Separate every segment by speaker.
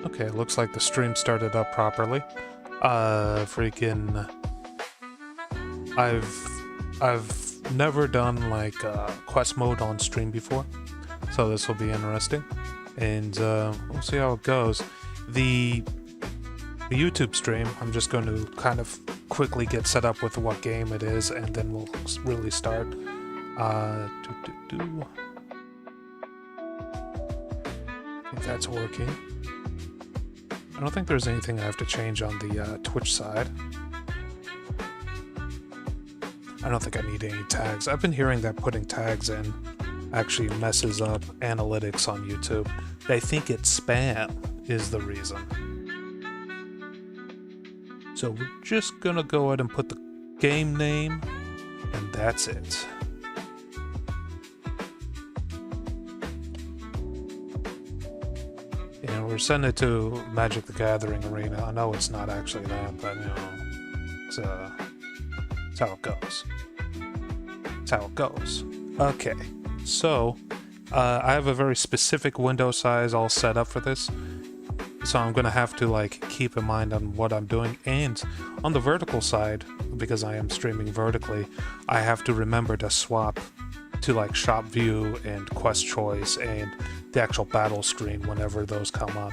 Speaker 1: Okay, looks like the stream started up properly. Freaking... I've never done, like, quest mode on stream before, so this will be interesting. And, we'll see how it goes. The YouTube stream, I'm just going to kind of quickly get set up with what game it is, and then we'll really start. I think that's working. I don't think there's anything I have to change on the Twitch side. I don't think I need any tags. I've been hearing that putting tags in actually messes up analytics on YouTube. They think it's spam is the reason. So we're just gonna go ahead and put the game name, and that's it. And we're sending it to Magic the Gathering Arena. I know it's not actually that, but you know, it's how it goes. It's how it goes. Okay, so I have a very specific window size all set up for this. So I'm going to have to like keep in mind on what I'm doing, and on the vertical side, because I am streaming vertically, I have to remember to swap to like shop view and quest choice and the actual battle screen whenever those come up.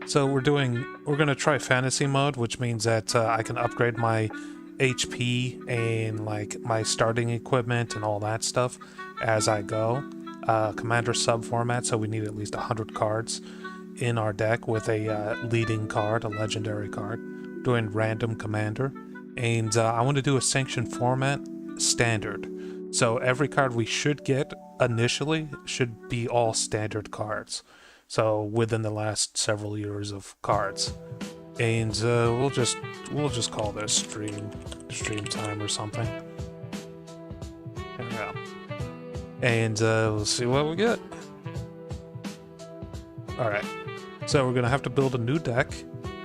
Speaker 1: So we're going to try fantasy mode, which means that I can upgrade my HP and like my starting equipment and all that stuff as I go. Commander sub format, so we need at least 100 cards in our deck with a leading card, a legendary card. Doing random commander, and I want to do a sanctioned format standard. So every card we should get initially should be all standard cards. So within the last several years of cards, and we'll just call this stream time or something. There we go. And we'll see what we get. Alright, so we're going to have to build a new deck,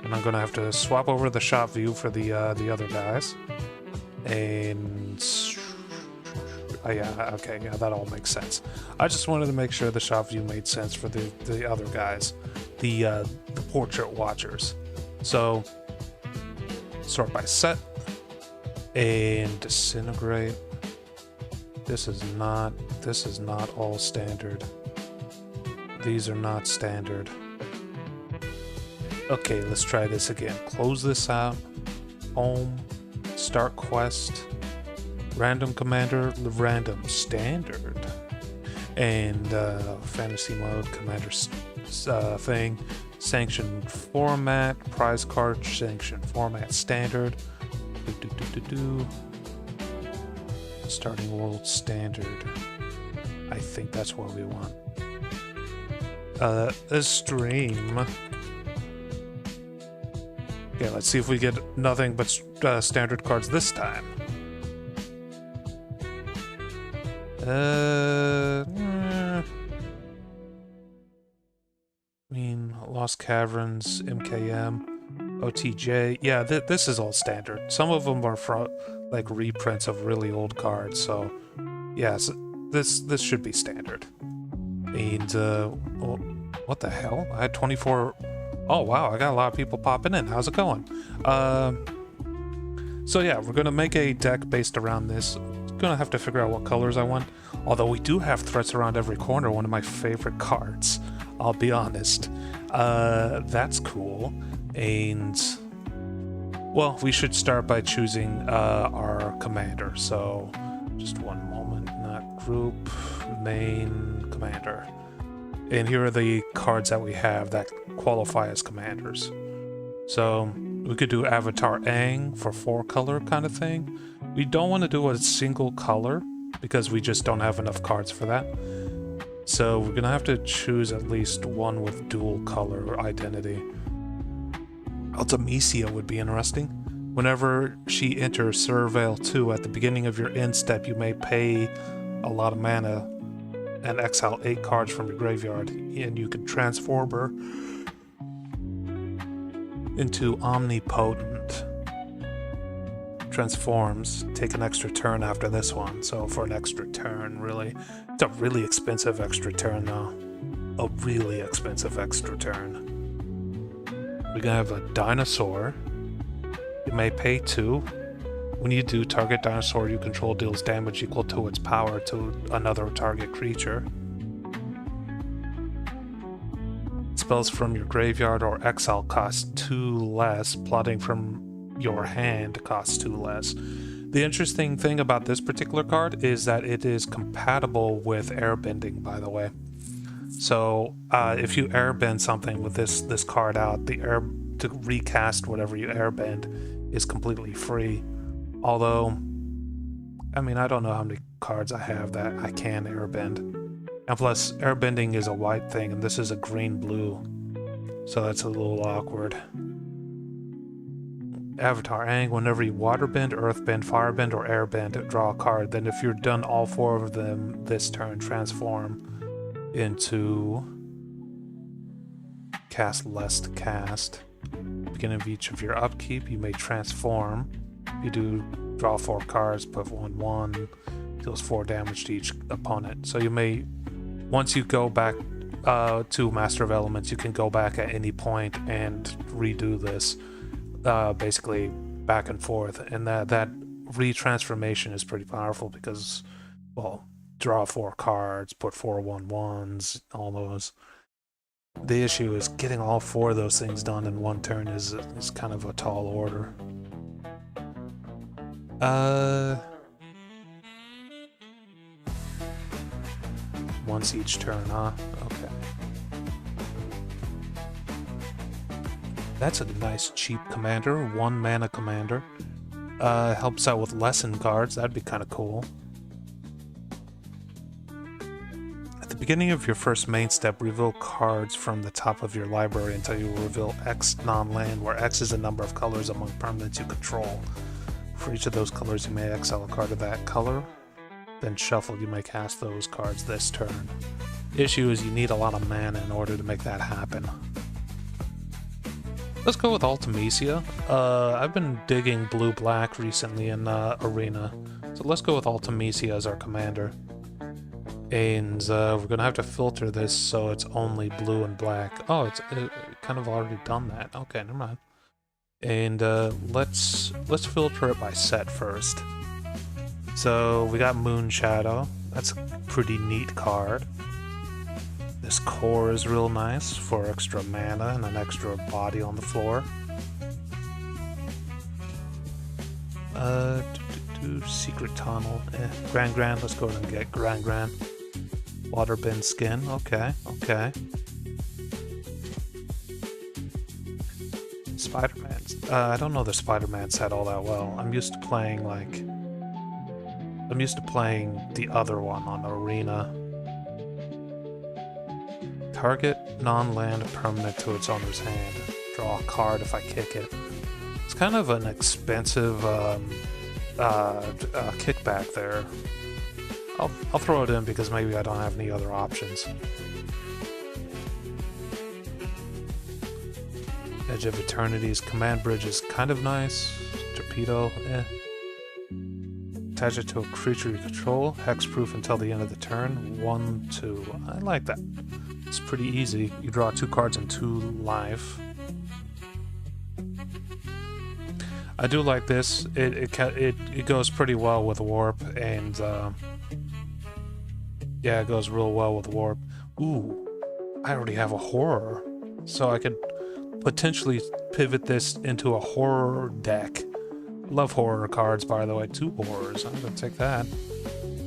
Speaker 1: and I'm going to have to swap over the shop view for the other guys. And... yeah, okay, yeah, that all makes sense. I just wanted to make sure the shop view made sense for the other guys, the portrait watchers. So, sort by set, and disintegrate. This is not all standard. These are not standard. Okay, let's try this again. Close this out. Home. Start quest. Random commander. Random standard. And fantasy mode. Commander thing. Sanctioned format. Prize card. Sanctioned format standard. Starting world standard. I think that's what we want. A stream. Okay, let's see if we get nothing but standard cards this time. I mean, Lost Caverns, MKM, OTJ. Yeah, this is all standard. Some of them are from like reprints of really old cards, so yeah, so this should be standard. And well, what the hell? I had 24. Oh wow, I got a lot of people popping in. How's it going? So yeah, we're gonna make a deck based around this. Gonna have to figure out what colors I want. Although we do have Threats Around Every Corner, one of my favorite cards. I'll be honest. That's cool. And well, we should start by choosing our commander. So, just one moment. Not group, main, commander. And here are the cards that we have that qualify as commanders. So, we could do Avatar Aang for 4-color kind of thing. We don't want to do a single color because we just don't have enough cards for that. So, we're going to have to choose at least one with dual color identity. Ultimecia would be interesting. Whenever she enters Surveil 2 at the beginning of your end step, you may pay a lot of mana and exile 8 cards from your graveyard, and you can transform her into Omnipotent. Transforms, take an extra turn after this one, so for an extra turn, really. It's a really expensive extra turn, though. a really expensive extra turn. We're gonna have a dinosaur. You may pay 2. When you do, target dinosaur you control deals damage equal to its power to another target creature. Spells from your graveyard or exile cost 2 less. Plotting from your hand costs 2 less. The interesting thing about this particular card is that it is compatible with airbending, by the way. So if you airbend something with this card out, to recast whatever you airbend is completely free. Although, I mean, I don't know how many cards I have that I can airbend. And plus, airbending is a white thing, and this is a green-blue. So that's a little awkward. Avatar Aang, whenever you waterbend, earthbend, firebend, or airbend, draw a card. Then if you're done all 4 of them this turn, transform into cast less to cast. Beginning of each of your upkeep, you may transform. You do draw 4 cards, put 1/1, deals 4 damage to each opponent. So you may, once you go back to Master of Elements, you can go back at any point and redo this, basically back and forth. And that retransformation is pretty powerful because, well, draw 4 cards, put 4 1/1s, all those. The issue is getting all 4 of those things done in one turn is kind of a tall order. Once each turn, huh? Okay. That's a nice cheap commander, 1 mana commander. Helps out with lesson cards, that'd be kind of cool. At the beginning of your first main step, reveal cards from the top of your library until you reveal X non-land, where X is a number of colors among permanents you control. For each of those colors, you may exile a card of that color. Then shuffle, you may cast those cards this turn. The issue is you need a lot of mana in order to make that happen. Let's go with Ultimecia. I've been digging blue-black recently in Arena, so let's go with Ultimecia as our commander. And we're gonna have to filter this so it's only blue and black. Oh, it kind of already done that. Okay, never mind. And let's filter it by set first. So we got Moon Shadow. That's a pretty neat card. This core is real nice for extra mana and an extra body on the floor. Secret Tunnel. Grand. Let's go ahead and get Grand. Waterbend Skin. Okay. Spider-Man. I don't know the Spider-Man set all that well. I'm used to playing the other one on Arena. Target non-land permanent to its owner's hand. Draw a card if I kick it. It's kind of an expensive kickback there. I'll throw it in because maybe I don't have any other options. Edge of Eternity's command bridge is kind of nice. Torpedo, Attach it to a creature you control. Hexproof until the end of the turn. 1/2. I like that. It's pretty easy. You draw 2 cards and 2 life. I do like this. It goes pretty well with warp, and yeah, it goes real well with warp. Ooh, I already have a horror, so I could potentially pivot this into a horror deck. Love horror cards, by the way. 2 horrors. I'm gonna take that.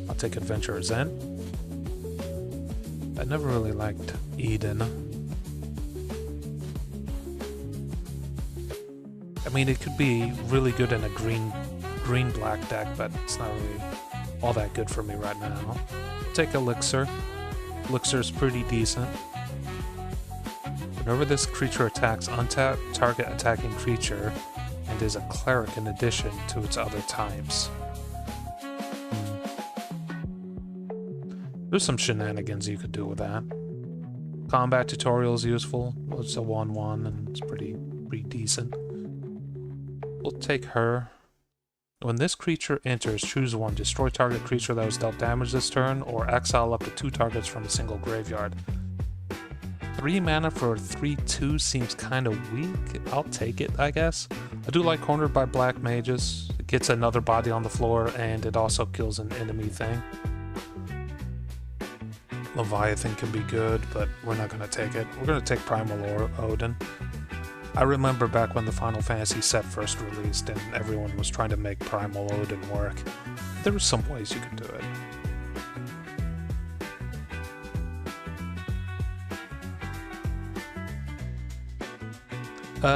Speaker 1: I'll take Adventurer Zen. I never really liked Eden. I mean, it could be really good in a green-black deck, but it's not really all that good for me right now. Take Elixir. Elixir's pretty decent. Whenever this creature attacks, untap target attacking creature and is a cleric in addition to its other types. There's some shenanigans you could do with that. Combat tutorial is useful. Well, it's a 1/1 and it's pretty decent. We'll take her. When this creature enters, choose 1. Destroy target creature that was dealt damage this turn, or exile up to 2 targets from a single graveyard. 3 mana for 3/2 seems kind of weak. I'll take it, I guess. I do like Cornered by Black Mages. It gets another body on the floor, and it also kills an enemy thing. Leviathan can be good, but we're not going to take it. We're going to take Primal Odin. I remember back when the Final Fantasy set first released and everyone was trying to make Primal Odin work. There were some ways you could do it.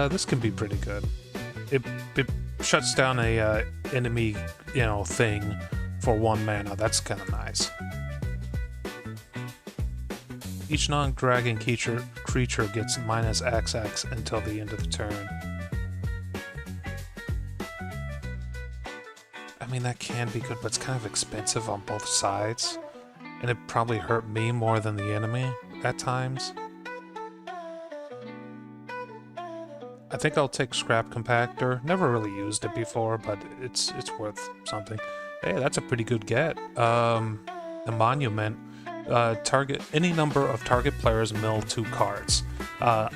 Speaker 1: This can be pretty good. It shuts down a enemy, thing for 1 mana. That's kind of nice. Each non-dragon creature gets -XX until the end of the turn. I mean, that can be good, but it's kind of expensive on both sides. And it probably hurt me more than the enemy at times. I think I'll take Scrap Compactor. Never really used it before, but it's worth something. Hey, that's a pretty good get. The Monument. Target any number of target players mill 2 cards.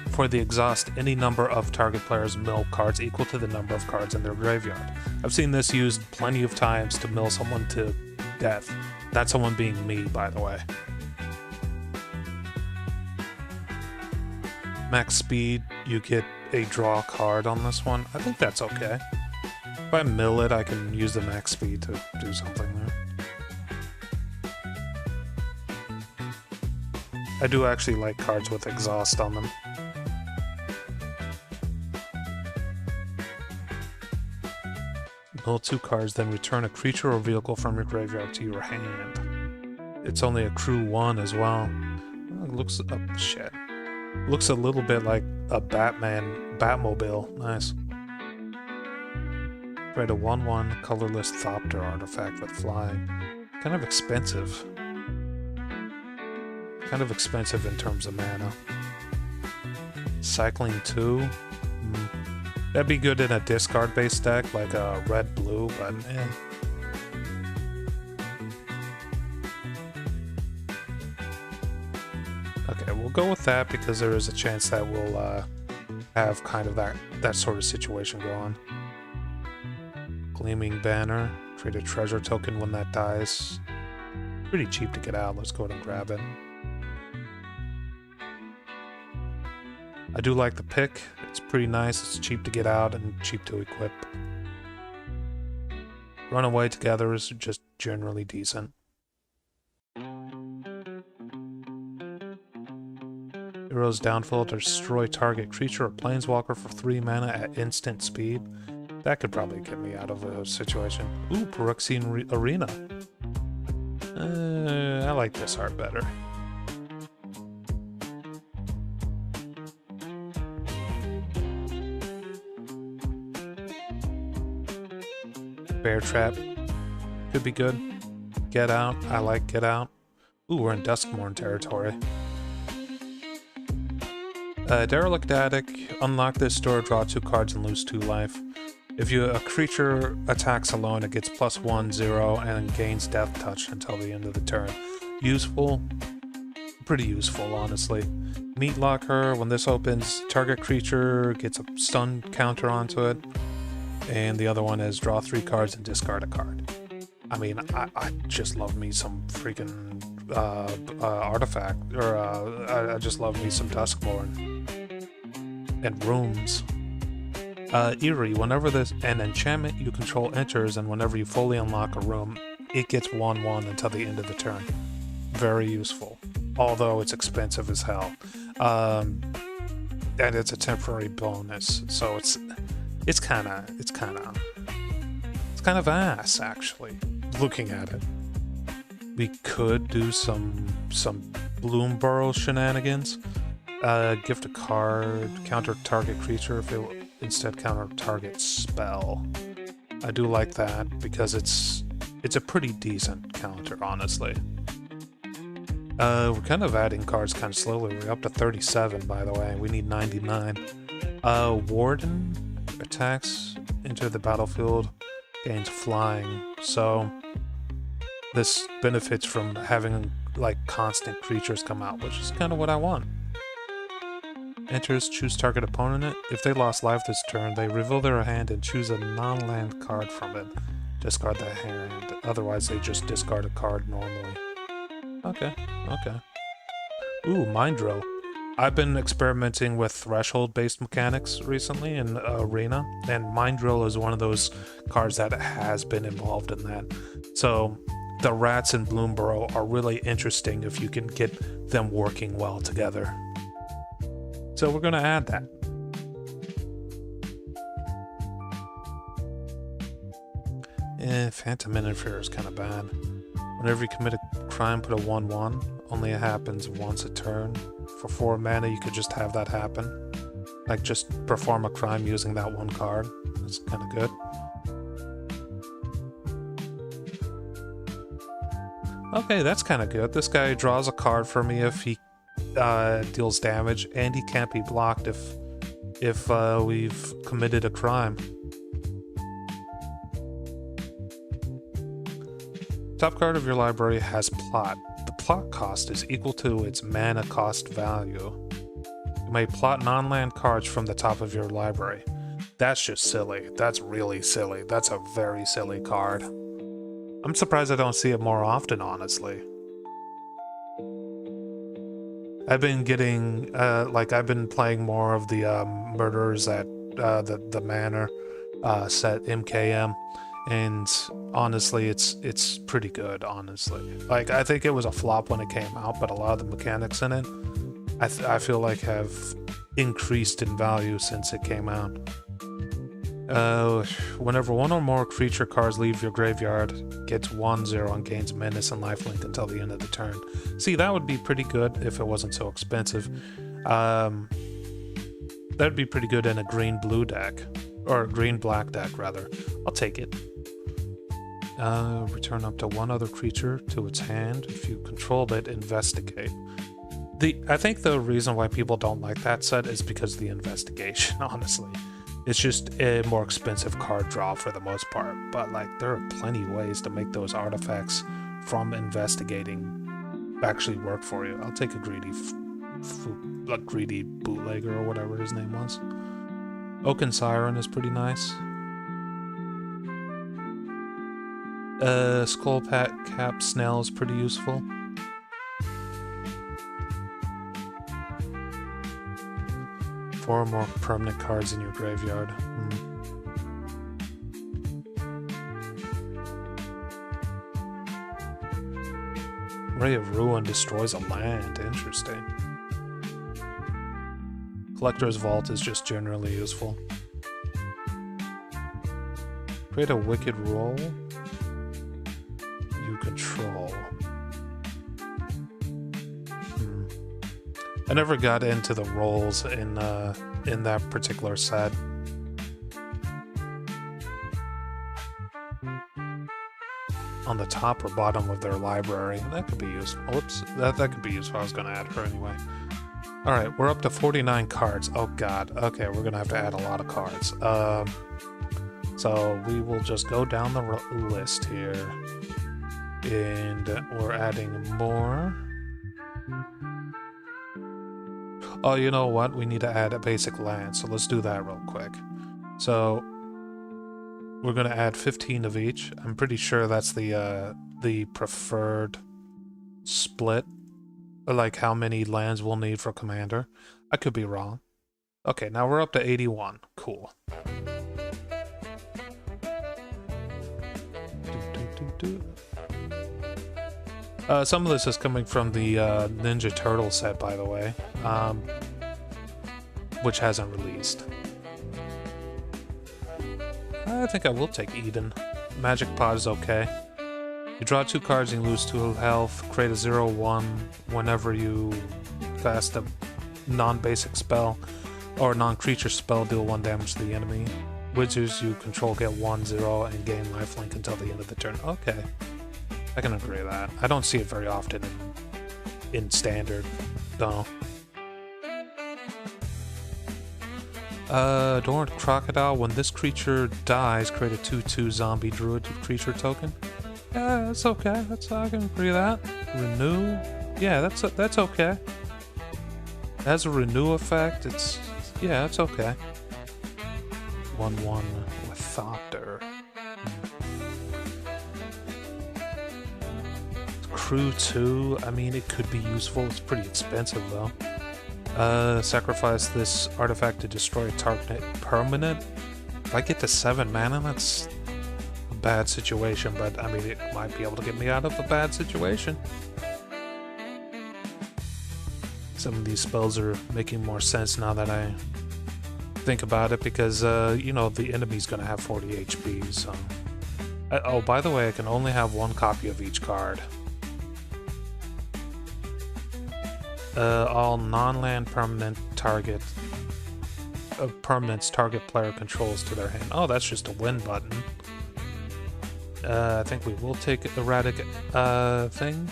Speaker 1: For the exhaust, any number of target players mill cards equal to the number of cards in their graveyard. I've seen this used plenty of times to mill someone to death. That someone being me, by the way. Max speed, you get a draw card on this one. I think that's okay. If I mill it, I can use the max speed to do something there. I do actually like cards with exhaust on them. Mill 2 cards, then return a creature or vehicle from your graveyard to your hand. It's only accrue 1 as well. It looks shit. Looks a little bit like a Batmobile. Nice. Create a 1/1 colorless Thopter artifact with flying. Kind of expensive. Kind of expensive in terms of mana. Cycling 2? That'd be good in a discard-based deck, like a red-blue, but eh. Okay, we'll go with that because there is a chance that we'll have kind of that sort of situation go on. Gleaming Banner. Create a treasure token when that dies. Pretty cheap to get out. Let's go ahead and grab it. I do like the pick. It's pretty nice. It's cheap to get out and cheap to equip. Runaway together is just generally decent. Hero's Downfall, destroy target creature or planeswalker for 3 mana at instant speed. That could probably get me out of a situation. Ooh, Phyrexian Arena. I like this art better. Bear Trap could be good. Get Out, I like Get Out. Ooh, we're in Duskmourn territory. Derelict Attic, unlock this door, draw 2 cards and lose 2 life. If a creature attacks alone, it gets +1/0 and gains Death Touch until the end of the turn. Useful? Pretty useful, honestly. Meat Locker, when this opens, target creature gets a stun counter onto it. And the other one is draw 3 cards and discard a card. I mean, I just love me some freaking artifact, or I just love me some Duskmourn. And rooms. Eerie, whenever an enchantment you control enters and whenever you fully unlock a room, it gets 1/1 until the end of the turn. Very useful, although it's expensive as hell. And it's a temporary bonus, so it's kind of ass, actually, looking at it. We could do some Bloomburrow shenanigans. Gift a card, counter target creature if it instead counter target spell. I do like that because it's a pretty decent counter, honestly. We're kind of adding cards kind of slowly. We're up to 37, by the way. We need 99. Warden attacks into the battlefield, gains flying. So this benefits from having like constant creatures come out, which is kind of what I want. Enters, choose target opponent. If they lost life this turn, they reveal their hand and choose a non-land card from it. Discard that hand. Otherwise, they just discard a card normally. Okay, okay. Ooh, Mind Drill. I've been experimenting with threshold-based mechanics recently in Arena, and Mind Drill is one of those cards that has been involved in that. So the rats in Bloomborough are really interesting if you can get them working well together. So we're going to add that. Phantom Interfere is kind of bad. Whenever you commit a crime, put a 1/1. Only it happens once a turn. For 4 mana, you could just have that happen. Like, just perform a crime using that one card. That's kind of good. Okay, that's kind of good. This guy draws a card for me if he deals damage, and he can't be blocked if we've committed a crime. Top card of your library has plot. The plot cost is equal to its mana cost value. You may plot non-land cards from the top of your library. That's just silly. That's really silly. That's a very silly card. I'm surprised I don't see it more often, honestly. I've been getting, I've been playing more of the Murderers at the Manor set MKM, and honestly, it's pretty good, honestly. Like, I think it was a flop when it came out, but a lot of the mechanics in it, I feel like have increased in value since it came out. Whenever one or more creature cards leave your graveyard, gets 1/0 and gains menace and lifelink until the end of the turn. See, that would be pretty good if it wasn't so expensive. That'd be pretty good in a green-blue deck, or a green-black deck, rather. I'll take it. Return up to one other creature to its hand. If you controlled it, investigate. I think the reason why people don't like that set is because of the investigation, honestly. It's just a more expensive card draw for the most part, but like there are plenty of ways to make those artifacts from investigating actually work for you. I'll take a greedy bootlegger or whatever his name was. Oaken Siren is pretty nice. Skull Cap Snail is pretty useful. Four more permanent cards in your graveyard. Ray of Ruin destroys a land. Interesting. Collector's Vault is just generally useful. Create a Wicked Roll. You control. I never got into the roles in that particular set. On the top or bottom of their library. That could be useful. Whoops, that could be useful. I was going to add her anyway. Alright, we're up to 49 cards. Oh god. Okay, we're going to have to add a lot of cards. So we will just go down the list here. And we're adding more. Oh, you know what? We need to add a basic land, so let's do that real quick. So we're going to add 15 of each. I'm pretty sure that's the preferred split, like how many lands we'll need for Commander. I could be wrong. Okay, now we're up to 81. Cool. Some of this is coming from the Ninja Turtle set, by the way, which hasn't released. I think I will take Eden. Magic Pod is okay. You draw 2 cards and you lose 2 health. Create a 0/1 whenever you cast a non-basic spell or non-creature spell, deal 1 damage to the enemy. Wizards you control get 1/0 and gain lifelink until the end of the turn. Okay. I can agree with that. I don't see it very often in Standard, though. Dormant Crocodile. When this creature dies, create a 2/2 zombie druid creature token. Yeah, that's okay. I can agree with that. Renew. Yeah, that's okay. Has a renew effect. Yeah, it's okay. 1/1 with Thopter. Crew 2, I mean, it could be useful. It's pretty expensive though. Sacrifice this artifact to destroy a target permanent. If I get to 7 mana, that's a bad situation, but I mean, it might be able to get me out of a bad situation. Some of these spells are making more sense now that I think about it, because, you know, the enemy's gonna have 40 HP, so... oh, by the way, I can only have 1 copy of each card. All non-land permanents target player controls to their hand. Oh, that's just a win button. I think we will take erratic thing.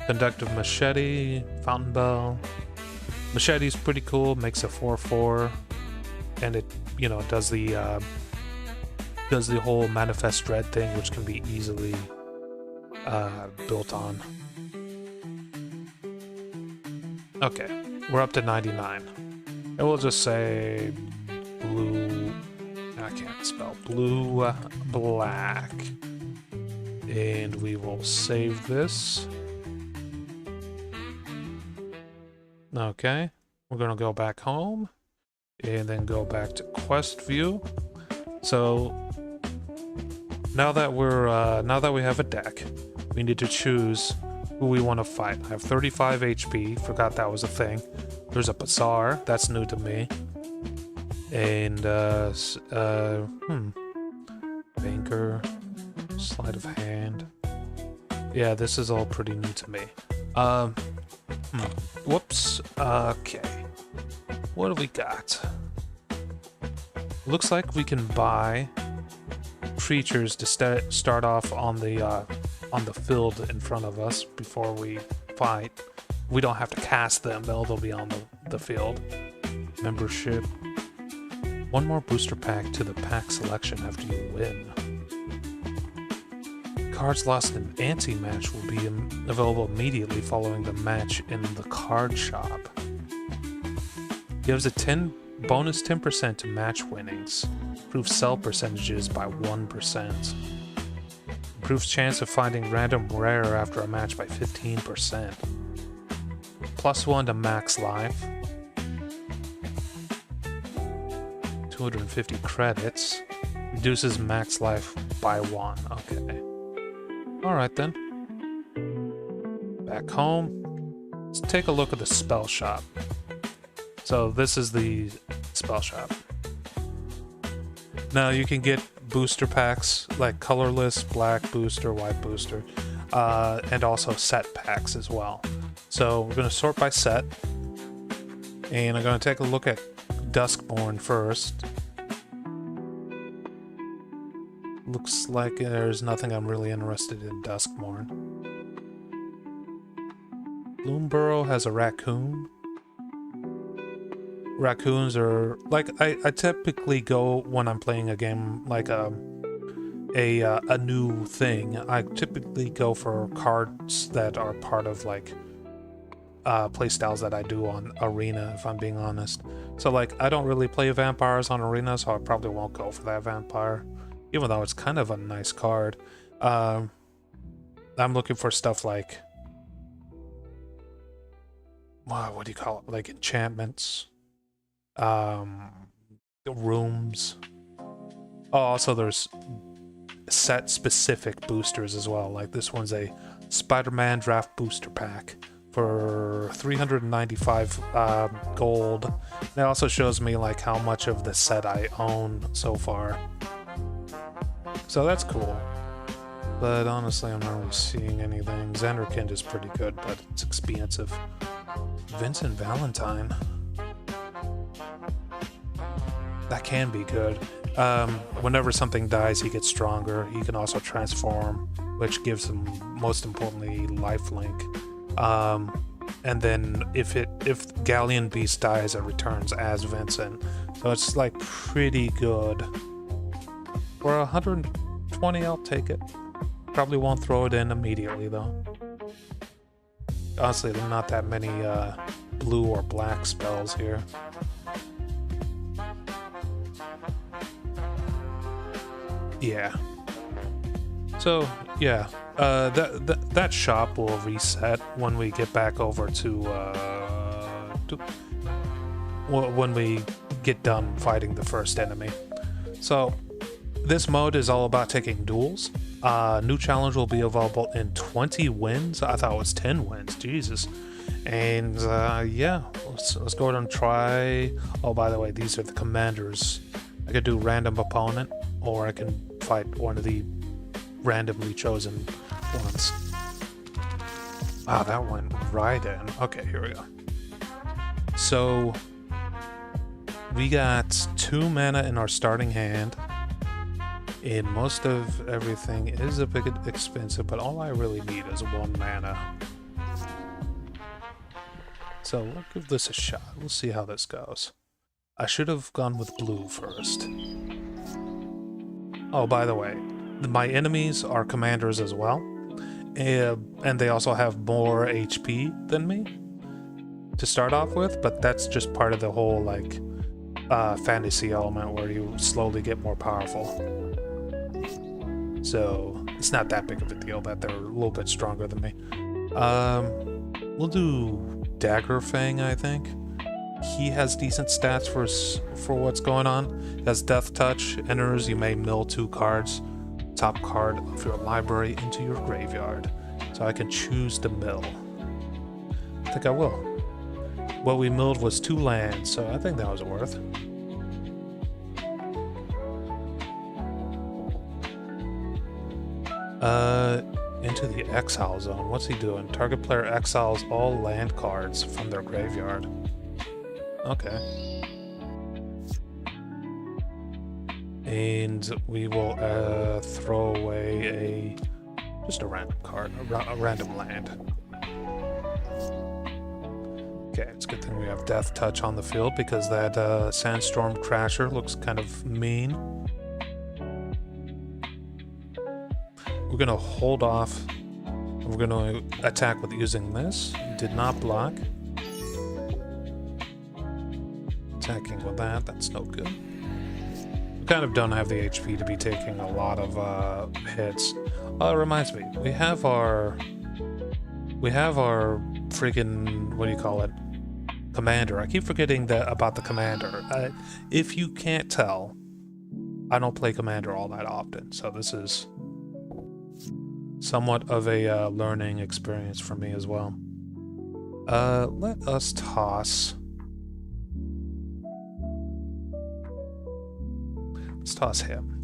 Speaker 1: Conductive Machete, Fountain Bell. Machete's pretty cool, makes a 4/4, and it, you know, does the whole Manifest Dread thing, which can be easily built on. Okay, we're up to 99. And we'll just say blue... I can't spell. Blue, black. And we will save this. Okay, we're gonna go back home. And then go back to quest view. So, now that we have a deck, we need to choose who we want to fight. I have 35 HP, forgot that was a thing. There's a Bazaar, that's new to me. And, Banker, Sleight of Hand. Yeah, this is all pretty new to me. Whoops, okay. What do we got? Looks like we can buy creatures to start off on the field in front of us before we fight. We don't have to cast them, they'll be on the field. Membership. 1 more booster pack to the pack selection after you win. Cards lost in anti-match will be available immediately following the match in the card shop. Gives a bonus 10% to match winnings. Improves sell percentages by 1%. Improves chance of finding random rare after a match by 15%. +1 to max life. 250 credits. Reduces max life by 1. Okay. Alright then. Back home. Let's take a look at the spell shop. So this is the spell shop. Now you can get booster packs like colorless, black booster, white booster, and also set packs as well. So we're going to sort by set, and I'm going to take a look at Duskborn first. Looks like there's nothing I'm really interested in Duskborn. Bloomburrow has a raccoon. Raccoons are like I typically go when I'm playing a game like a new thing. I typically go for cards that are part of like playstyles that I do on Arena, if I'm being honest. So like I don't really play vampires on Arena, so I probably won't go for that vampire, even though it's kind of a nice card. I'm looking for stuff like what do you call it? Like enchantments. Rooms. Oh, also there's set specific boosters as well. Like this one's a Spider-Man draft booster pack for 395 gold. And it also shows me like how much of the set I own so far. So that's cool. But honestly, I'm not really seeing anything. Xanderkind is pretty good, but it's expensive. Vincent Valentine. That can be good. Whenever something dies, he gets stronger. He can also transform, which gives him, most importantly, lifelink. And then if Galleon Beast dies, it returns as Vincent. So it's like pretty good. For 120, I'll take it. Probably won't throw it in immediately though. Honestly, there are not that many blue or black spells here. Yeah. So, yeah. That shop will reset when we get back over to when we get done fighting the first enemy. So, this mode is all about taking duels. New challenge will be available in 20 wins. I thought it was 10 wins. Jesus. And yeah, let's go ahead and try. Oh, by the way, these are the commanders. I could do random opponent, or I can fight one of the randomly chosen ones. Ah, that went right in. Okay, here we go. So we got 2 mana in our starting hand. And most of everything is a bit expensive, but all I really need is 1 mana. So we'll give this a shot. We'll see how this goes. I should have gone with blue first. Oh, by the way, my enemies are commanders as well. And they also have more HP than me to start off with, but that's just part of the whole, like, fantasy element where you slowly get more powerful. So it's not that big of a deal that they're a little bit stronger than me. We'll do Dagger Fang, I think. He has decent stats for what's going on. He has Death Touch. Enters, you may mill 2 cards. Top card of your library into your graveyard. So I can choose to mill. I think I will. What we milled was 2 lands, so I think that was worth. Into the exile zone. What's he doing? Target player exiles all land cards from their graveyard. Okay. And we will throw away just a random card, a random land. Okay, it's a good thing we have Death Touch on the field because that Sandstorm Crasher looks kind of mean. We're gonna hold off. We're gonna attack with using this. Did not block. Attacking with that, that's no good. We kind of don't have the HP to be taking a lot of hits. Oh, it reminds me, we have our freaking, what do you call it? Commander. I keep forgetting about the commander. If you can't tell, I don't play commander all that often, so this is somewhat of a learning experience for me as well. Let us toss. Let's toss him.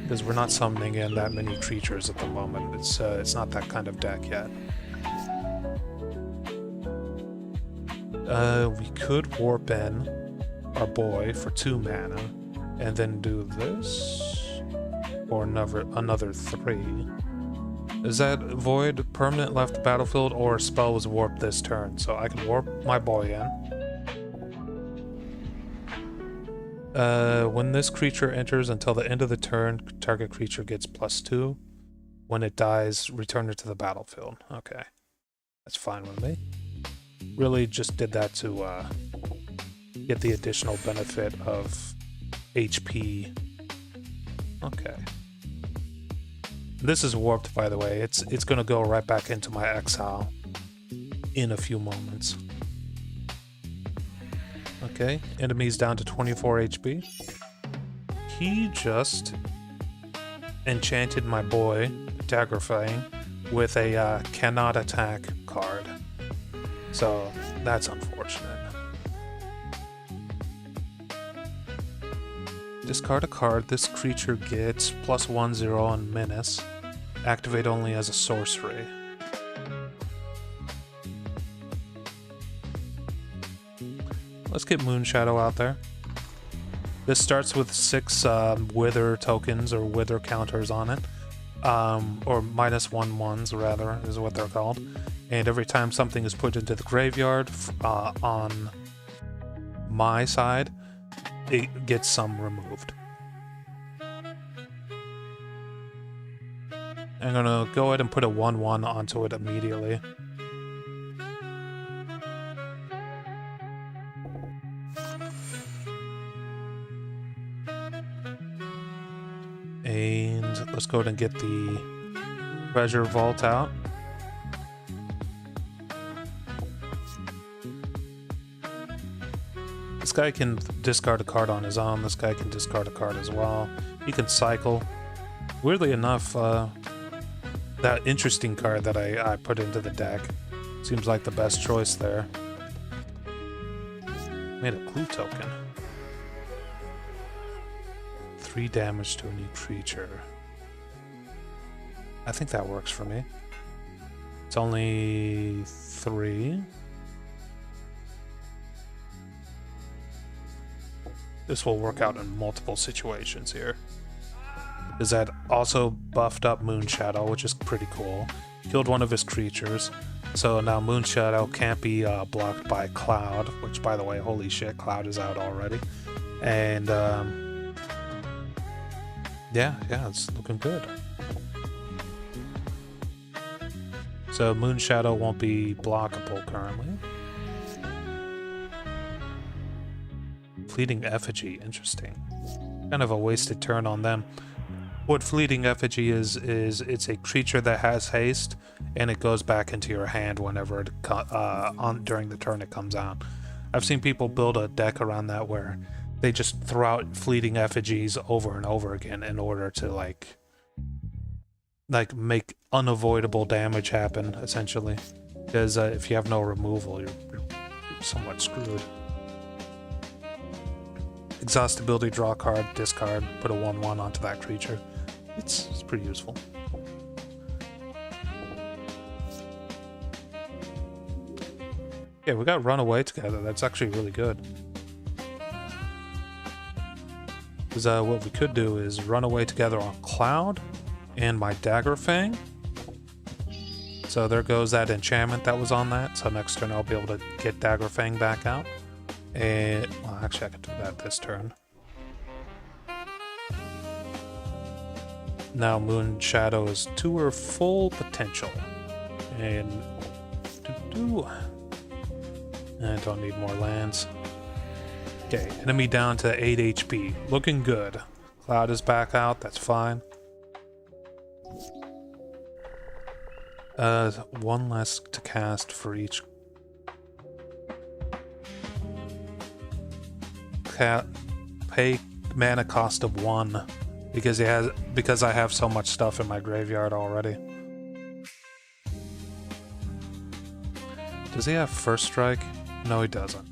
Speaker 1: Because we're not summoning in that many creatures at the moment. It's not that kind of deck yet. We could warp in our boy for 2 mana, and then do this, or another 3. Is that void permanent left the battlefield, or spell was warped this turn? So I can warp my boy in. When this creature enters until the end of the turn, target creature gets +2. When it dies, return it to the battlefield. Okay, that's fine with me. Really just did that to get the additional benefit of HP. Okay. This is warped, by the way. It's gonna go right back into my exile in a few moments. Okay, enemy's down to 24 HP. He just enchanted my boy, Daggerfang, with a cannot attack card. So that's unfortunate. Discard a card. This creature gets +1/0 on Menace. Activate only as a sorcery. Let's get Moonshadow out there. This starts with 6 Wither tokens or Wither counters on it. Or -1/1s rather, is what they're called. And every time something is put into the graveyard on my side, it gets some removed. I'm gonna go ahead and put a 1/1 onto it immediately. And let's go ahead and get the treasure vault out. This guy can discard a card on his own. This guy can discard a card as well. He can cycle. Weirdly enough, that interesting card that I put into the deck seems like the best choice there. Made a clue token. 3 damage to a new creature. I think that works for me. It's only 3. This will work out in multiple situations here. Is that also buffed up Moonshadow, which is pretty cool. Killed one of his creatures. So now Moonshadow can't be blocked by Cloud, which, by the way, holy shit, Cloud is out already. And, yeah, it's looking good. So Moonshadow won't be blockable currently. Fleeting Effigy, interesting. Kind of a wasted turn on them. What Fleeting Effigy is it's a creature that has haste, and it goes back into your hand whenever it during the turn it comes out. I've seen people build a deck around that where they just throw out Fleeting Effigies over and over again in order to like make unavoidable damage happen, essentially. Because if you have no removal, you're somewhat screwed. Exhaust ability, draw a card, discard, put a 1/1 onto that creature. It's pretty useful. Yeah, we got Runaway together. That's actually really good. Because what we could do is run away together on Cloud and my Dagger Fang. So there goes that enchantment that was on that. So next turn I'll be able to get Dagger Fang back out. And, well, actually I could do that this turn. Now Moonshadow is to her full potential. And I don't need more lands. Okay, enemy down to 8 HP. Looking good. Cloud is back out, that's fine. 1 less to cast for each pay mana cost of 1 because I have so much stuff in my graveyard already. Does he have First Strike? No, he doesn't.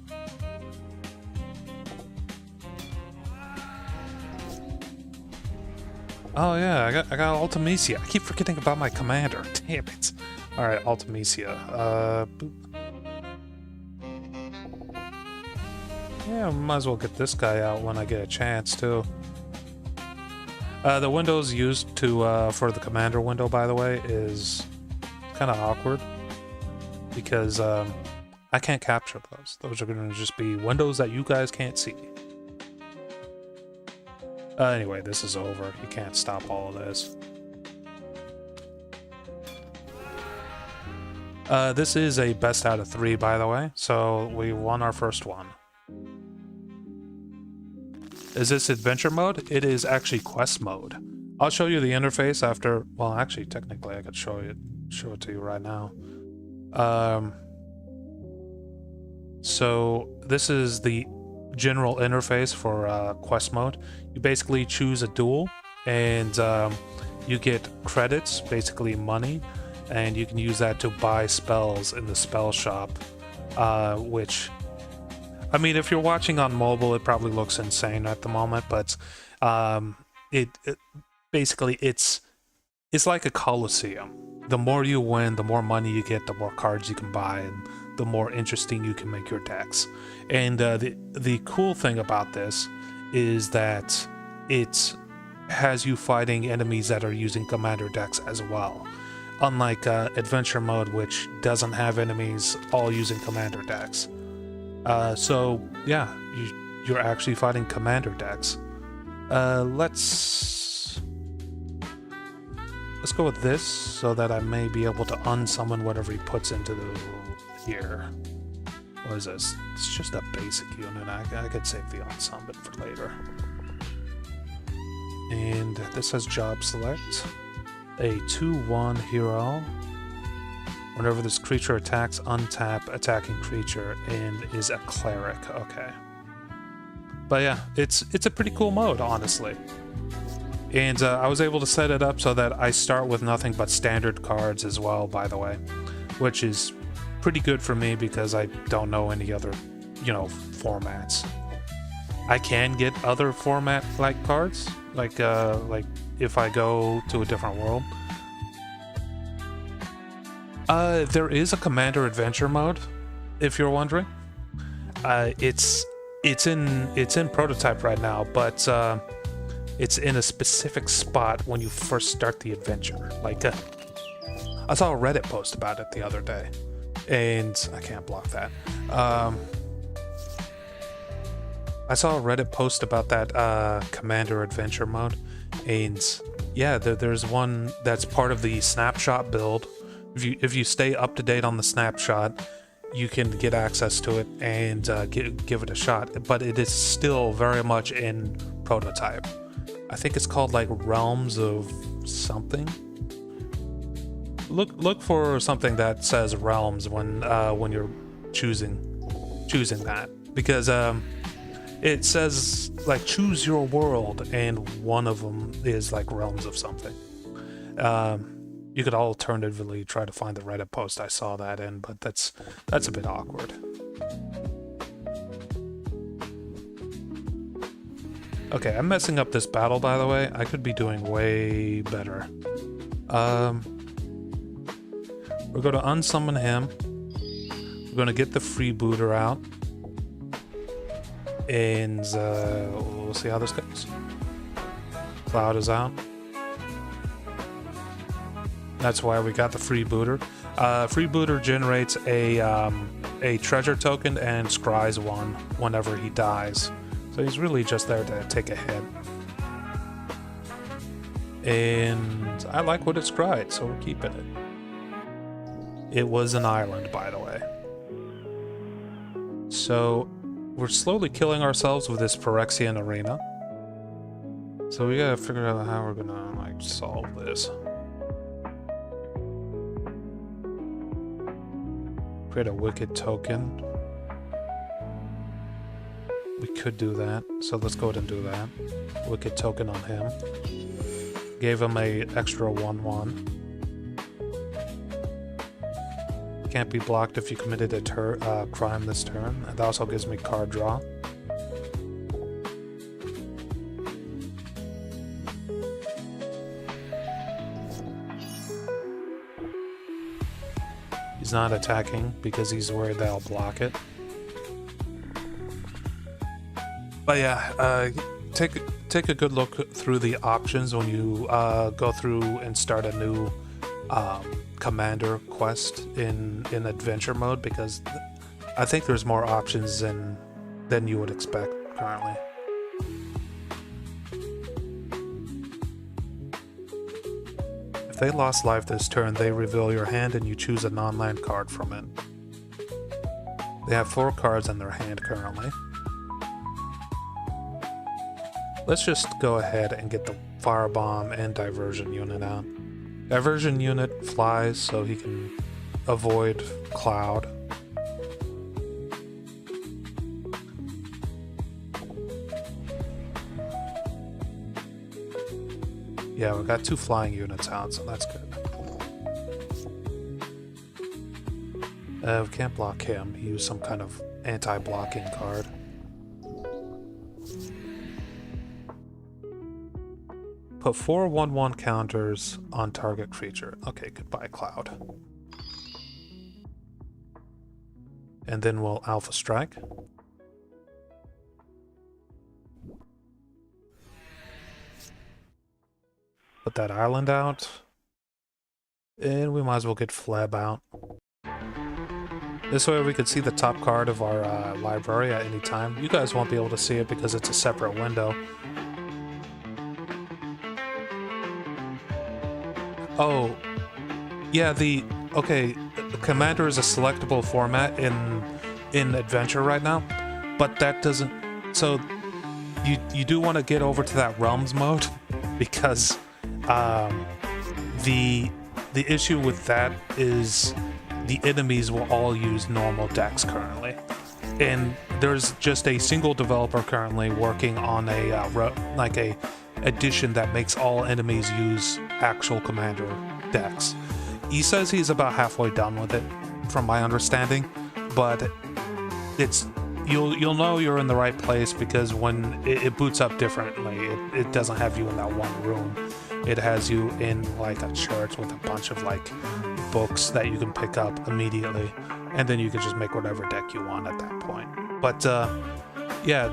Speaker 1: Oh yeah, I got Ultimecia. I keep forgetting about my commander. Damn it. Alright, Ultimecia. Boop. Yeah, might as well get this guy out when I get a chance, too. The windows used to for the commander window, by the way, is kind of awkward. Because I can't capture those. Those are going to just be windows that you guys can't see. Anyway, this is over. You can't stop all of this. This is a best out of 3, by the way, so we won our first one. Is this adventure mode? It is actually quest mode. I'll show you the interface after. Well, actually, technically, I could show it to you right now. So this is the general interface for quest mode. You basically choose a duel, and you get credits, basically money, and you can use that to buy spells in the spell shop, which, I mean, if you're watching on mobile, it probably looks insane at the moment, but basically it's like a Colosseum. The more you win, the more money you get, the more cards you can buy, and the more interesting you can make your decks. And the cool thing about this is that it has you fighting enemies that are using commander decks as well. Unlike adventure mode, which doesn't have enemies all using commander decks. So yeah, you're actually fighting commander decks. Let's go with this so that I may be able to unsummon whatever he puts into the here. What is this? It's just a basic unit. I could save the unsummon for later. And this has job select. A 2/1 hero. Whenever this creature attacks, untap attacking creature and is a cleric. Okay. But yeah, it's a pretty cool mode, honestly. And I was able to set it up so that I start with nothing but standard cards as well, by the way. Which is pretty good for me because I don't know any other, you know, formats. I can get other format-like cards, like if I go to a different world. There is a Commander Adventure mode, if you're wondering. It's in prototype right now, but it's in a specific spot when you first start the adventure. Like, I saw a Reddit post about it the other day, and I can't block that. I saw a Reddit post about that Commander Adventure mode, and yeah, there's one that's part of the snapshot build. If you stay up to date on the snapshot, you can get access to it and give it a shot. But it is still very much in prototype. I think it's called like Realms of something. Look for something that says Realms when you're choosing that, because it says like choose your world, and one of them is like Realms of something. You could alternatively try to find the Reddit post I saw that in, but that's a bit awkward. Okay, I'm messing up this battle, by the way. I could be doing way better. We're going to unsummon him. We're going to get the freebooter out. And we'll see how this goes. Cloud is out. That's why we got the freebooter. Freebooter generates a treasure token and scries one whenever he dies. So he's really just there to take a hit. And I like what it scried, so we're keeping it. It was an island, by the way. So we're slowly killing ourselves with this Phyrexian arena. So we gotta figure out how we're gonna like solve this. Create a wicked token. We could do that, so let's go ahead and do that. Wicked token on him. Gave him a extra 1/1. Can't be blocked if you committed a crime this turn. It also gives me card draw. He's not attacking because he's worried that I'll block it. But yeah, take a good look through the options when you go through and start a new commander quest in adventure mode, because I think there's more options than you would expect currently. If they lost life this turn, they reveal your hand and you choose a non-land card from it. They have 4 cards in their hand currently. Let's just go ahead and get the Firebomb and Diversion unit out. Diversion unit flies so he can avoid Cloud. Yeah, we got 2 flying units out, so that's good. We can't block him. He used some kind of anti-blocking card. Put 4 1/1 counters on target creature. Okay, goodbye, Cloud. And then we'll Alpha Strike. Put that island out. And we might as well get Fleb out. This way we can see the top card of our library at any time. You guys won't be able to see it because it's a separate window. Oh, yeah, the Commander is a selectable format in Adventure right now, but that doesn't, so you do want to get over to that Realms mode because the issue with that is the enemies will all use normal decks currently, and there's just a single developer currently working on a edition that makes all enemies use actual commander decks. He says he's about halfway done with it, from my understanding, but it's you'll know you're in the right place because when it boots up differently, it doesn't have you in that one room. It has you in like a church with a bunch of like books that you can pick up immediately, and then you can just make whatever deck you want at that point. But yeah,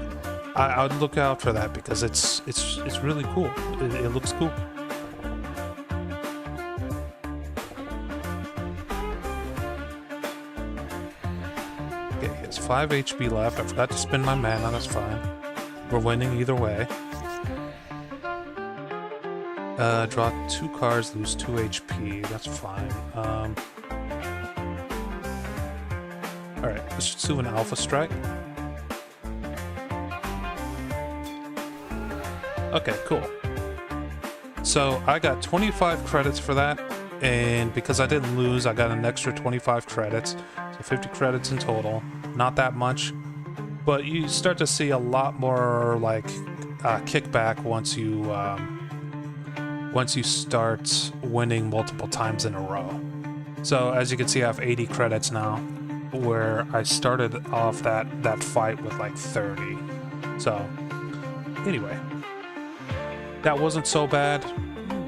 Speaker 1: I would look out for that because it's really cool. It looks cool. Okay, he has 5 HP left. I forgot to spend my mana. That's fine. We're winning either way. Draw 2 cards, lose 2 HP. That's fine. Alright, let's just do an Alpha Strike. Okay, cool. So I got 25 credits for that, and because I didn't lose, I got an extra 25 credits. So 50 credits in total. Not that much, but you start to see a lot more like kickback once you start winning multiple times in a row. So as you can see, I have 80 credits now, where I started off that fight with like 30. So anyway, that wasn't so bad.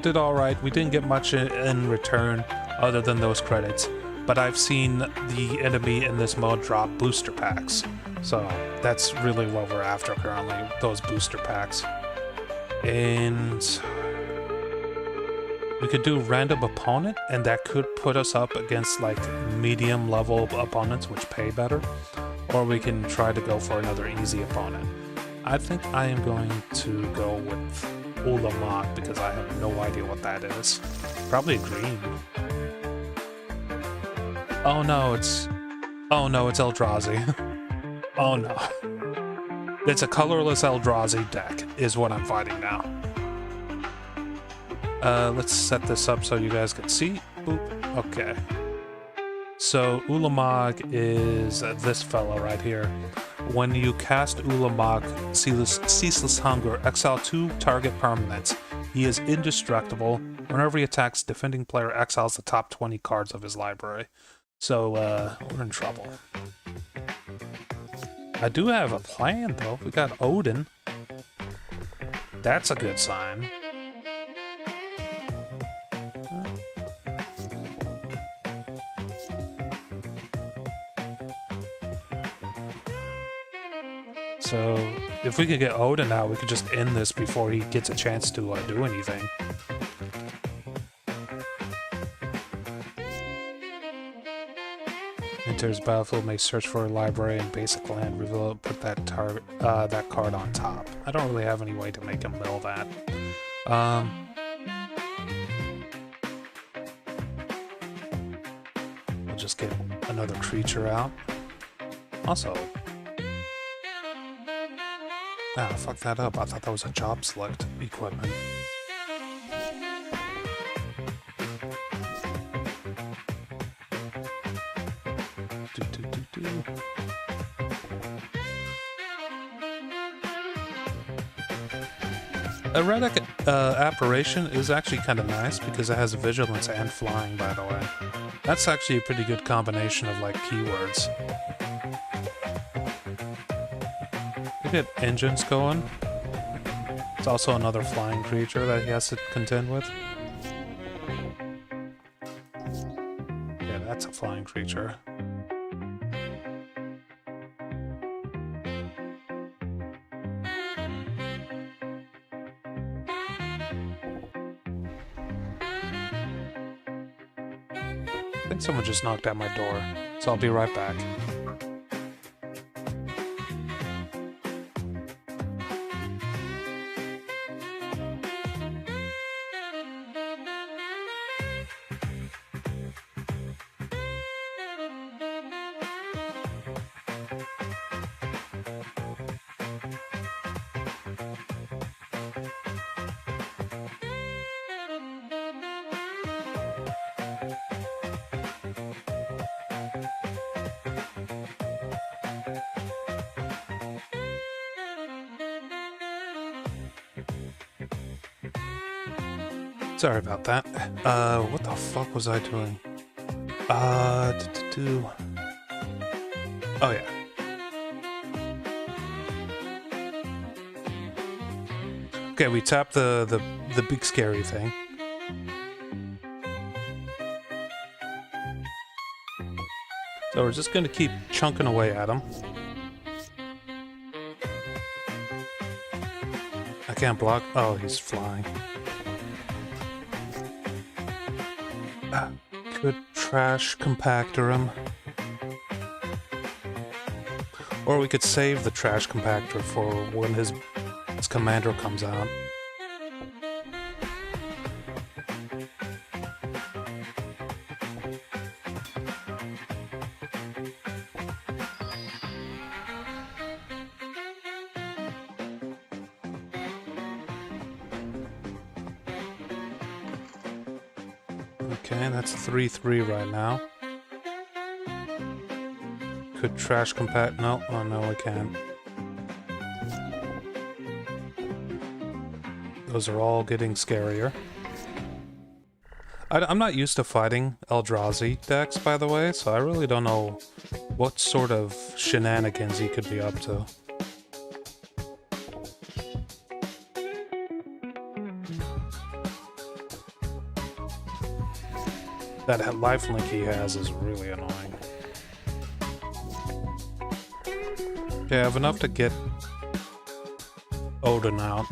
Speaker 1: Did all right. We didn't get much in return other than those credits, but I've seen the enemy in this mode drop booster packs, so that's really what we're after currently, those booster packs. And we could do random opponent, and that could put us up against like medium level opponents which pay better, or we can try to go for another easy opponent. I think I am going to go with Ulamog because I have no idea what that is. Probably green. Oh no, it's Eldrazi. Oh no. It's a colorless Eldrazi deck is what I'm fighting now. Let's set this up so you guys can see. Boop. Okay. So Ulamog is this fella right here. When you cast Ulamog, Ceaseless Hunger, exile 2 target permanents. He is indestructible. Whenever he attacks, defending player exiles the top 20 cards of his library. So, we're in trouble. I do have a plan, though. We got Odin. That's a good sign. So, if we could get Odin out, we could just end this before he gets a chance to do anything. Enters battlefield, may search for a library and basic land, reveal it, put that card on top. I don't really have any way to make him mill that. We'll just get another creature out. Also, ah, fuck that up. I thought that was a job select equipment. Erratic Apparition is actually kind of nice because it has vigilance and flying, by the way. That's actually a pretty good combination of like keywords. We get engines going. It's also another flying creature that he has to contend with. Yeah, that's a flying creature. I think someone just knocked at my door, so I'll be right back. Sorry about that. What the fuck was I doing? Oh yeah. Okay, we tapped the big scary thing. So we're just gonna keep chunking away at him. I can't block. Oh, he's flying. Could trash compactor him. Or we could save the trash compactor for when his commander comes out. Okay, that's 3-3 right now. Could trash compact. No, oh no, we can't. Those are all getting scarier. I'm not used to fighting Eldrazi decks, by the way, so I really don't know what sort of shenanigans he could be up to. That lifelink he has is really annoying. Okay, I have enough to get Odin out.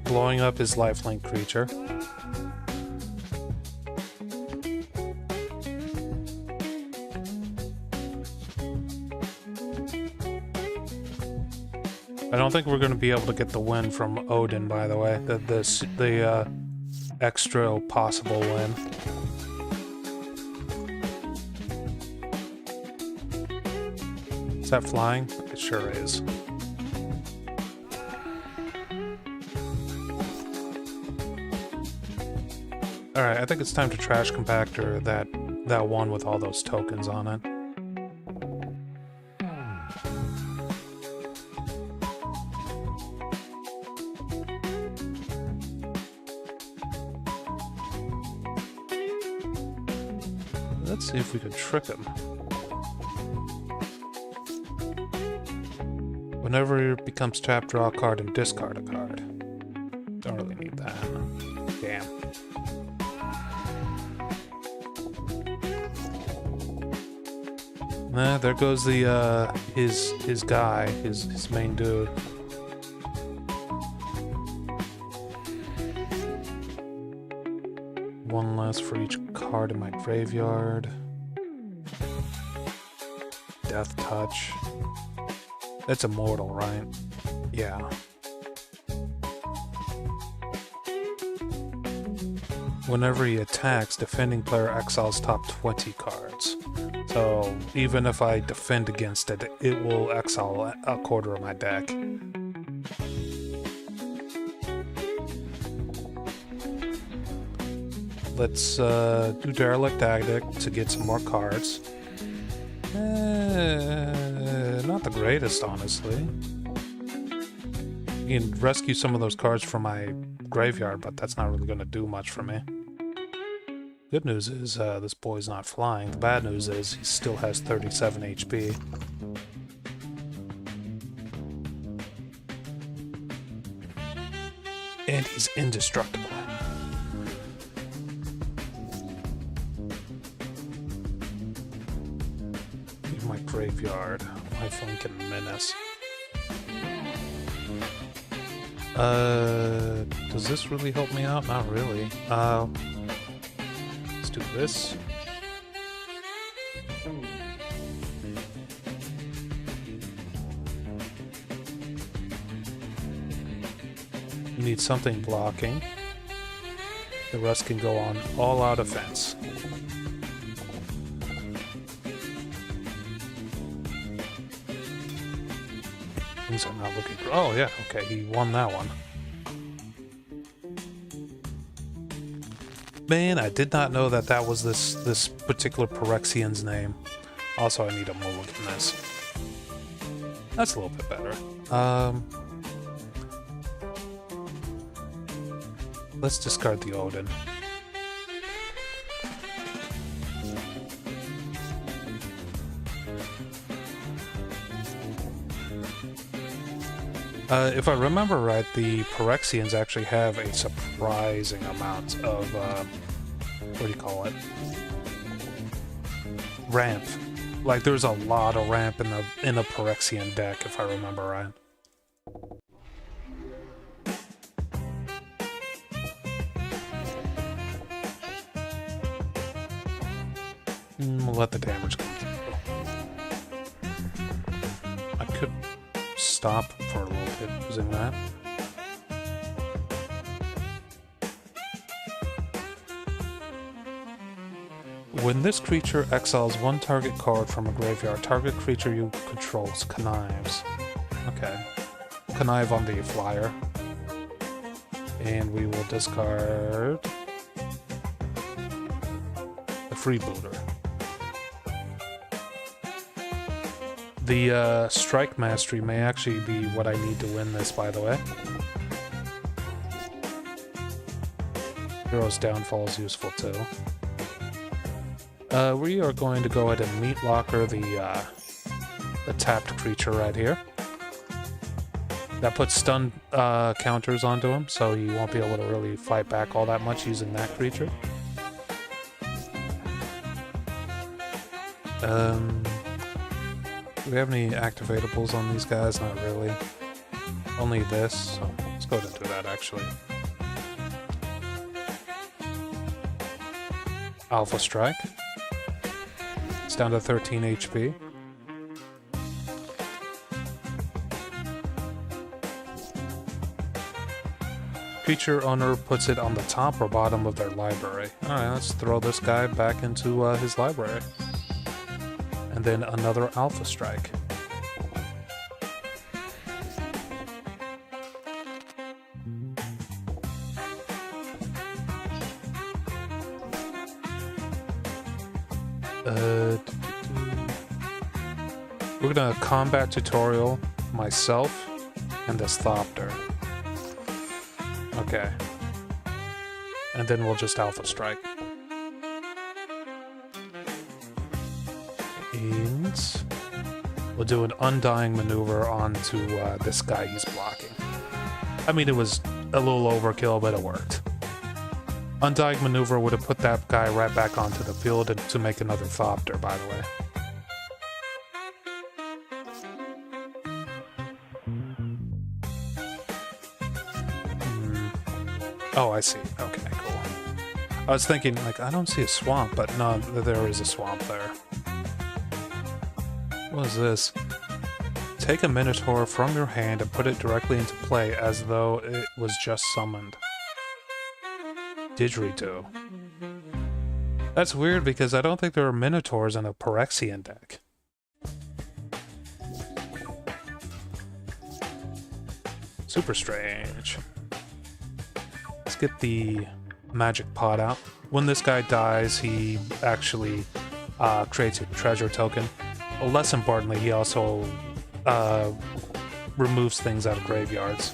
Speaker 1: Blowing up his lifelink creature. I don't think we're going to be able to get the win from Odin, by the way. The extra possible win. Is that flying? It sure is. Alright, I think it's time to trash compactor that one with all those tokens on it. Let's see if we can trick him. Whenever it becomes tapped, draw a card and discard a card. Don't really need that. Damn. Nah, there goes the his guy, his main dude. One less for each card in my graveyard. Death Touch. That's immortal, right? Yeah. Whenever he attacks, defending player exiles top 20 cards. So even if I defend against it, it will exile a quarter of my deck. Let's do Derelict Addict to get some more cards. Not the greatest, honestly. You can rescue some of those cards from my graveyard, but that's not really going to do much for me. Good news is this boy's not flying. The bad news is he still has 37 HP. And he's indestructible. Leave my graveyard. Lifelink and Menace. Does this really help me out? Not really. Let's do this. You need something blocking. The rest can go on all-out offense. Things are not looking... Oh, yeah, okay, he won that one. Man, I did not know that that was this particular Phyrexian's name. Also, I need a mulligan this. That's a little bit better. Let's discard the Odin. If I remember right, the Phyrexians actually have a surprising amount of, what do you call it? Ramp. Like, there's a lot of ramp in the Phyrexian deck, if I remember right. We'll let the damage come through. I could stop for a little bit using that. When this creature exiles one target card from a graveyard, target creature you controls connives. Okay. Connive on the flyer. And we will discard the freebooter. The Strike Mastery may actually be what I need to win this, by the way. Hero's Downfall is useful too. We are going to go ahead and Meat Locker the tapped creature right here. That puts stun counters onto him, so he won't be able to really fight back all that much using that creature. Do we have any activatables on these guys? Not really. Only this, so let's go ahead and do that actually. Alpha Strike. It's down to 13 HP. Creature owner puts it on the top or bottom of their library. Alright, let's throw this guy back into his library. And then another Alpha Strike. We're gonna combat tutorial myself and this Thopter. Okay. And then we'll just Alpha Strike. And we'll do an Undying Maneuver onto this guy he's blocking. I mean, it was a little overkill, but it worked. Undying Maneuver would have put that guy right back onto the field and to make another Thopter, by the way. Oh, I see. Okay, cool. I was thinking, like, I don't see a swamp, but no, there is a swamp there. What is this? Take a Minotaur from your hand and put it directly into play as though it was just summoned. Didgeridoo. That's weird because I don't think there are Minotaurs in a Phyrexian deck. Super strange. Let's get the magic pot out. When this guy dies, he actually creates a treasure token. Well, less importantly, he also removes things out of graveyards.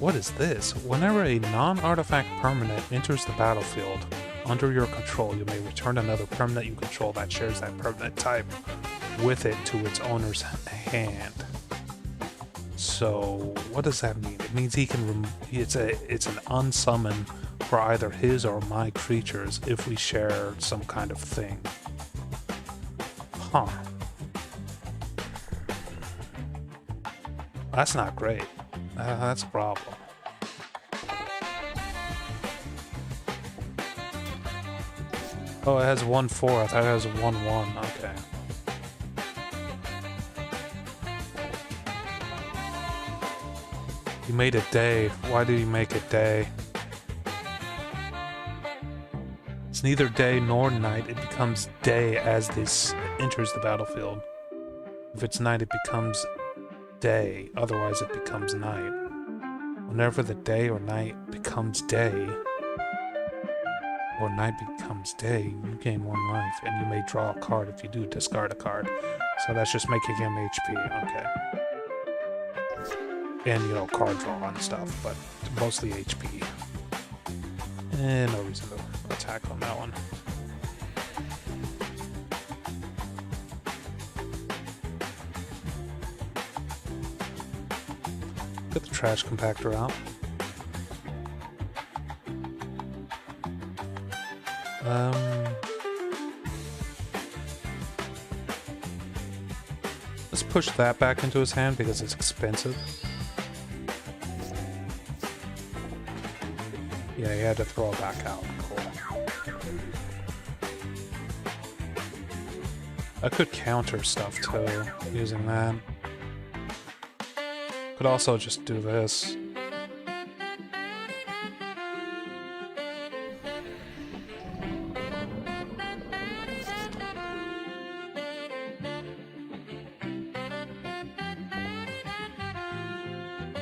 Speaker 1: What is this? Whenever a non-artifact permanent enters the battlefield under your control, you may return another permanent you control that shares that permanent type with it to its owner's hand. So, what does that mean? It means he can it's an unsummon for either his or my creatures if we share some kind of thing. Huh. That's not great. That's a problem. Oh, it has 1/4. I thought it has 1/1. Okay. He made it day. Why did he make it day? It's neither day nor night. It becomes day as this enters the battlefield. If it's night, it becomes day. Otherwise, it becomes night. Whenever the day or night becomes day, or night becomes day, you gain 1 life, and you may draw a card. If you do, discard a card. So that's just making him HP, okay. And, you know, card draw and stuff, but mostly HP. And no reason to attack on that one. Get the trash compactor out. Let's push that back into his hand because it's expensive. Yeah, he had to throw it back out. Cool. I could counter stuff too, using that. Could also just do this.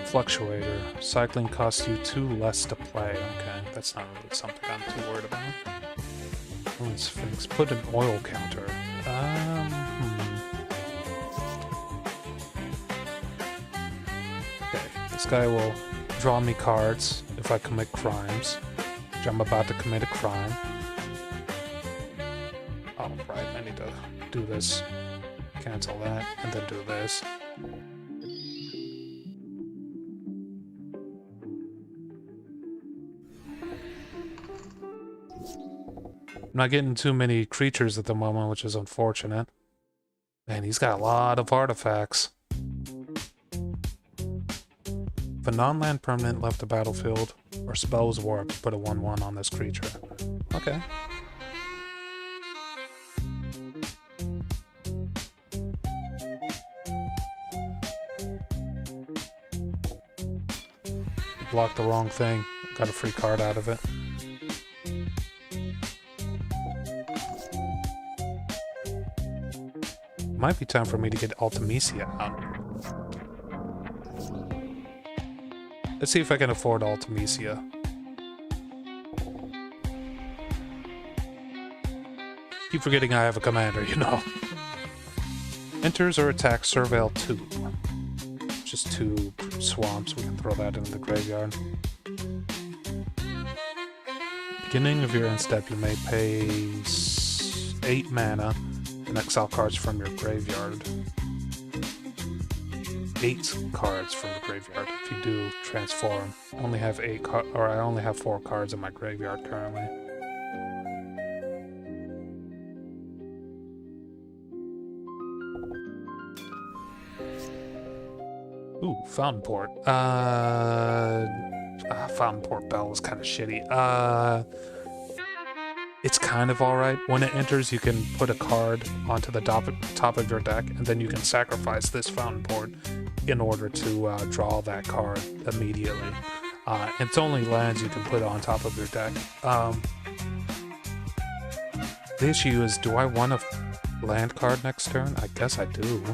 Speaker 1: Fluctuator. Cycling costs you 2 less to play. Okay, that's not really something I'm too worried about. Oh, Sphinx. Put an oil counter. Okay, this guy will draw me cards if I commit crimes, which I'm about to commit a crime. Oh, right, I need to do this. Cancel that, and then do this. I'm not getting too many creatures at the moment, which is unfortunate. Man, he's got a lot of artifacts. If a non-land permanent left the battlefield or spell was warped, put a 1/1 on this creature. Okay. Blocked the wrong thing. Got a free card out of it. Might be time for me to get Ultimisia out. Let's see if I can afford Ultimisia. Keep forgetting I have a commander, you know. Enters or attacks Surveil 2. Just 2 swamps, we can throw that into the graveyard. Beginning of your end step, you may pay 8 mana and exile cards from your graveyard. 8 cards from the graveyard. If you do transform, I only have 8 or I only have 4 cards in my graveyard currently. Ooh, Fountain Port. Fountain Port Bell is kind of shitty. It's kind of alright. When it enters, you can put a card onto the top of your deck, and then you can sacrifice this Fountain Port in order to draw that card immediately. It's only lands you can put on top of your deck. The issue is, do I want a land card next turn? I guess I do.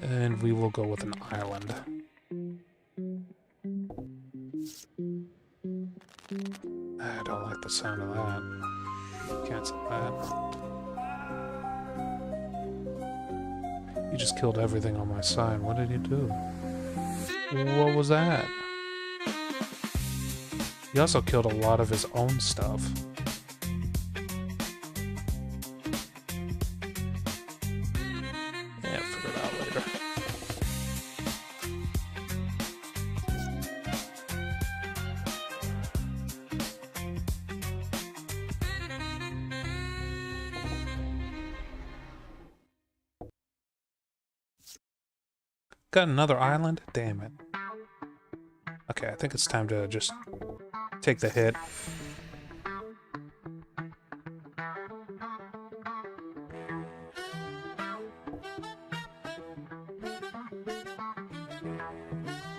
Speaker 1: And we will go with an island. I don't like the sound of that. Cancel that. He just killed everything on my side. What did he do? What was that? He also killed a lot of his own stuff. Yeah, figure it out later. Got another island? Damn it. Okay, I think it's time to just take the hit.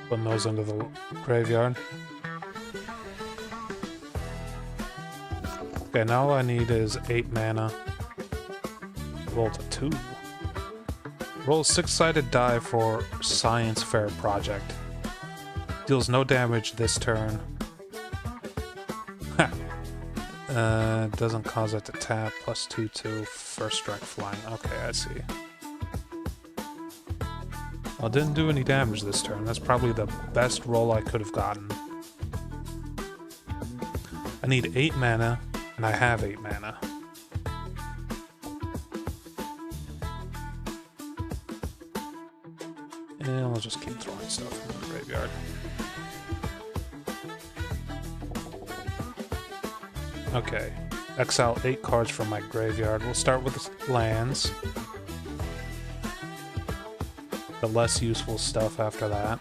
Speaker 1: Putting those into the graveyard. Okay, now all I need is 8 mana. Roll to 2. Roll a 6-sided die for Science Fair Project. Deals no damage this turn. Doesn't cause it to tap. Plus 2/2 first strike flying. Okay, I see. Well, didn't do any damage this turn. That's probably the best roll I could have gotten. I need 8 mana, and I have 8 mana. And I'll just keep throwing stuff in the graveyard. Okay, exile 8 cards from my graveyard. We'll start with the lands. The less useful stuff after that.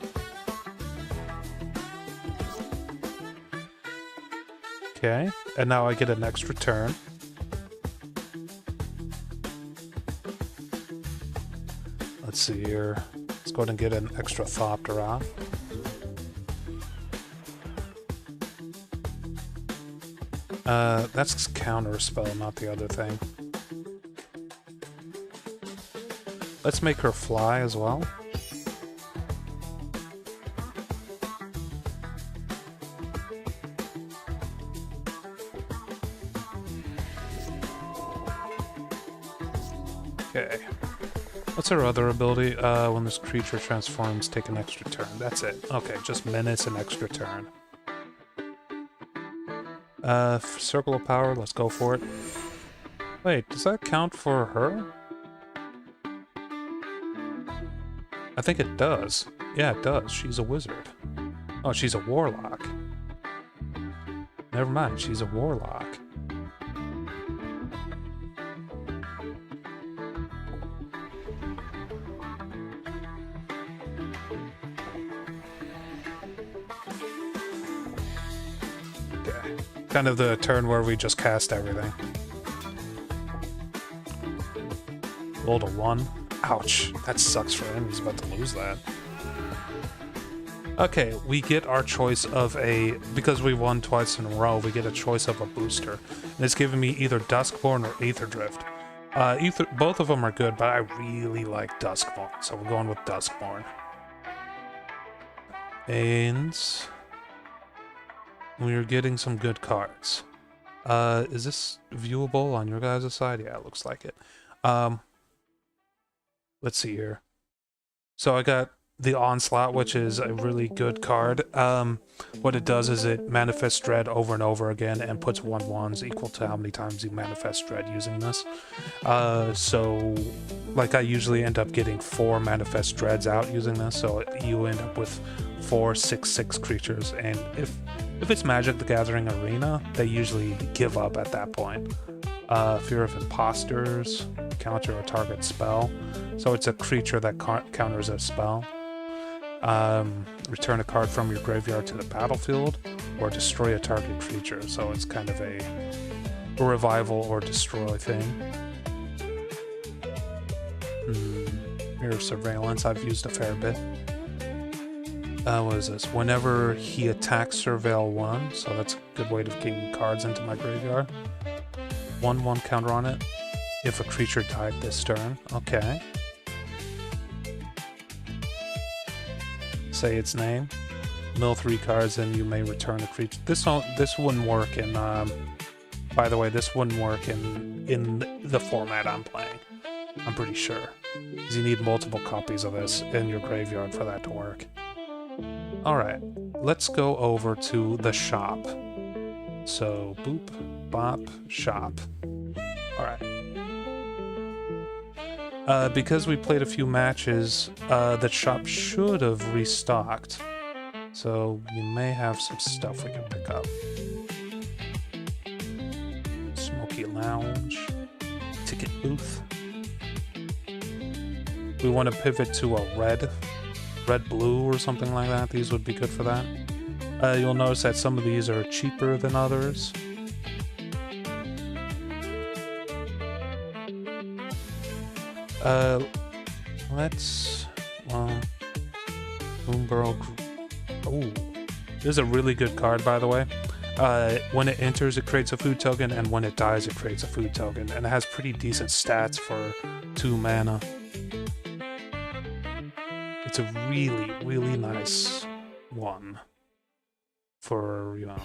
Speaker 1: Okay, and now I get an extra turn. Let's see here. Let's go ahead and get an extra Thoptera. That's counter spell, not the other thing. Let's make her fly as well. Okay. What's her other ability? When this creature transforms, take an extra turn. That's it. Okay, just menace an extra turn. Circle of Power, let's go for it. Wait, does that count for her? I think it does. Yeah, it does. She's a wizard. Oh, she's a warlock. Never mind, she's a warlock. Okay. Kind of the turn where we just cast everything. Rolled a 1. Ouch, that sucks for him. He's about to lose that. Okay, we get our choice of a... Because we won twice in a row, we get a choice of a booster. And it's giving me either Duskborn or Aether Drift. Both of them are good, but I really like Duskborn, so we're going with Duskborn. And... we're getting some good cards. Is this viewable on your guys' side? Yeah, it looks like it. Let's see here. So I got the Onslaught, which is a really good card. What it does is it manifests Dread over and over again and puts 1/1s equal to how many times you manifest Dread using this. So, like, I usually end up getting 4 manifest Dreads out using this, so you end up with 4 6/6 creatures, and if it's Magic the Gathering Arena, they usually give up at that point. Fear of Imposters, counter a target spell. So it's a creature that counters a spell. Return a card from your graveyard to the battlefield, or destroy a target creature. So it's kind of a revival or destroy thing. Mirror of Surveillance, I've used a fair bit. What is this? Whenever he attacks, surveil 1. So that's a good way of getting cards into my graveyard. 1/1 counter on it if a creature died this turn. Okay. Say its name. Mill 3 cards, and you may return a creature. This wouldn't work in. By the way, this wouldn't work in the format I'm playing. I'm pretty sure, because you need multiple copies of this in your graveyard for that to work. All right, let's go over to the shop. So boop, bop, shop. All right. Because we played a few matches, the shop should have restocked. So you may have some stuff we can pick up. Smoky Lounge. Ticket booth. We want to pivot to a red-blue or something like that. These would be good for that. You'll notice that some of these are cheaper than others. Moonborough. Oh, this is a really good card, by the way. When it enters, it creates a food token, and when it dies, it creates a food token. And it has pretty decent stats for 2 mana. It's a really, really nice 1 for, you know,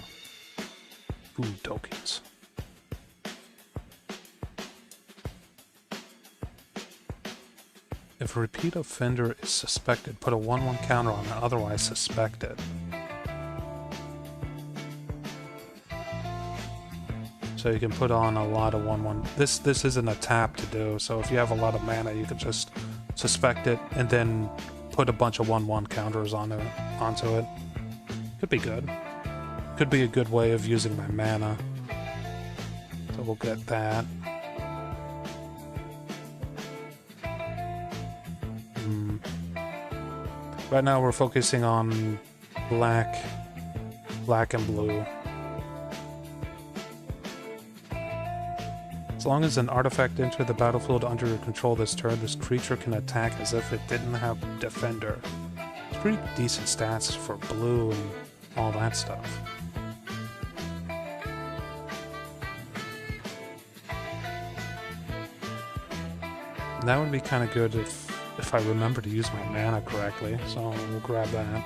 Speaker 1: food tokens. If a repeat offender is suspected, put a 1/1 counter on it, otherwise suspected. So you can put on a lot of 1/1. This isn't a tap to do, so if you have a lot of mana, you could just suspect it and then put a bunch of 1/1 counters onto it. Could be good. Could be a good way of using my mana. So we'll get that. Right now we're focusing on black and blue. As long as an artifact enters the battlefield under your control this turn, this creature can attack as if it didn't have Defender. It's pretty decent stats for blue and all that stuff. And that would be kind of good if I remember to use my mana correctly, so we'll grab that.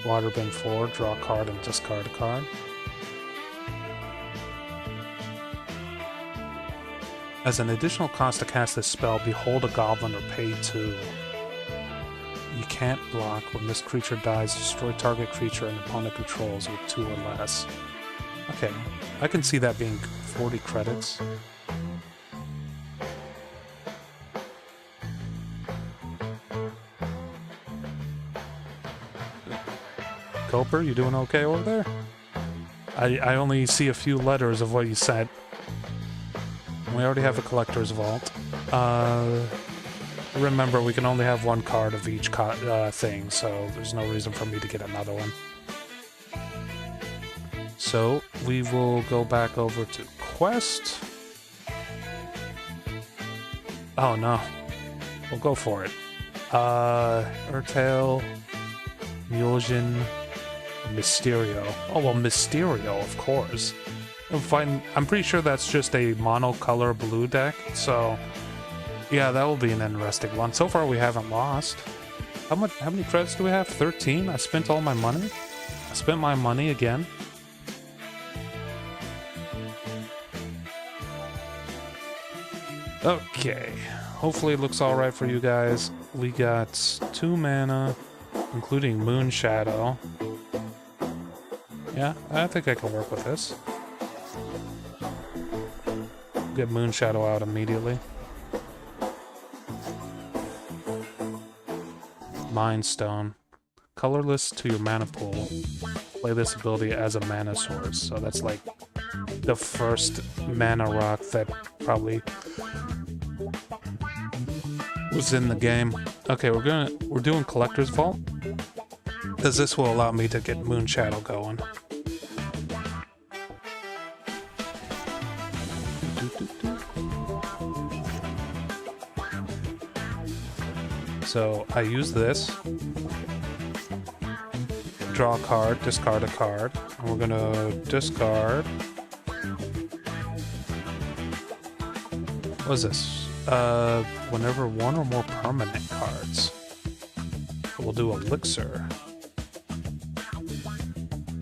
Speaker 1: Water bin 4, draw a card and discard a card. As an additional cost to cast this spell, behold a goblin or pay 2. You can't block. When this creature dies, destroy target creature and opponent controls with 2 or less. Okay, I can see that being 40 credits. Coper, you doing okay over there? I only see a few letters of what you said. We already have a collector's vault. Remember, we can only have 1 card of each thing, so there's no reason for me to get another one. So, we will go back over to Quest. Oh no. We'll go for it. Urtail, Muljin, Mysterio. Oh, well, Mysterio, of course. I'm pretty sure that's just a monocolor blue deck, so yeah, that will be an interesting one. So far, we haven't lost. How many credits do we have? 13? I spent all my money? I spent my money again? Okay. Hopefully it looks alright for you guys. We got 2 mana, including Moon Shadow. Yeah, I think I can work with this. Get Moon Shadow out immediately. Mind Stone. Colorless to your mana pool. Play this ability as a mana source. So that's like the first mana rock that probably was in the game. Okay, we're doing Collector's Vault, because this will allow me to get Moon Shadow going. So I use this, draw a card, discard a card, and we're gonna discard. What is this? Whenever 1 or more permanent cards. We'll do Elixir.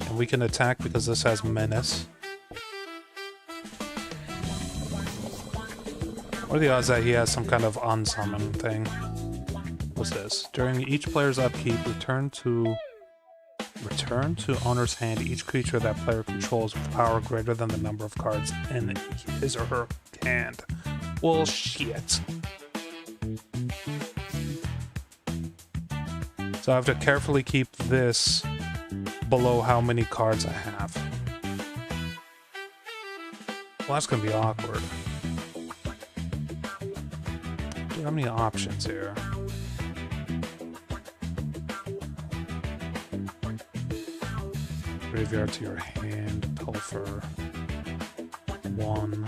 Speaker 1: And we can attack because this has Menace. What are the odds that he has some kind of unsummon thing? What's this? During each player's upkeep, return to owner's hand each creature that player controls with power greater than the number of cards in his or her hand. Well, shit. So I have to carefully keep this below how many cards I have. Well, that's gonna be awkward. How many options here? Graveyard to your hand, Pilfer. 1.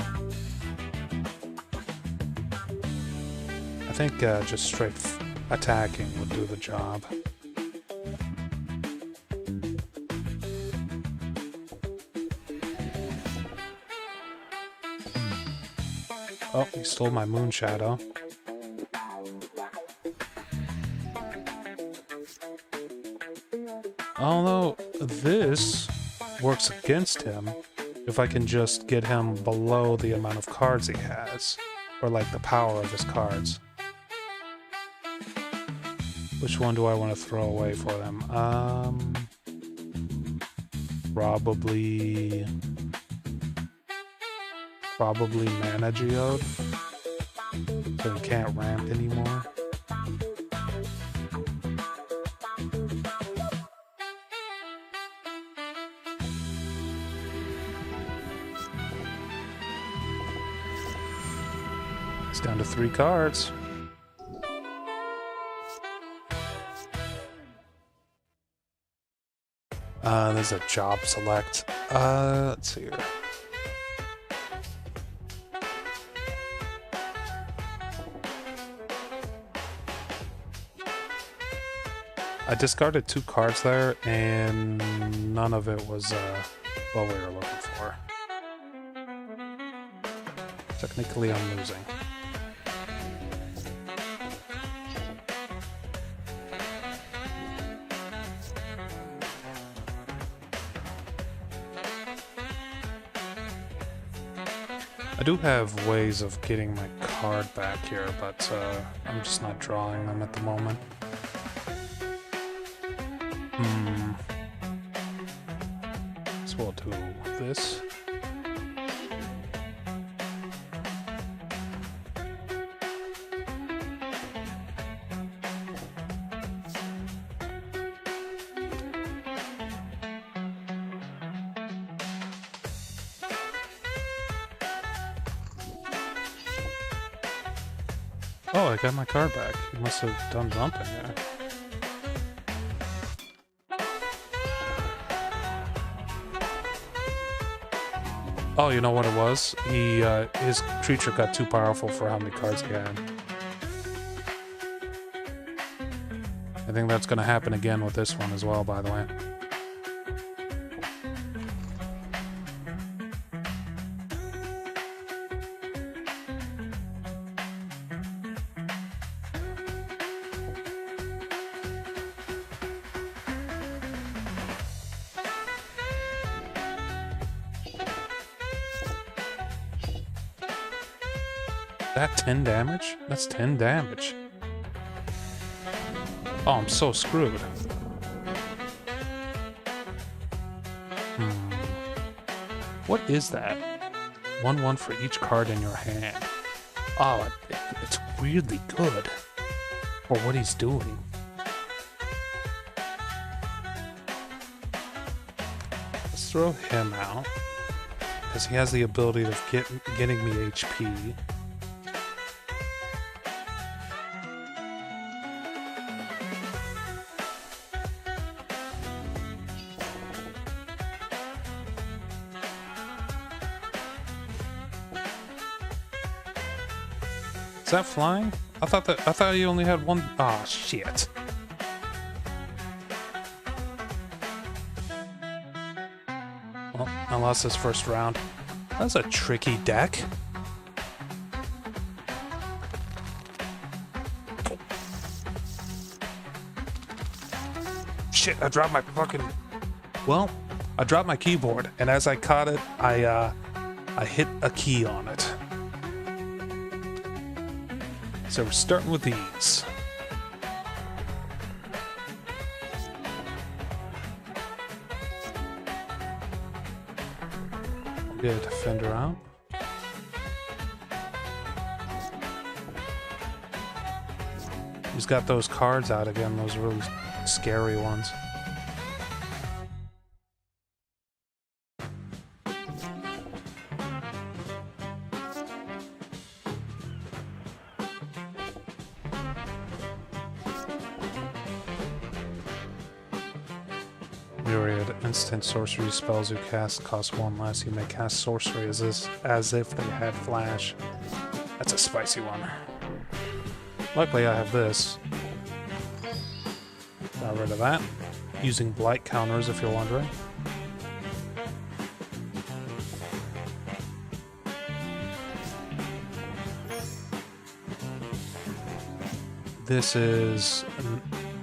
Speaker 1: I think just straight attacking would do the job. Oh, he stole my Moon Shadow. Although this works against him if I can just get him below the amount of cards he has, or like the power of his cards. Which one do I want to throw away for them? Probably Mana Geode, so he can't ramp anymore. It's down to 3 cards. There's a job select. Let's see here. I discarded 2 cards there, and none of it was what we were looking for. Technically, I'm losing. I do have ways of getting my card back here, but I'm just not drawing them at the moment. So we'll do this. Oh, I got my card back. You must have done something there. Oh, you know what it was? His creature got too powerful for how many cards he had. I think that's going to happen again with this one as well, by the way. That 10 damage? That's 10 damage. Oh, I'm so screwed. What is that? 1/1 for each card in your hand. Oh, it's weirdly good for what he's doing. Let's throw him out, because he has the ability of getting me HP. Is that flying? I thought you only had one. Ah, oh, shit. Well, I lost this first round. That's a tricky deck. Shit, I dropped my fucking... Well, I dropped my keyboard, and as I caught it, I hit a key on it. So we're starting with these. We'll get a defender out. He's got those cards out again, those really scary ones. Myriad instant sorcery spells you cast cost 1 less. You may cast sorcery as if they had flash. That's a spicy one. Luckily I have this. Got rid of that. Using blight counters if you're wondering. This is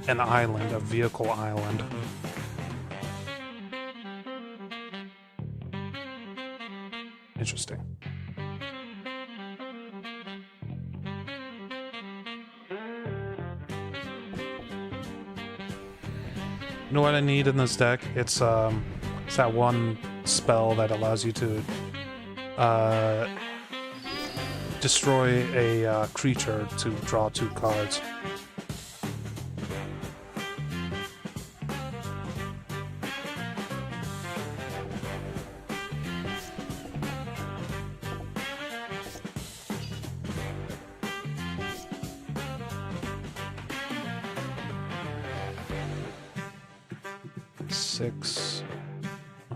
Speaker 1: an island, a vehicle island. Interesting. You know what I need in this deck? It's that one spell that allows you to destroy a creature to draw 2 cards.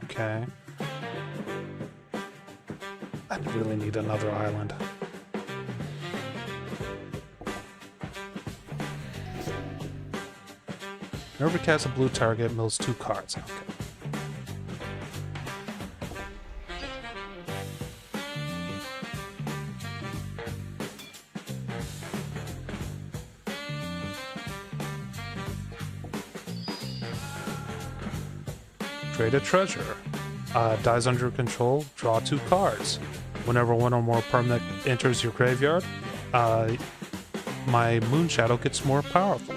Speaker 1: Okay. I really need another island. Whenever cast a blue target, mills 2 cards. Okay. Trade a treasure. Dies under your control, draw 2 cards. Whenever one or more permanent enters your graveyard, my Moon Shadow gets more powerful.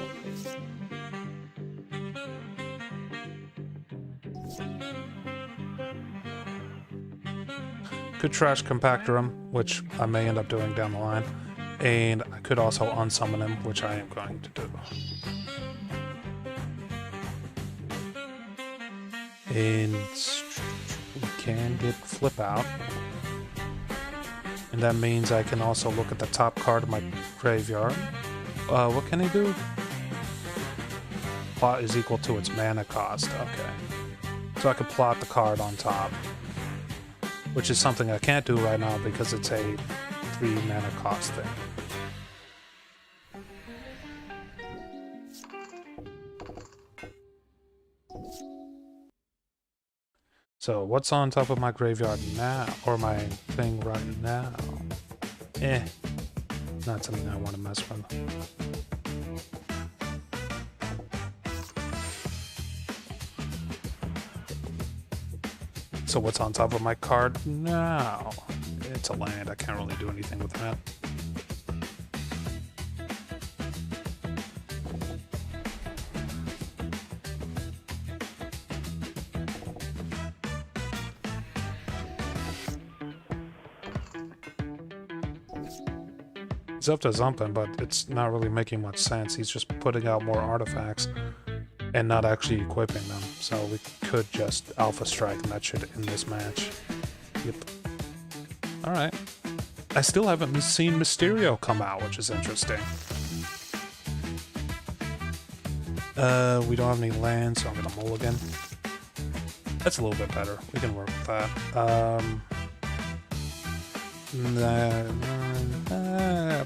Speaker 1: Could trash Compactor him, which I may end up doing down the line. And I could also unsummon him, which I am going to do. And we can get Flip out. And that means I can also look at the top card of my graveyard. What can he do? Plot is equal to its mana cost. Okay. So I can plot the card on top. Which is something I can't do right now because it's a 3 mana cost thing. So what's on top of my graveyard now? Or my thing right now? Not something I want to mess with. So what's on top of my card now? It's a land. I can't really do anything with that. He's up to something, but it's not really making much sense. He's just putting out more artifacts and not actually equipping them. So we could just Alpha Strike and that should end this match. Yep. Alright. I still haven't seen Mysterio come out, which is interesting. We don't have any land, so I'm gonna mulligan. That's a little bit better. We can work with that.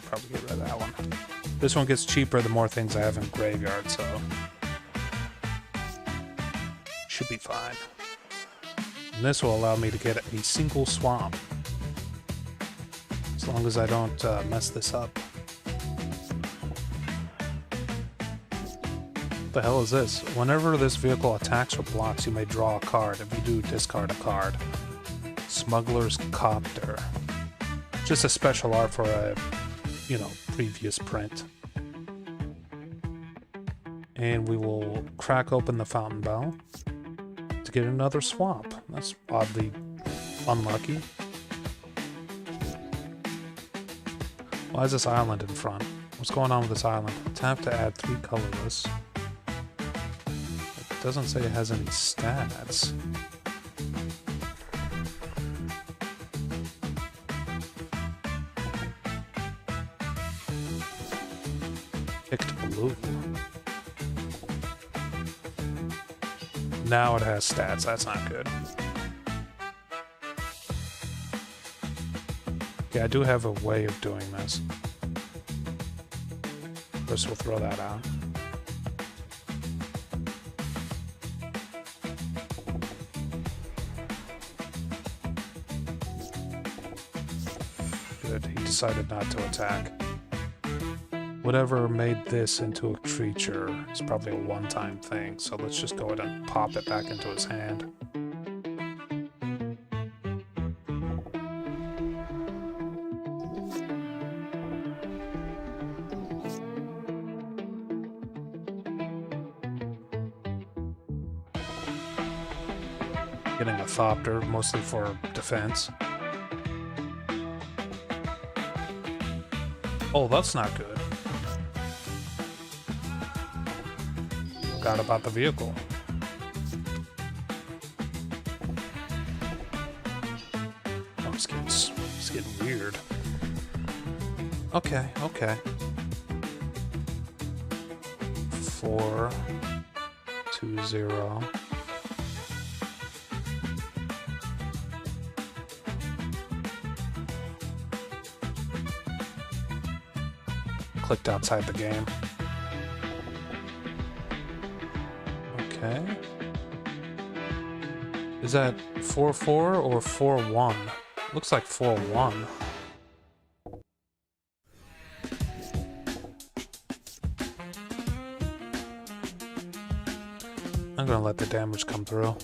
Speaker 1: Probably get rid of that one. This one gets cheaper the more things I have in graveyard, so should be fine. And this will allow me to get a single swamp. As long as I don't mess this up. What the hell is this? Whenever this vehicle attacks or blocks, you may draw a card. If you do, discard a card. Smuggler's Copter. Just a special art for a, previous print. And we will crack open the Fountain Bell to get another swamp. That's oddly unlucky. Why is this island in front? What's going on with this island? Tap to add 3 colorless. It doesn't say it has any stats. Picked blue. Now it has stats. That's not good. Yeah, I do have a way of doing this. First, we'll throw that out. Good. He decided not to attack. Whatever made this into a creature is probably a one-time thing, so let's just go ahead and pop it back into his hand. Getting a Thopter, mostly for defense. Oh, that's not good. Forgot about the vehicle. Oh, it's getting weird. Okay, okay. 4, 2, 0. Clicked outside the game. Okay. Is that 4-4 or 4-1? Looks like 4-1. I'm gonna let the damage come through.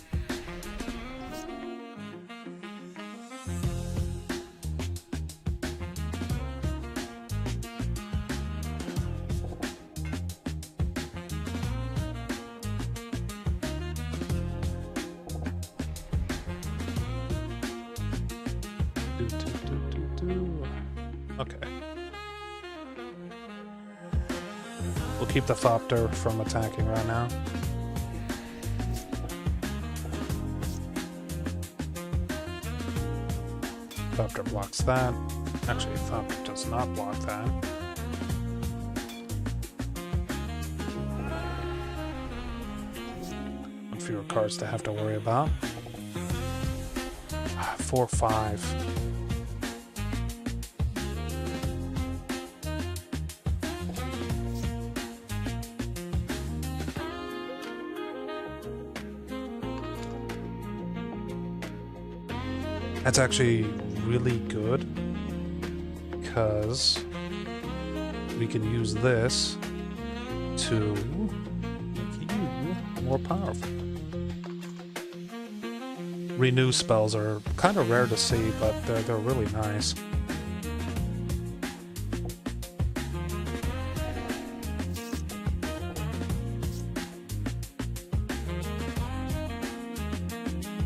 Speaker 1: Okay. We'll keep the Thopter from attacking right now. Thopter blocks that. Actually, Thopter does not block that. One fewer cards to have to worry about. 4-5. That's actually really good because we can use this to make you more powerful. Renew spells are kind of rare to see, but they're really nice.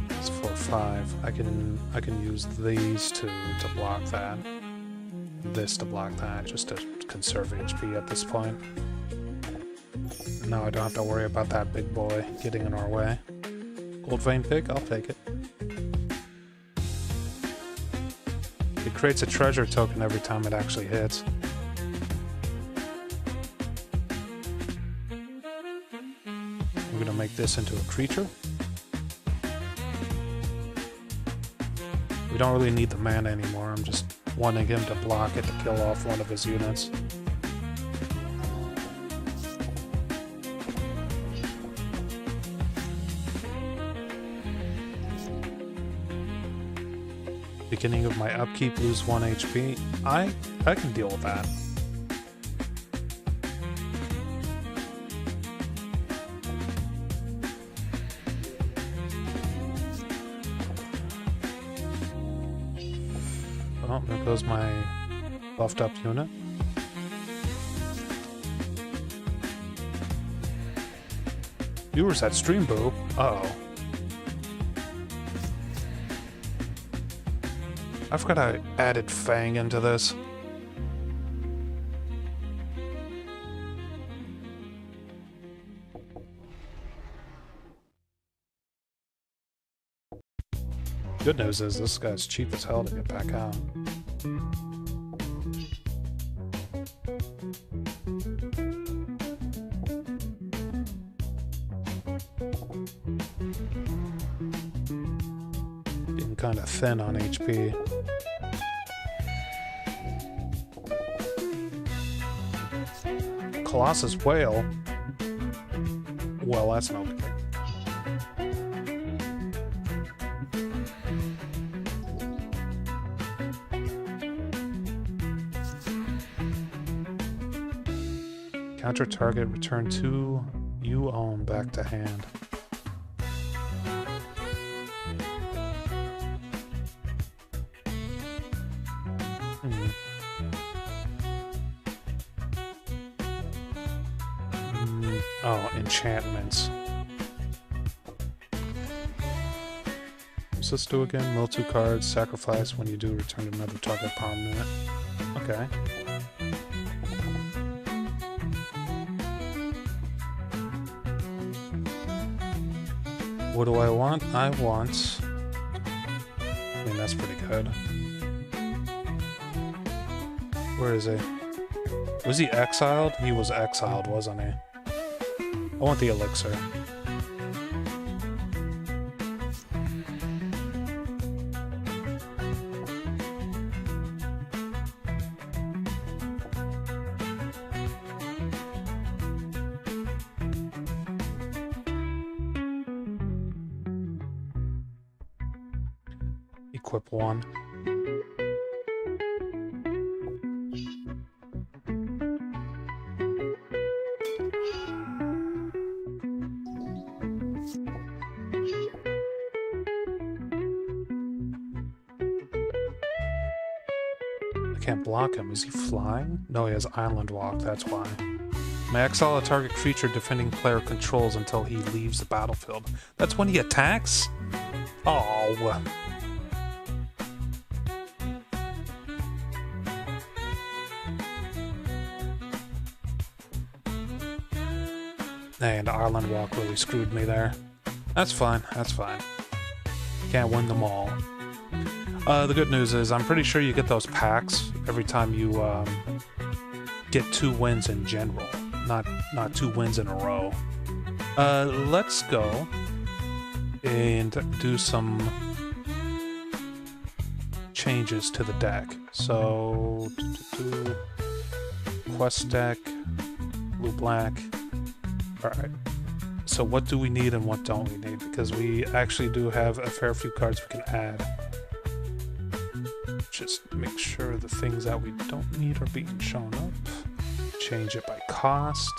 Speaker 1: It's 4-5. I can use these to block that. This to block that, just to conserve HP at this point. Now I don't have to worry about that big boy getting in our way. Gold Vein Pig, I'll take it. It creates a treasure token every time it actually hits. I'm gonna make this into a creature. We don't really need the mana anymore, I'm just wanting him to block it to kill off one of his units. Beginning of my upkeep, lose 1 HP. I can deal with that. Well, there goes my buffed up unit. Viewers at Stream Boo. Uh-oh. I forgot I added Fang into this. Good news is this guy's cheap as hell to get back out. Getting kind of thin on HP. Colossus Whale? Well, that's no good. Counter target, return 2 you own back to hand. Oh, enchantments. What's this do again? Mill 2 cards, sacrifice. When you do, return to another target power unit. Okay. What do I want? I want... I mean, that's pretty good. Where is he? Was he exiled? He was exiled, wasn't he? I want the elixir. Equip one. Can't block him. Is he flying? No, he has island walk, that's why. May exile a target creature defending player controls until he leaves the battlefield. That's when he attacks? Oh. And island walk really screwed me there. That's fine, that's fine. Can't win them all. The good news is I'm pretty sure you get those packs every time you get 2 wins in general, not 2 wins in a row. Let's go and do some changes to the deck. So, quest deck, blue-black. Alright. So what do we need and what don't we need? Because we actually do have a fair few cards we can add. Just make sure the things that we don't need are being shown up. Change it by cost.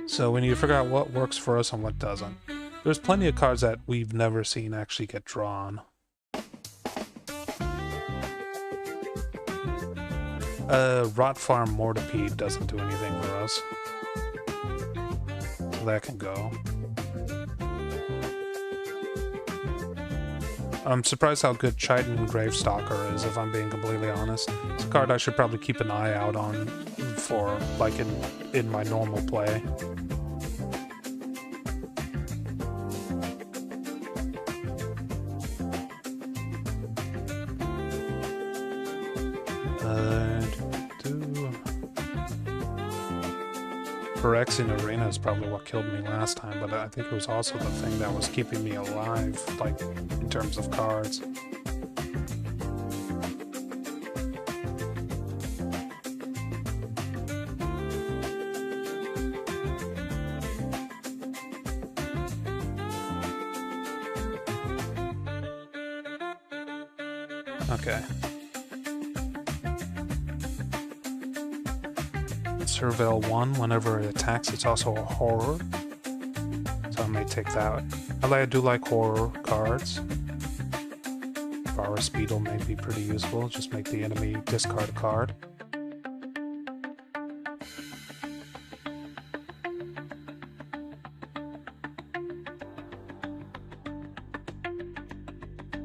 Speaker 1: So we need to figure out what works for us and what doesn't. There's plenty of cards that we've never seen actually get drawn. Rot Farm Mortipede doesn't do anything for us. So that can go. I'm surprised how good Chitin Gravestalker is, if I'm being completely honest. It's a card I should probably keep an eye out on for, like, in my normal play. Phyrexian Arena is probably what killed me last time, but I think it was also the thing that was keeping me alive, like, in terms of cards. Okay. Surveil 1, whenever it attacks, it's also a horror. So I may take that. I do like horror cards. Forest Beetle may be pretty useful. Just make the enemy discard a card.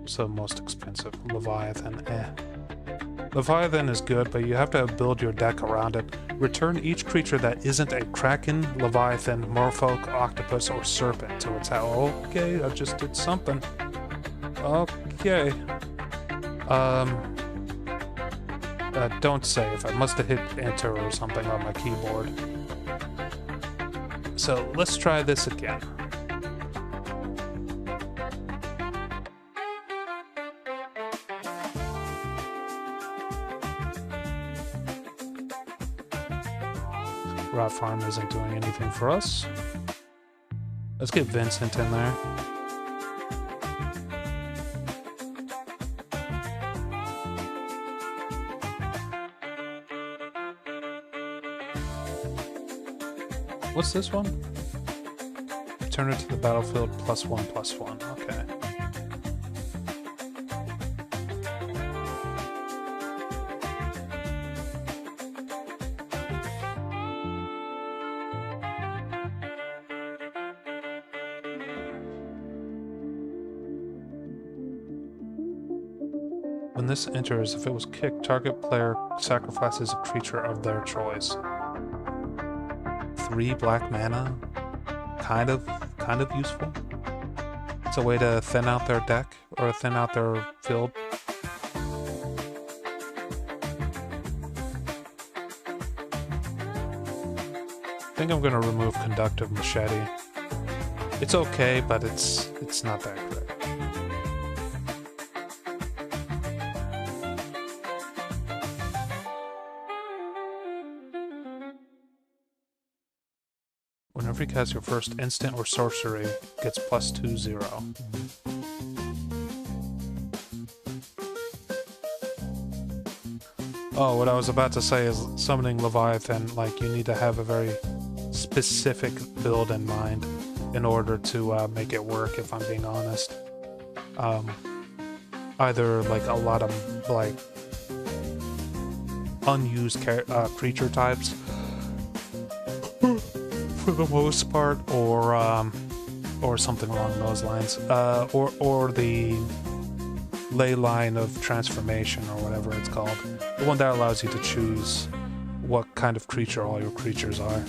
Speaker 1: So most expensive. Leviathan, Leviathan is good, but you have to build your deck around it. Return each creature that isn't a Kraken, Leviathan, Merfolk, Octopus, or Serpent to its house. Okay, I just did something. Okay. Don't save. I must have hit enter or something on my keyboard. So let's try this again. Rot Farm isn't doing anything for us. Let's get Vincent in there. What's this one? Return it to the battlefield +1/+1. Okay. When this enters, if it was kicked, target player sacrifices a creature of their choice. 3 black mana? Kind of useful. It's a way to thin out their deck, or thin out their field. I think I'm gonna remove Conductive Machete. It's okay, but it's not that great. Whenever you cast your first instant or sorcery, it gets +2/0. Oh, what I was about to say is summoning Leviathan, like, you need to have a very specific build in mind in order to make it work, if I'm being honest. Either, like, a lot of, like, unused creature types, for the most part, or something along those lines, or the ley line of transformation, or whatever it's called, the one that allows you to choose what kind of creature all your creatures are.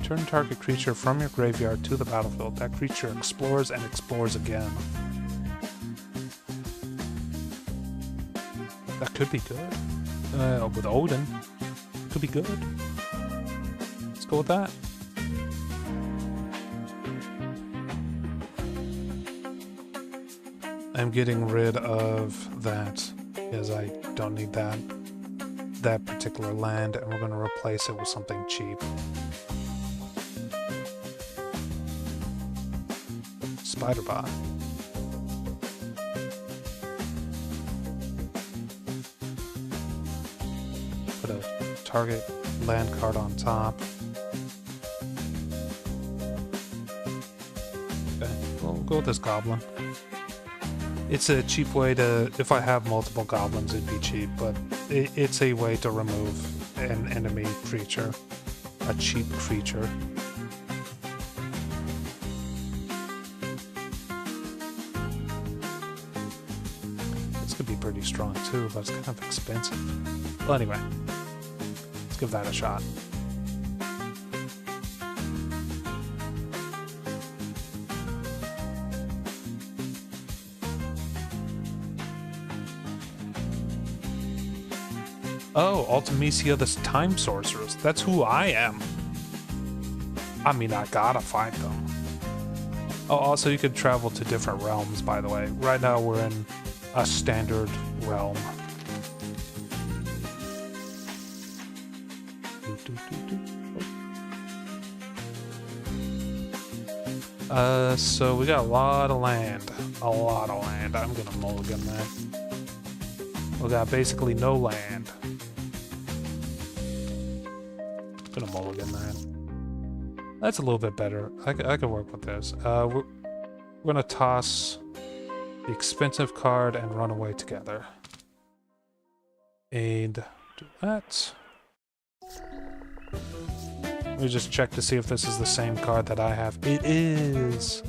Speaker 1: Turn target creature from your graveyard to the battlefield. That creature explores and explores again. That could be good. With Odin. Could be good. Let's go with that. I'm getting rid of that because I don't need that particular land, and we're going to replace it with something cheap. Spider-Bot. Put a target land card on top. Okay, we'll go with this goblin. It's a cheap way to, if I have multiple goblins, it'd be cheap, but it's a way to remove an enemy creature. A cheap creature. This could be pretty strong too, but it's kind of expensive. Well, anyway, let's give that a shot. Oh, Ultimecia the Time Sorceress. That's who I am. I mean, I gotta fight them. Oh, also you could travel to different realms, by the way. Right now we're in a standard realm. So we got a lot of land. A lot of land. I'm gonna mulligan that. We got basically no land. Gonna mulligan that. That's a little bit better. I can work with this. We're gonna toss the expensive card and run away together. And do that. Let me just check to see if this is the same card that I have. It is!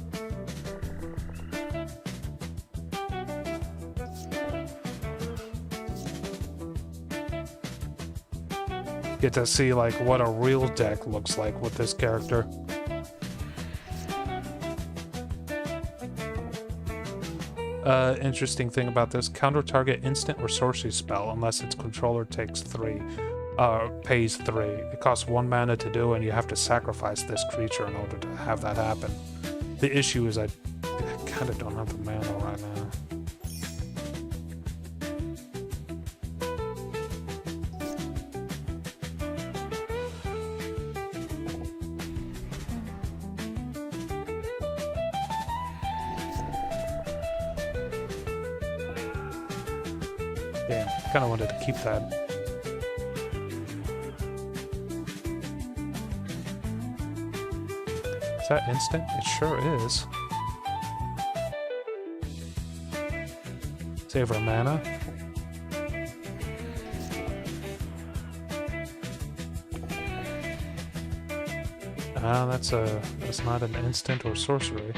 Speaker 1: Get to see like what a real deck looks like with this character. Interesting thing about this: counter target instant or sorcery spell unless its controller takes 3, pays 3. It costs 1 mana to do, and you have to sacrifice this creature in order to have that happen. The issue is I kind of don't have the mana right now. Yeah, kind of wanted to keep that. Is that instant? It sure is. Save our mana. Ah, that's not an instant or sorcery.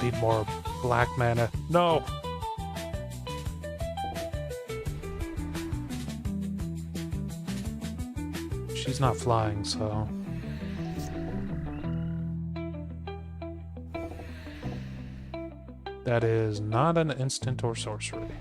Speaker 1: Need more black mana. No! She's not flying, so... That is not an instant or sorcery.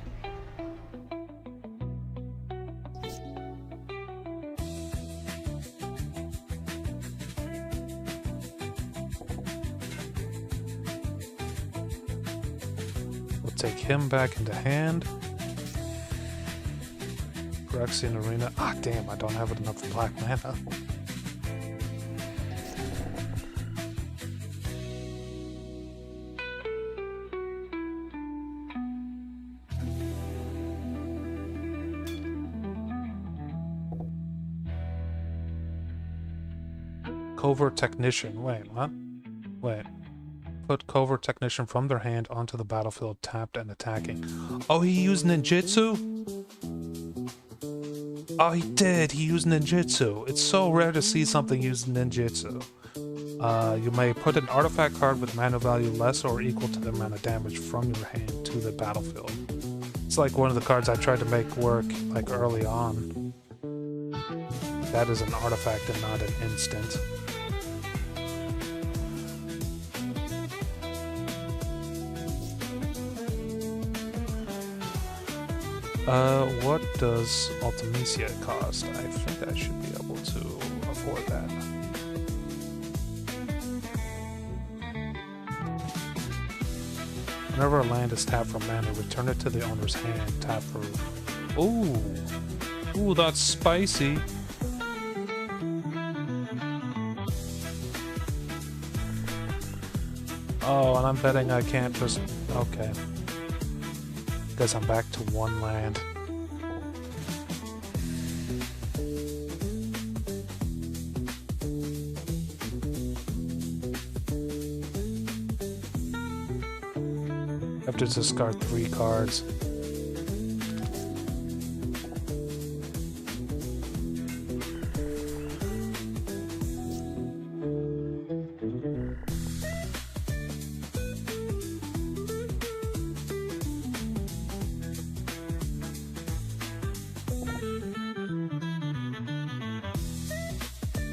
Speaker 1: We'll take him back into hand. Phyrexian Arena. Ah, damn, I don't have enough black mana. Covert Technician. Wait, what? Wait. Put Covert Technician from their hand onto the battlefield, tapped and attacking. Oh, he used ninjutsu? Oh, he did. He used ninjutsu. It's so rare to see something use ninjutsu. You may put an artifact card with mana value less or equal to the amount of damage from your hand to the battlefield. It's like one of the cards I tried to make work like early on. That is an artifact and not an instant. What does Ultimecia cost? I think I should be able to afford that. Whenever a land is tapped for mana, return it to the owner's hand. Tap for... Ooh! Ooh, that's spicy! Oh, and I'm betting I can't just... Okay. Guess I'm back to one land. I have to discard 3 cards.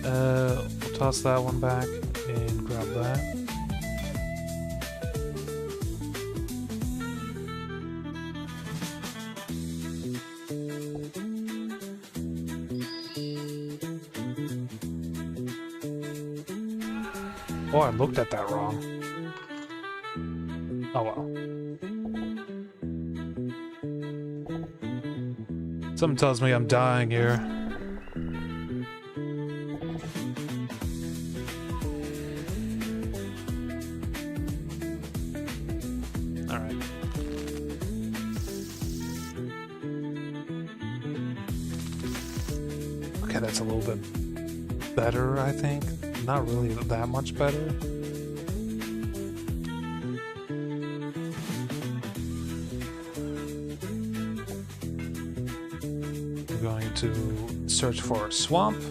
Speaker 1: We'll toss that one back and grab that. Oh, I looked at that wrong. Oh well. Something tells me I'm dying here. Alright. Okay, that's a little bit better, I think. Not really that much better. I'm going to search for a swamp.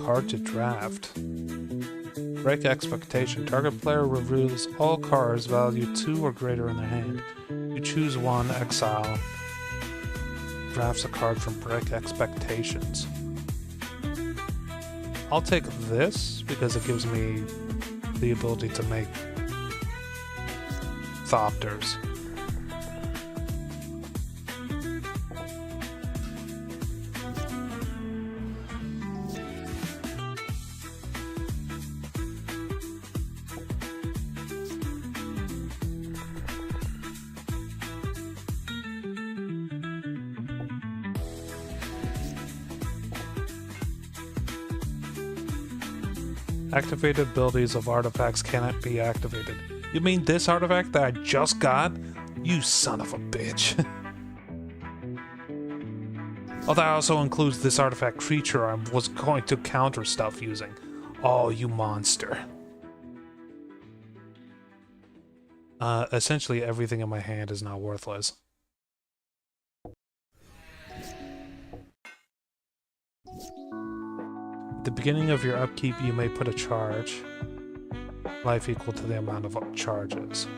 Speaker 1: Card to draft. Break expectation. Target player reveals all cards value 2 or greater in their hand. You choose one, exile. Drafts a card from Break Expectations. I'll take this because it gives me the ability to make Thopters. Activated abilities of artifacts cannot be activated. You mean this artifact that I just got? You son of a bitch. Oh, that also includes this artifact creature I was going to counter stuff using. Oh, you monster. Essentially everything in my hand is now worthless. At the beginning of your upkeep, you may put a charge. Life equal to the amount of charges.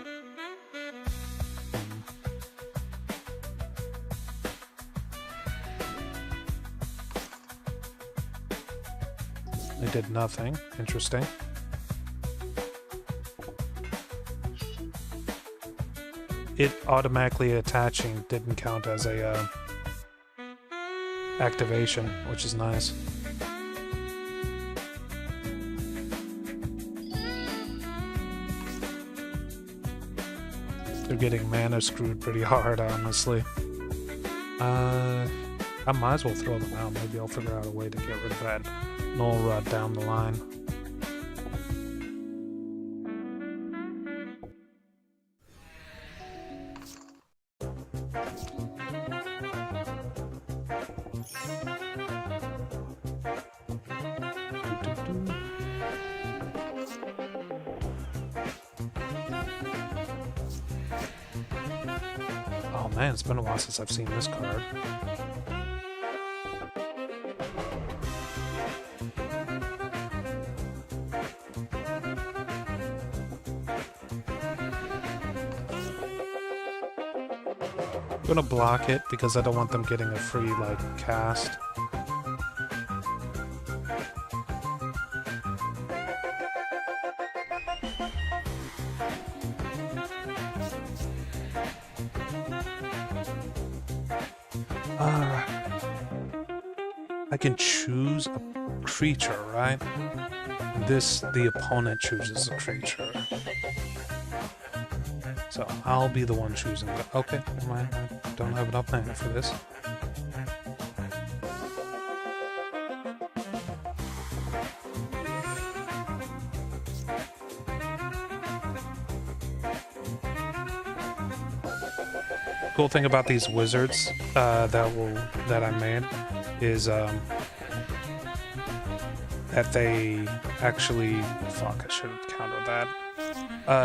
Speaker 1: They did nothing. Interesting. It automatically attaching didn't count as a activation, which is nice. They're getting mana screwed pretty hard, honestly. I might as well throw them out. Maybe I'll figure out a way to get rid of that null rod down the line. Oh man, it's been a while since I've seen this card. I'm gonna block it because I don't want them getting a free, like, cast. I can choose a creature, right? The opponent chooses a creature. So I'll be the one choosing it. Okay, I don't have enough mana for this. Cool thing about these wizards that I made is that they actually I should have countered that.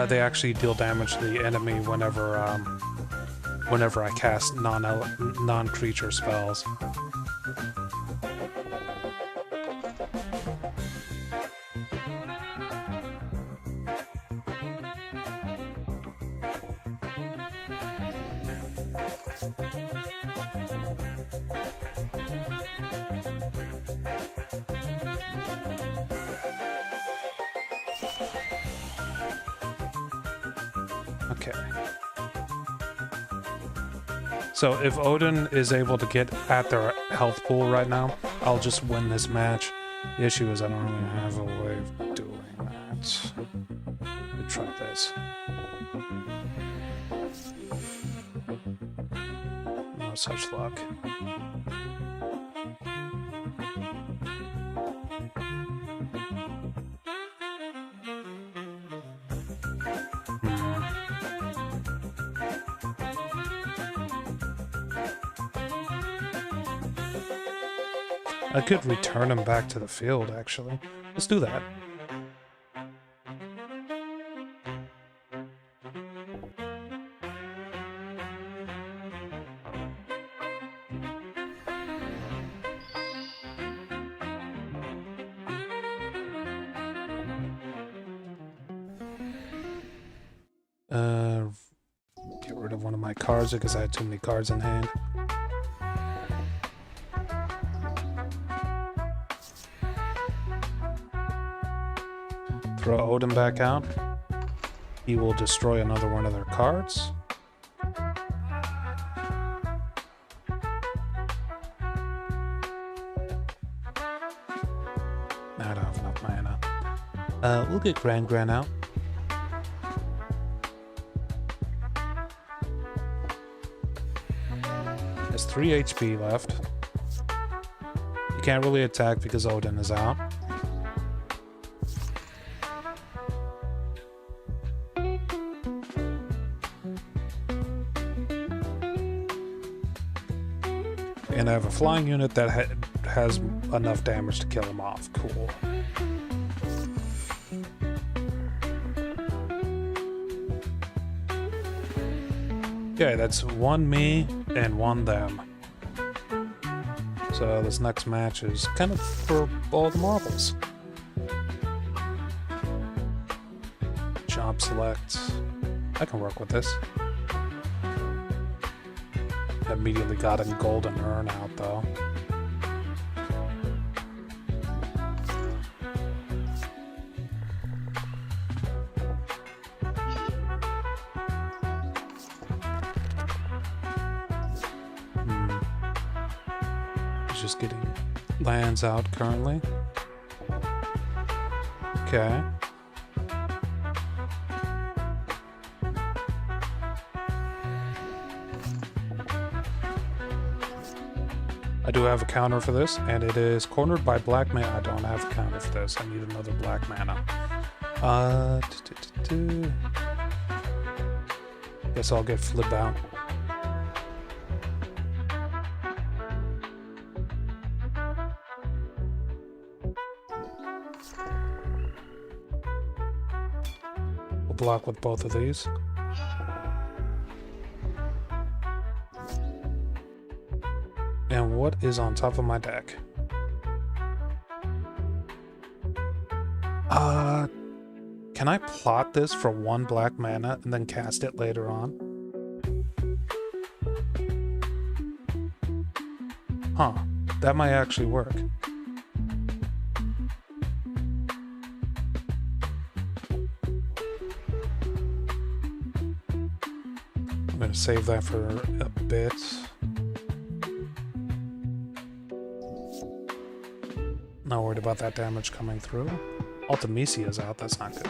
Speaker 1: They actually deal damage to the enemy whenever I cast non-creature spells. Okay. So if Odin is able to get at their health pool right now, I'll just win this match. The issue is I don't really have a way of doing that. Let me try this. No such luck. I could return him back to the field, actually. Let's do that. Get rid of one of my cards because I had too many cards in hand. Throw Odin back out. He will destroy another one of their cards. I don't have enough mana. We'll get Gran out. Has 3 HP left. You can't really attack because Odin is out. And I have a flying unit that has enough damage to kill him off. Cool. Okay, that's one me and one them. So this next match is kind of for all the marbles. Job select. I can work with this. Immediately got a golden urn out though. He's just getting lands out currently. Okay. I do have a counter for this, and it is cornered by black mana. I don't have a counter for this. I need another black mana. Guess I'll get flip out. We'll block with both of these. And what is on top of my deck? Can I plot this for 1 black mana and then cast it later on? Huh, that might actually work. I'm gonna save that for a bit. Not worried about that damage coming through. Ultimisia is out, that's not good.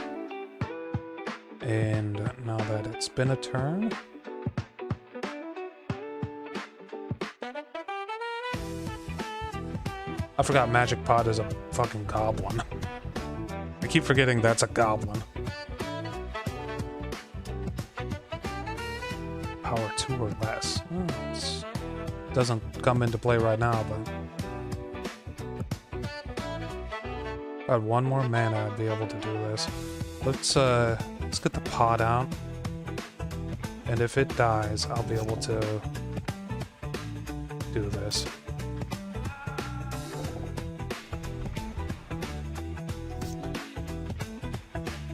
Speaker 1: And now that it's been a turn... I forgot Magic Pot is a fucking goblin. I keep forgetting that's a goblin. Power 2 or less. Doesn't come into play right now, but... If I had 1 more mana, I'd be able to do this. Let's get the pot out. And if it dies, I'll be able to do this.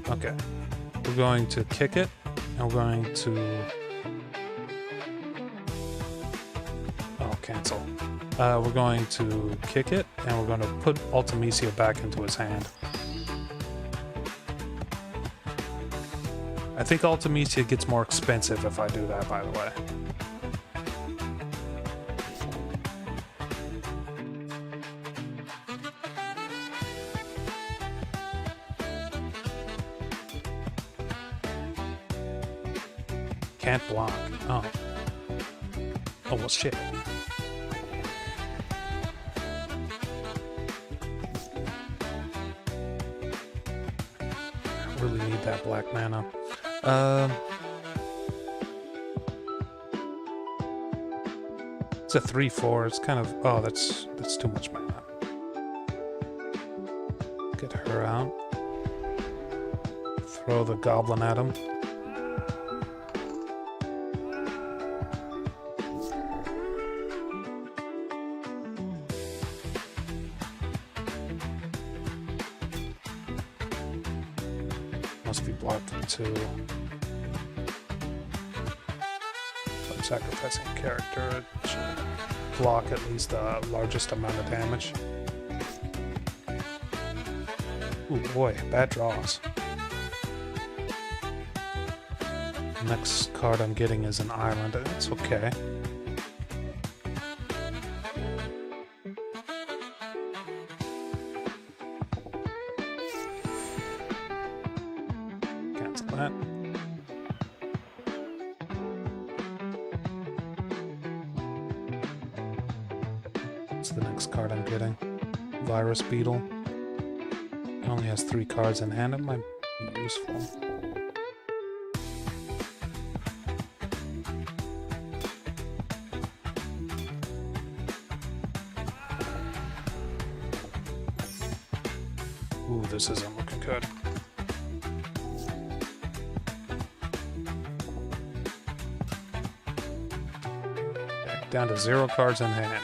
Speaker 1: Okay. We're going to kick it, and we're going to... Oh, cancel. We're going to kick it, and we're going to put Ultimisia back into his hand. I think Ultimisia gets more expensive if I do that, by the way. Can't block. Oh. Oh, well, shit. Really need that black mana. It's a 3/4. It's kind of... Oh, that's too much mana. Get her out. Throw the goblin at him. Must be blocked with 2. I'm sacrificing a character. It should block at least the largest amount of damage. Ooh boy, bad draws. Next card I'm getting is an island. It's okay. Cancel that. What's the next card I'm getting? Virus Beetle. It only has 3 cards in hand. It might be useful. Ooh, this isn't looking good. Okay, down to 0 cards in hand.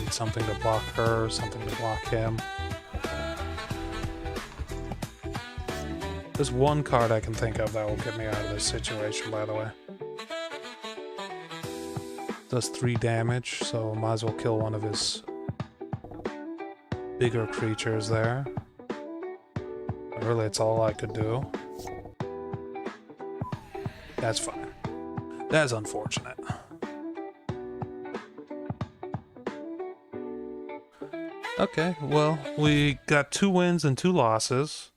Speaker 1: need something to block her, something to block him. There's one card I can think of that will get me out of this situation, by the way. Does 3 damage, so might as well kill one of his bigger creatures there. Really, it's all I could do. That's fine. That's unfortunate. Okay, well, we got 2 wins and 2 losses.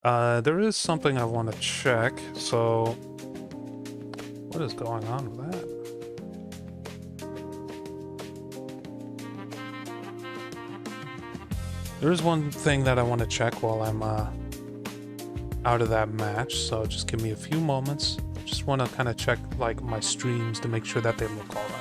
Speaker 1: There is something I want to check, so... What is going on with that? There is one thing that I want to check while I'm out of that match, so just give me a few moments. Just want to kind of check like my streams to make sure that they look all right.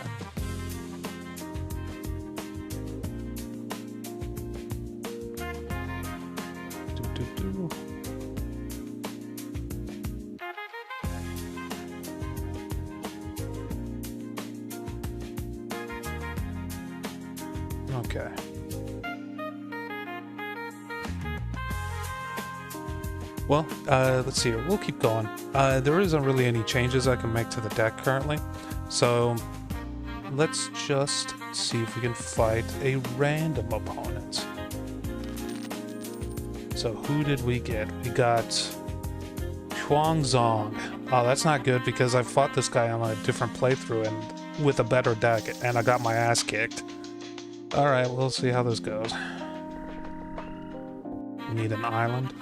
Speaker 1: Okay. Well, let's see here. We'll keep going. There isn't really any changes I can make to the deck currently, so let's just see if we can fight a random opponent. So who did we get? We got Chuangzong. Oh, that's not good because I fought this guy on a different playthrough and with a better deck, and I got my ass kicked. Alright, we'll see how this goes. We need an island.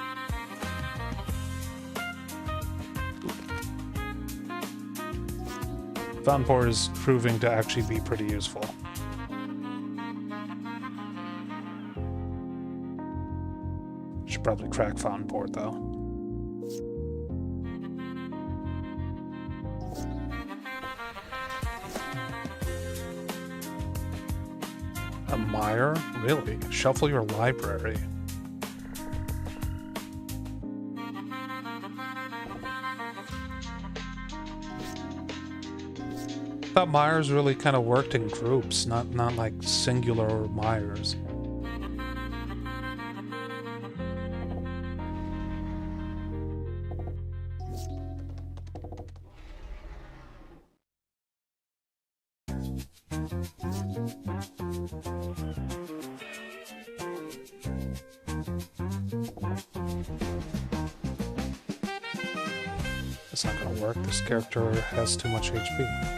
Speaker 1: Fountain Port is proving to actually be pretty useful. Should probably crack Fountain Port though. A mire? Really? Shuffle your library. I thought mires really kind of worked in groups, not like singular mires. That's not gonna work. This character has too much HP.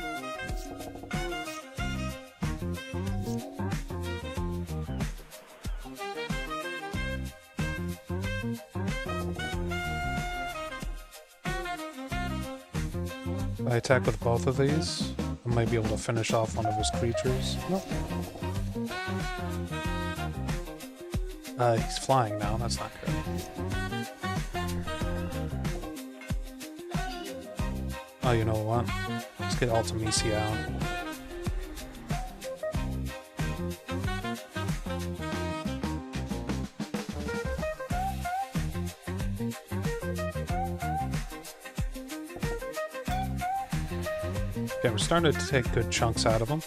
Speaker 1: If I attack with both of these, I might be able to finish off one of his creatures. Nope. He's flying now. That's not good. Oh, you know what? Let's get Ultimisi out. Okay, we're starting to take good chunks out of them.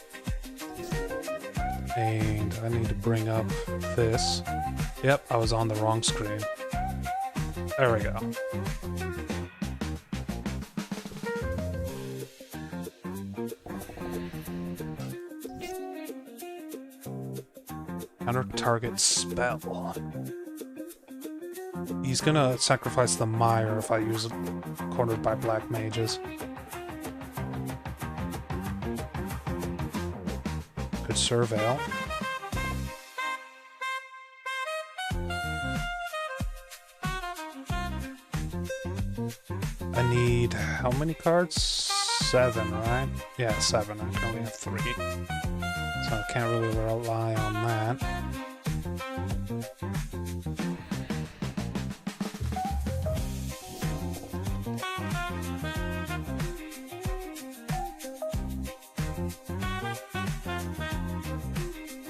Speaker 1: And I need to bring up this. Yep, I was on the wrong screen. There we go. Counter target spell. He's gonna sacrifice the mire if I use it cornered by black mages. Could surveil. I need how many cards? 7, right? Yeah, 7. I can only have 3. So I can't really rely on that.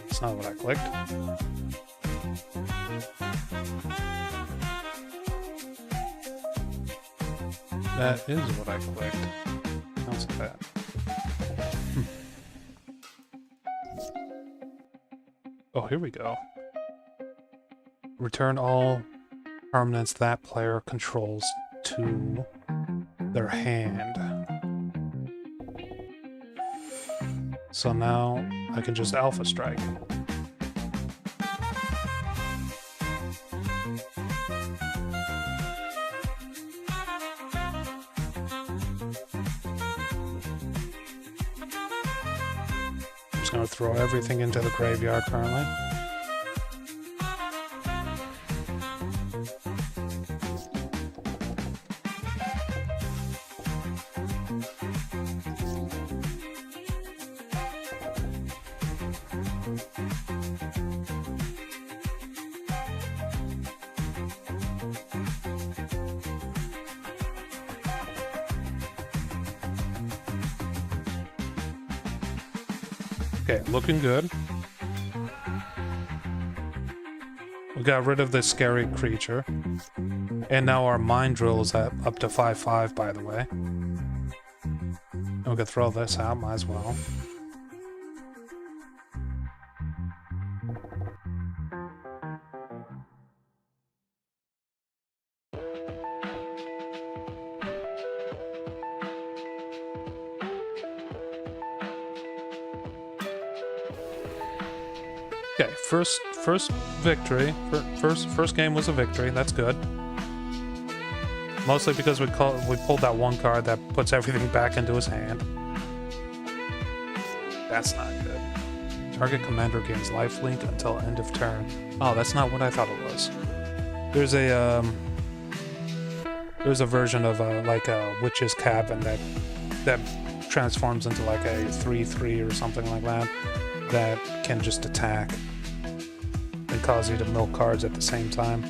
Speaker 1: That's not what I clicked. That is what I clicked. How's that? Oh, here we go. Return all permanents that player controls to their hand. So now I can just Alpha Strike. I'm just gonna throw everything into the graveyard currently. Okay, looking good. We got rid of this scary creature. And now our Mind Drill is at up to 5/5, by the way. And we could throw this out, might as well. Okay, first victory. First game was a victory. That's good. Mostly because we pulled that one card that puts everything back into his hand. That's not good. Target commander gains lifelink until end of turn. Oh, that's not what I thought it was. There's a version of like a Witch's Cabin that transforms into like a 3/3 or something like that. That can just attack and cause you to mill cards at the same time.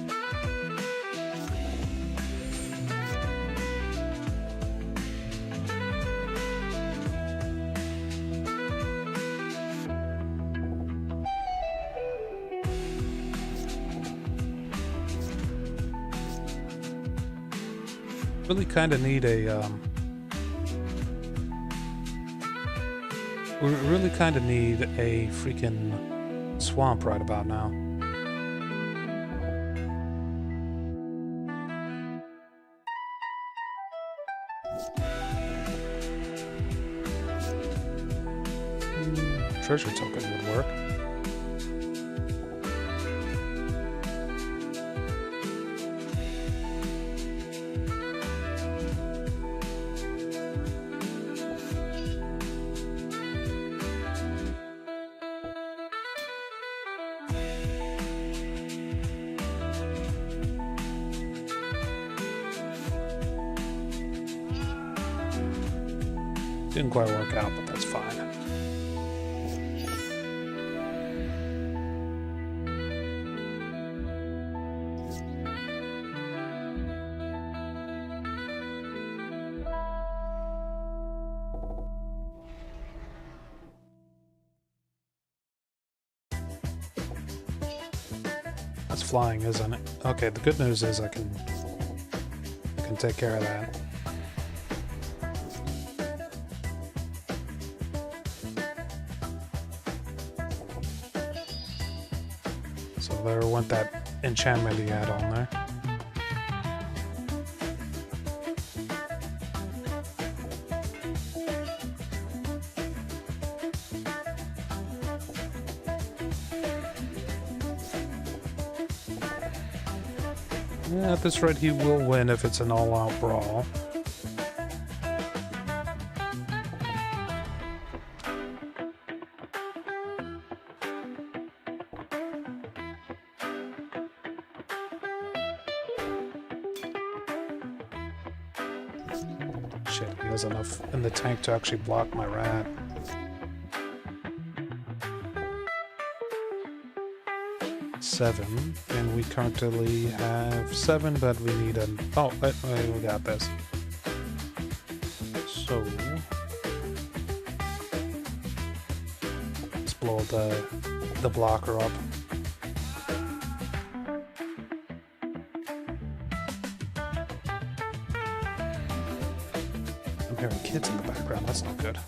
Speaker 1: Really kind of need a we really kind of need a freaking swamp right about now. Treasure token would work. Didn't quite work out, but that's fine. That's flying, isn't it? Okay, the good news is I can take care of that. So there went that enchantment he had on there. Yeah, at this rate he will win if it's an all-out brawl. Shit, he has enough in the tank to actually block my rat. Seven, and we currently have 7, but we need an... Oh, wait, we got this. So... let's blow the blocker up. I'm hearing kids in the background, that's not good.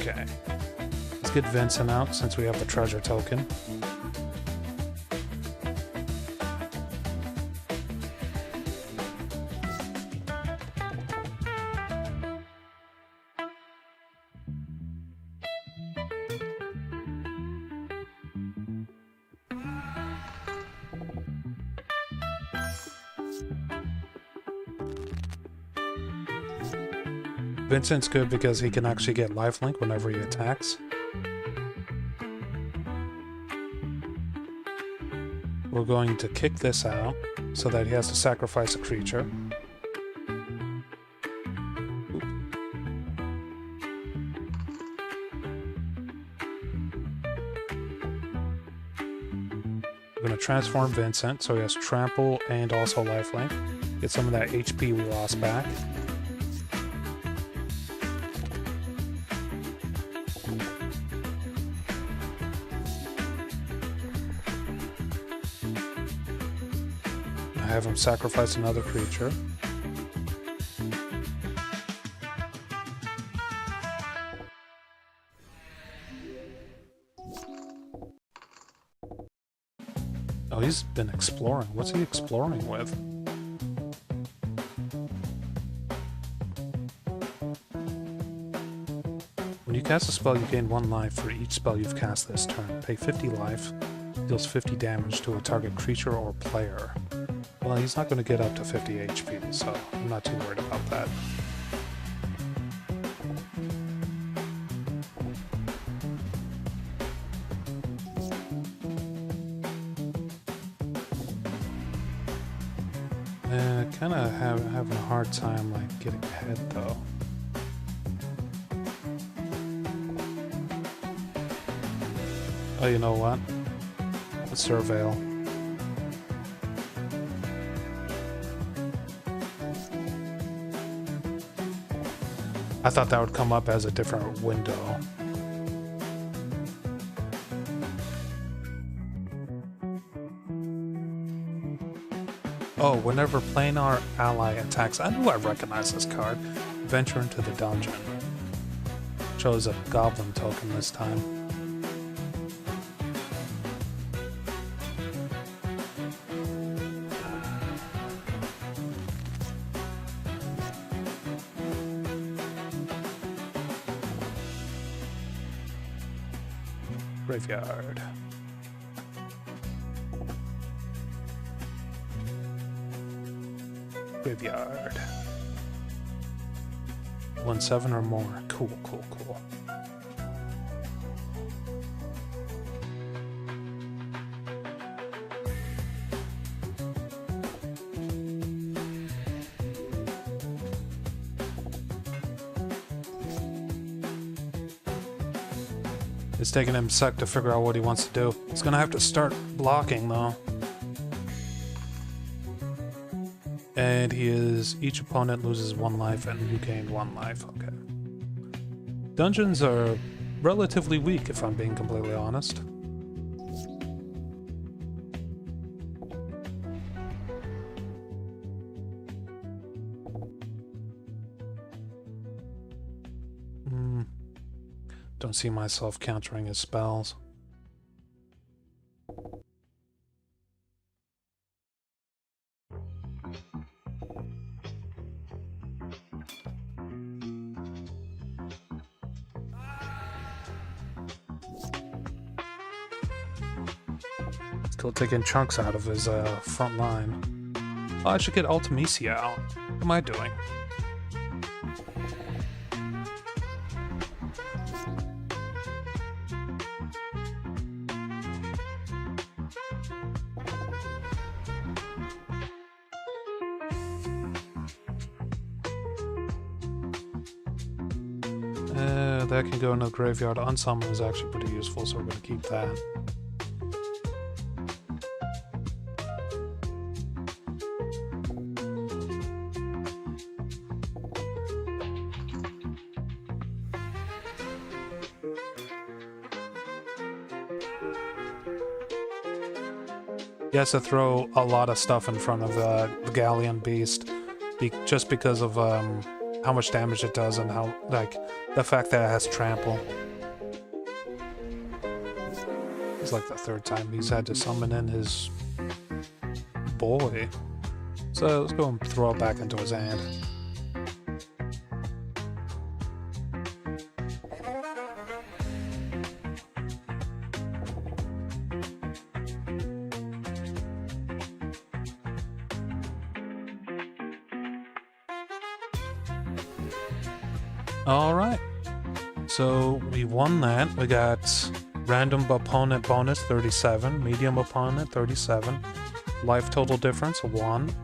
Speaker 1: Okay. Let's get Vincent out since we have the treasure token. Vincent's good because he can actually get lifelink whenever he attacks. We're going to kick this out so that he has to sacrifice a creature. We're going to transform Vincent so he has trample and also lifelink. Get some of that HP we lost back. Have him sacrifice another creature. Oh, he's been exploring. What's he exploring with? When you cast a spell, you gain 1 life for each spell you've cast this turn. Pay 50 life, deals 50 damage to a target creature or player. Well, he's not going to get up to 50 HP, so I'm not too worried about that. Kind of having a hard time like getting ahead though. Oh, you know what? Let's surveil. I thought that would come up as a different window. Oh, whenever planar ally attacks, I knew I recognized this card. Venture into the dungeon. Chose a goblin token this time. Graveyard. Graveyard. 1/7 or more. Cool, cool, cool. It's taking him a sec to figure out what he wants to do. He's gonna have to start blocking though. And he is, each opponent loses 1 life and you gain 1 life. Okay. Dungeons are relatively weak if I'm being completely honest. Don't see myself countering his spells. Still taking chunks out of his front line. Oh, I should get Ultimecia out. What am I doing? That can go into the graveyard. Unsummon is actually pretty useful, so we're going to keep that. He has to throw a lot of stuff in front of the Galleon Beast, just because of how much damage it does and how, like, the fact that it has trample. It's like the third time he's had to summon in his boy. So let's go and throw it back into his hand. Alright, so we won that. We got random opponent bonus 37, medium opponent 37, life total difference 1,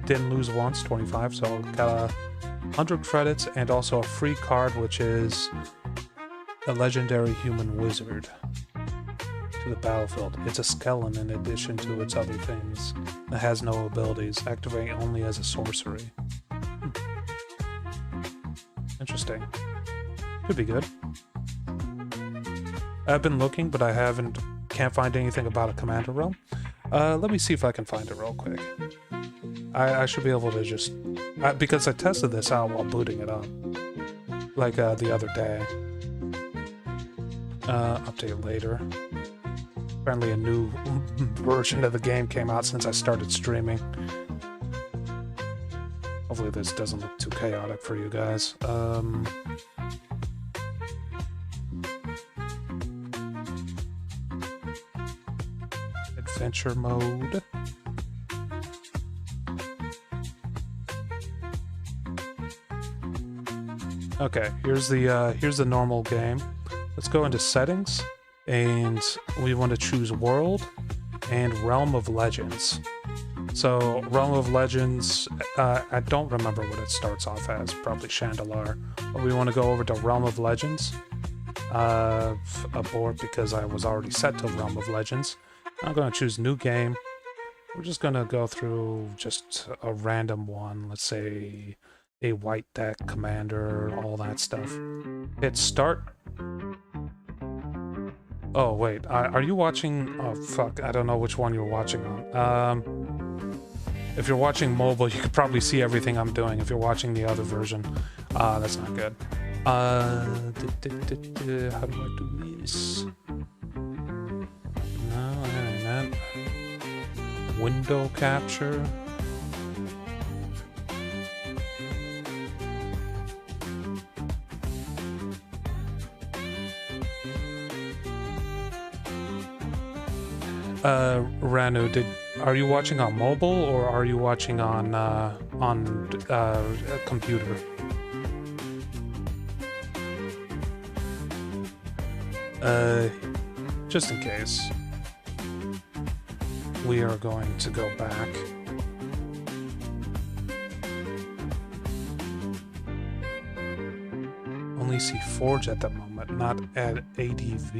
Speaker 1: didn't lose once 25, so got 100 credits and also a free card, which is a legendary human wizard to the battlefield. It's a skeleton in addition to its other things. It has no abilities, activating only as a sorcery. Interesting. Could be good. I've been looking, but I can't find anything about a commander realm. Let me see if I can find it real quick. I should be able to just... because I tested this out while booting it up. Like the other day. Update later. Apparently a new version of the game came out since I started streaming. Hopefully this doesn't look too chaotic for you guys. Adventure mode. Okay, here's the normal game. Let's go into settings, and we want to choose world and realm of legends. So, Realm of Legends, I don't remember what it starts off as, probably Chandelar. But we want to go over to Realm of Legends. Abort because I was already set to Realm of Legends. I'm going to choose New Game. We're just going to go through just a random one. Let's say a white deck, commander, all that stuff. Hit start. Oh, wait. Are you watching... Oh, fuck. I don't know which one you're watching on. If you're watching mobile, you could probably see everything I'm doing. If you're watching the other version, that's not good. How do I do this? No, that ain't that. Window capture. Ranu, are you watching on mobile or are you watching on a computer? Just in case, we are going to go back. Only see Forge at the moment, not at ADV.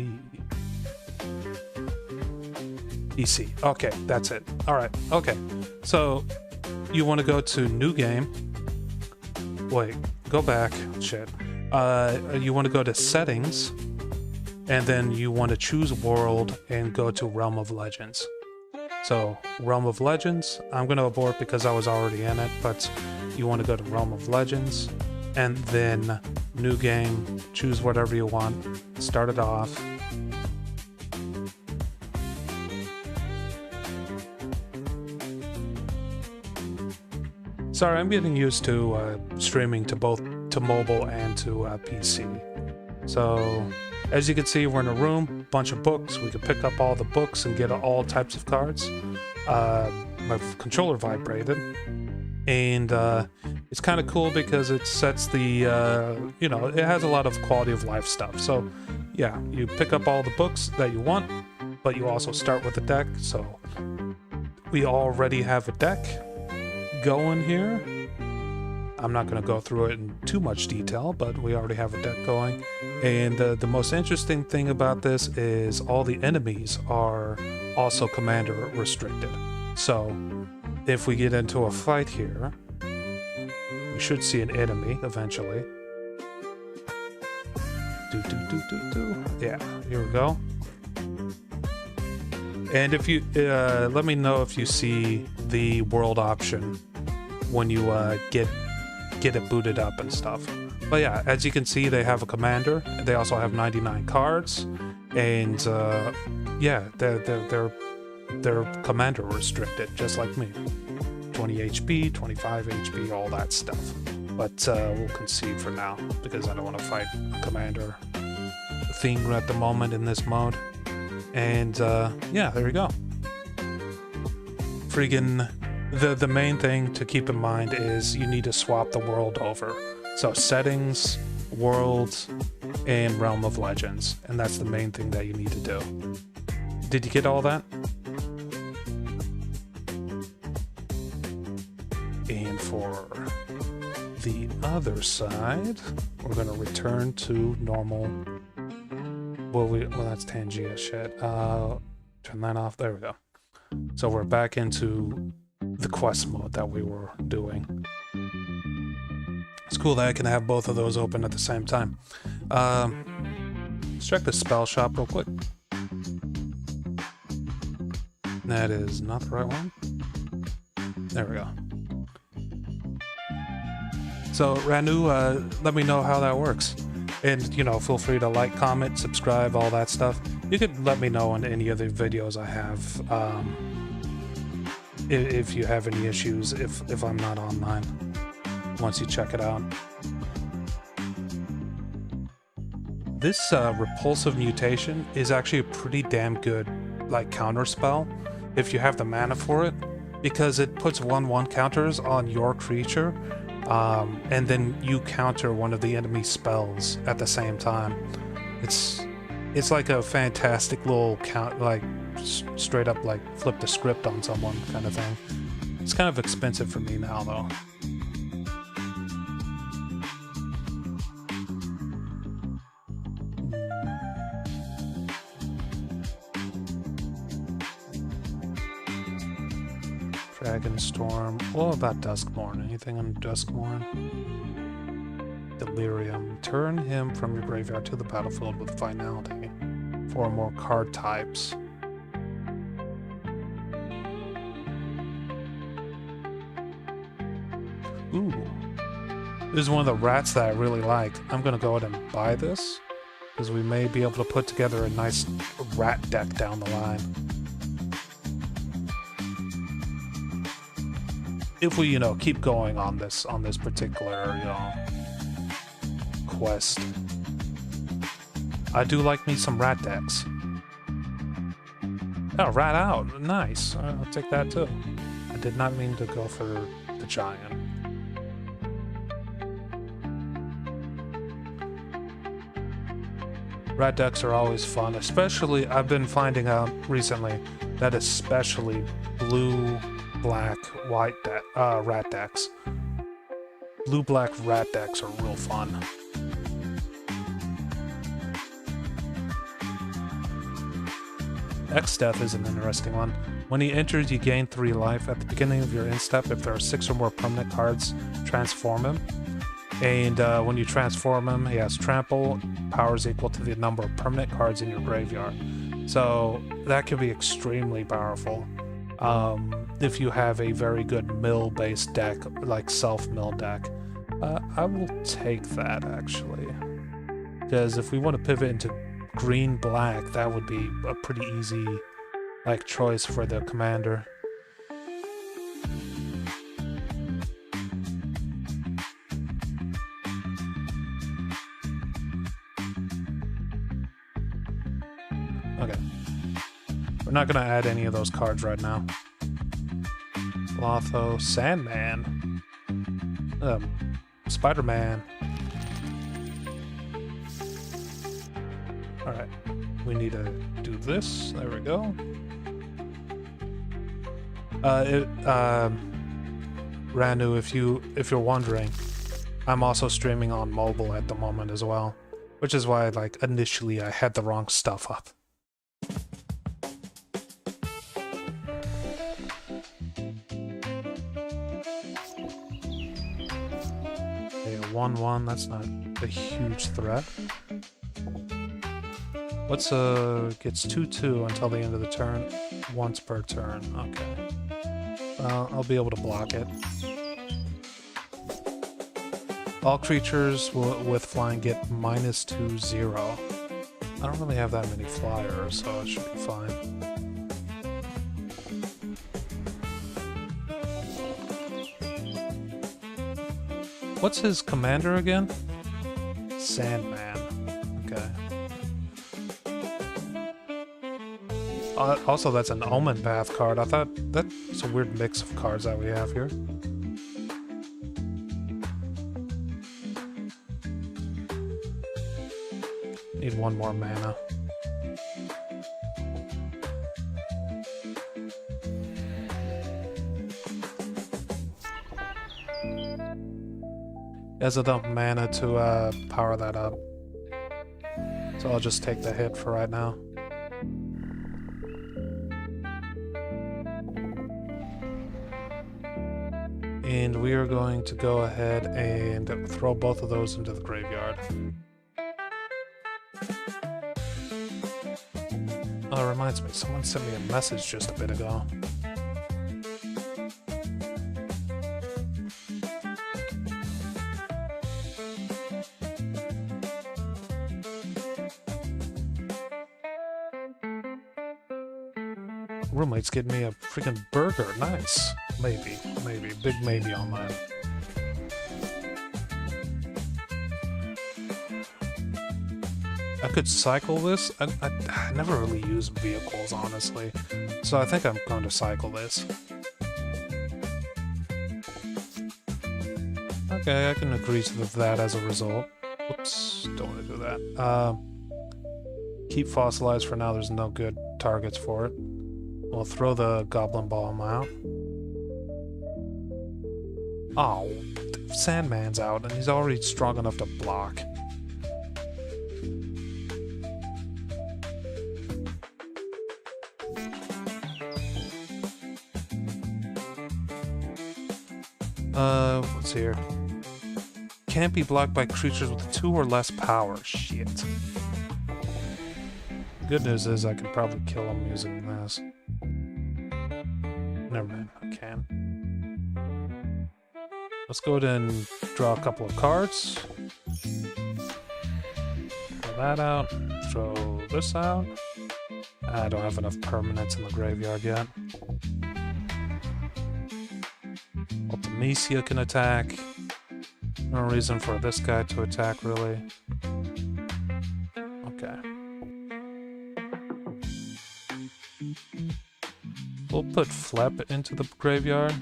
Speaker 1: EC. Okay, that's it. Alright, okay. So, you want to go to New Game. Wait, go back. Shit. You want to go to Settings, and then you want to choose World and go to Realm of Legends. So, Realm of Legends, I'm going to abort because I was already in it, but you want to go to Realm of Legends, and then New Game, choose whatever you want, start it off. Sorry, I'm getting used to streaming to both to mobile and to PC. So, as you can see, we're in a room, bunch of books. We can pick up all the books and get all types of cards. My controller vibrated, and it's kind of cool because it sets the, you know, it has a lot of quality of life stuff. So, yeah, you pick up all the books that you want, but you also start with a deck. So, we already have a deck going here. I'm not going to go through it in too much detail, but we already have a deck going. And the most interesting thing about this is all the enemies are also commander restricted. So if we get into a fight here, we should see an enemy eventually. Yeah, here we go. And if you let me know if you see the world option when you get get it booted up and stuff. But yeah, as you can see, they have a commander. They also have 99 cards, and yeah, they're commander restricted, just like me. 20 HP, 25 HP, all that stuff. But we'll concede for now because I don't want to fight a commander theme at the moment in this mode. And yeah, there we go. Friggin' the main thing to keep in mind is you need to swap the world over. So settings, worlds, and Realm of Legends. And that's the main thing that you need to do. Did you get all that? And for the other side, we're going to return to normal. Well, that's Tangia shit. Turn that off. There we go. So we're back into the quest mode that we were doing. It's cool that I can have both of those open at the same time. Let's check the spell shop real quick. That is not the right one. There we go. So, Ranu, let me know how that works. And, you know, feel free to like, comment, subscribe, all that stuff. You could let me know on any of the videos I have, if you have any issues, if I'm not online, once you check it out. This repulsive mutation is actually a pretty damn good, like, counter spell, if you have the mana for it, because it puts 1/1 counters on your creature, and then you counter one of the enemy spells at the same time. It's like a fantastic little count, like straight up like flip the script on someone kind of thing. It's kind of expensive for me now though. Dragonstorm. What about Duskmourn? Anything on Duskmourn? Delirium. Turn him from your graveyard to the battlefield with finality. 4 more card types. Ooh. This is one of the rats that I really like. I'm gonna go ahead and buy this, because we may be able to put together a nice rat deck down the line. If we, you know, keep going on this particular, you know, quest. I do like me some rat decks. Oh, rat out. Nice. I'll take that too. I did not mean to go for the giant. Rat decks are always fun, especially, I've been finding out recently that especially blue, black, white rat decks. Blue-black rat decks are real fun. X-Death is an interesting one. When he enters, you gain 3 life. At the beginning of your instep, if there are 6 or more permanent cards, transform him. And when you transform him, he has trample. Power is equal to the number of permanent cards in your graveyard. So that can be extremely powerful. If you have a very good mill-based deck, like self-mill deck. I will take that, actually. Because if we want to pivot into green-black, that would be a pretty easy, like, choice for the commander. Okay. We're not going to add any of those cards right now. Lotho, Sandman, Spider-Man. Alright, we need to do this. There we go. Ranu, if you're wondering, I'm also streaming on mobile at the moment as well, which is why, like, initially I had the wrong stuff up. Okay, 1/1, that's not a huge threat. What's gets 2/2 until the end of the turn, once per turn. Okay. I'll be able to block it. All creatures with flying get -2/0. I don't really have that many flyers, so it should be fine. What's his commander again? Sandman. Okay. Also, that's an Omen Path card. I thought that's a weird mix of cards that we have here. Need one more mana. Has enough mana to power that up. So I'll just take the hit for right now. And we are going to go ahead and throw both of those into the graveyard. Oh, it reminds me, someone sent me a message just a bit ago. Roommate's getting me a freaking burger. Nice. Maybe. Big maybe on that. I could cycle this. I never really use vehicles, honestly. So I think I'm going to cycle this. Okay, I can agree to that as a result. Whoops, don't want to do that. Keep fossilized for now. There's no good targets for it. We'll throw the Goblin Bomb out. Oh, Sandman's out, and he's already strong enough to block. What's here? Can't be blocked by creatures with 2 or less power. Shit. Good news is I could probably kill him using this. Never mind, I can. Let's go ahead and draw a couple of cards. Throw that out. Throw this out. I don't have enough permanents in the graveyard yet. Ultimecia can attack. No reason for this guy to attack, really. Okay. We'll put Flep into the graveyard.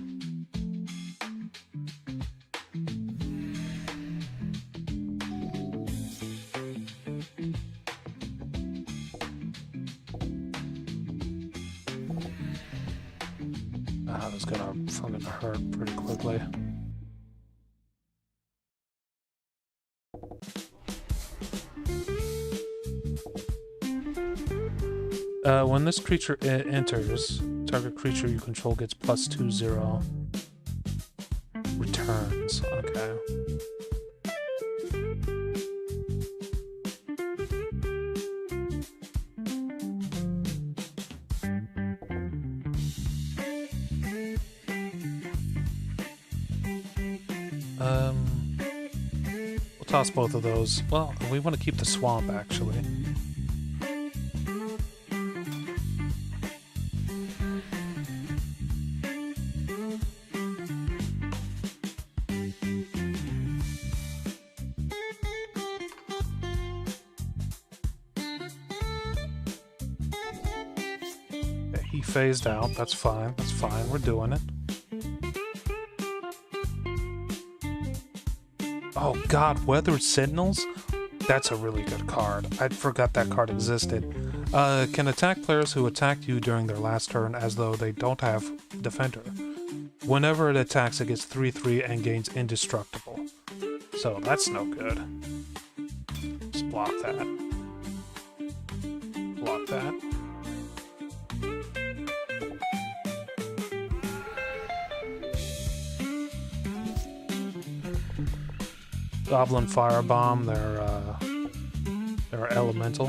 Speaker 1: That's gonna fucking hurt pretty quickly. When this creature enters, target creature you control gets +2/0. Returns. Okay. We'll toss both of those. Well, we want to keep the swamp, actually. He phased out. That's fine. That's fine. We're doing it. Oh god, Weathered Sentinels? That's a really good card. I forgot that card existed. Can attack players who attacked you during their last turn as though they don't have Defender. Whenever it attacks, it gets 3/3 and gains Indestructible. So that's no good. Just block that. Block that. Goblin Firebomb, they're elemental.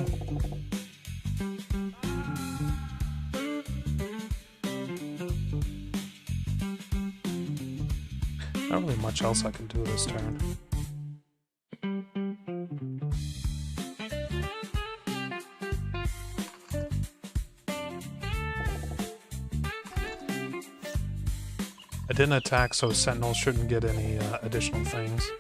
Speaker 1: Not really much else I can do this turn. didn't attack, so Sentinels shouldn't get any additional things.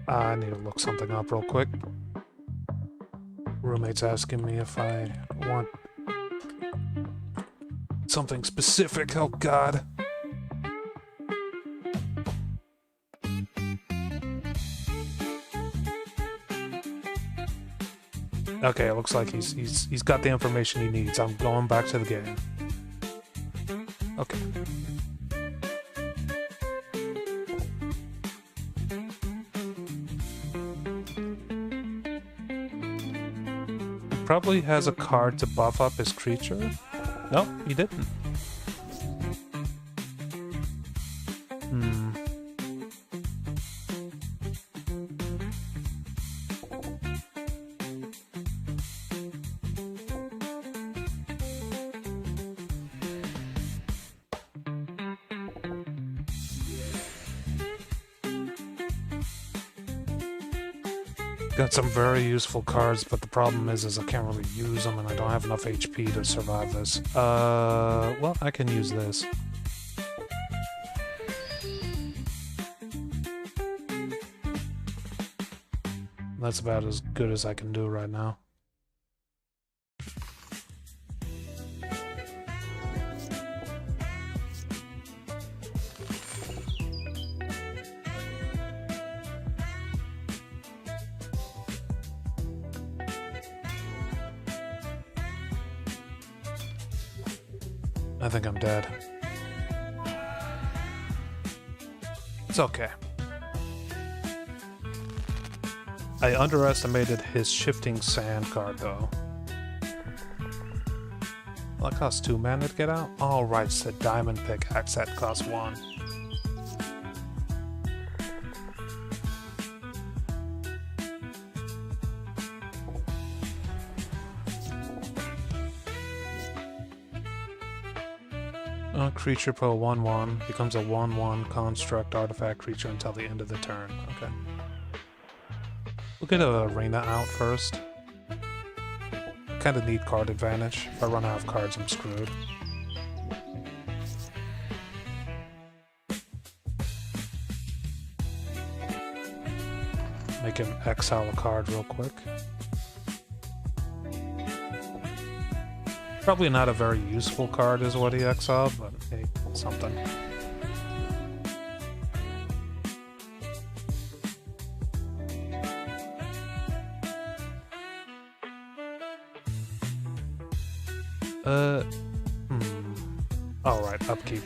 Speaker 1: I need to look something up real quick. Roommate's asking me if I want something specific. Oh god. Okay, it looks like he's got the information he needs. I'm going back to the game. Okay. Probably has a card to buff up his creature. No, he didn't. Got some very useful cards, but the problem is I can't really use them and I don't have enough HP to survive this. Well, I can use this. That's about as good as I can do right now. I think I'm dead. It's okay. I underestimated his shifting sand card, though. Well, that costs 2 mana to get out? Oh, right, it's the diamond pickaxe that costs 1. Creature per 1/1 becomes a 1/1 construct artifact creature until the end of the turn. Okay. We'll get an arena out first. Kind of need card advantage. If I run out of cards, I'm screwed. Make him exile a card real quick. Probably not a very useful card is what he exiled, but hey, something. Alright, upkeep.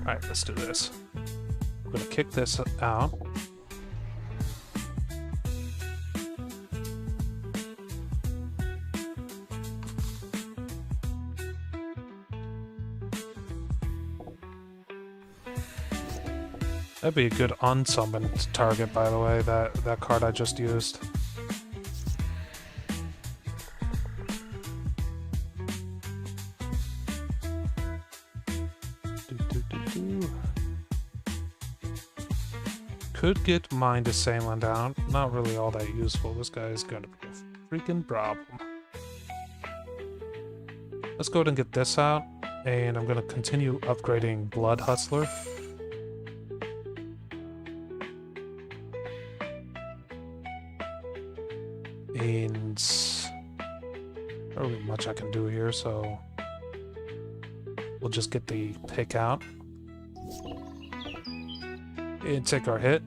Speaker 1: Alright, let's do this. I'm gonna kick this out. That'd be a good unsummoned target, by the way, that card I just used. Could get Mind Assailant out. Not really all that useful. This guy is gonna be a freaking problem. Let's go ahead and get this out, and I'm gonna continue upgrading Blood Hustler. And not really much I can do here, so we'll just get the pick out and take our hit.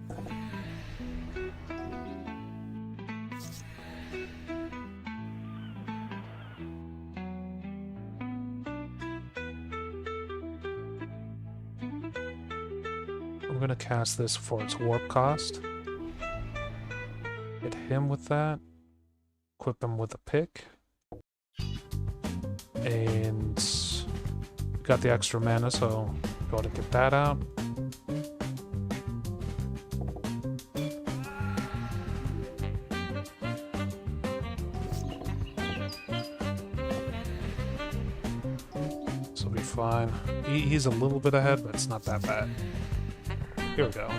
Speaker 1: I'm gonna cast this for its warp cost. Hit him with that. Equip him with a pick. And got the extra mana, so go ahead and get that out. This will be fine. fine. He's a little bit ahead, but it's not that bad. Here we go.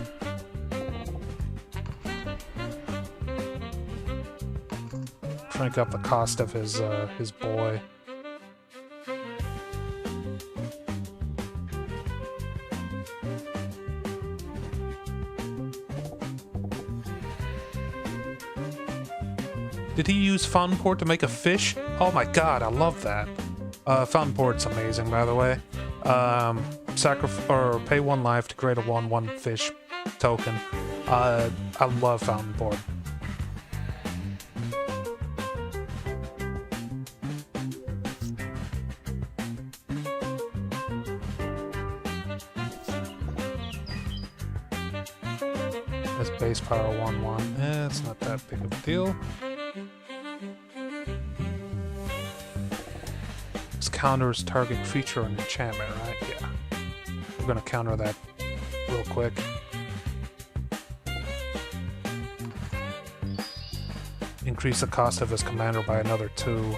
Speaker 1: Crank up the cost of his boy. Did he use Fountain Port to make a fish? Oh my god, I love that. Fountain Port's amazing, by the way. Pay 1 life to create a 1/1 fish token. I love Fountain Port. That's base power 1/1. It's not that big of a deal. Counters target creature and enchantment, right? Yeah. We're gonna counter that real quick. Increase the cost of his commander by another 2.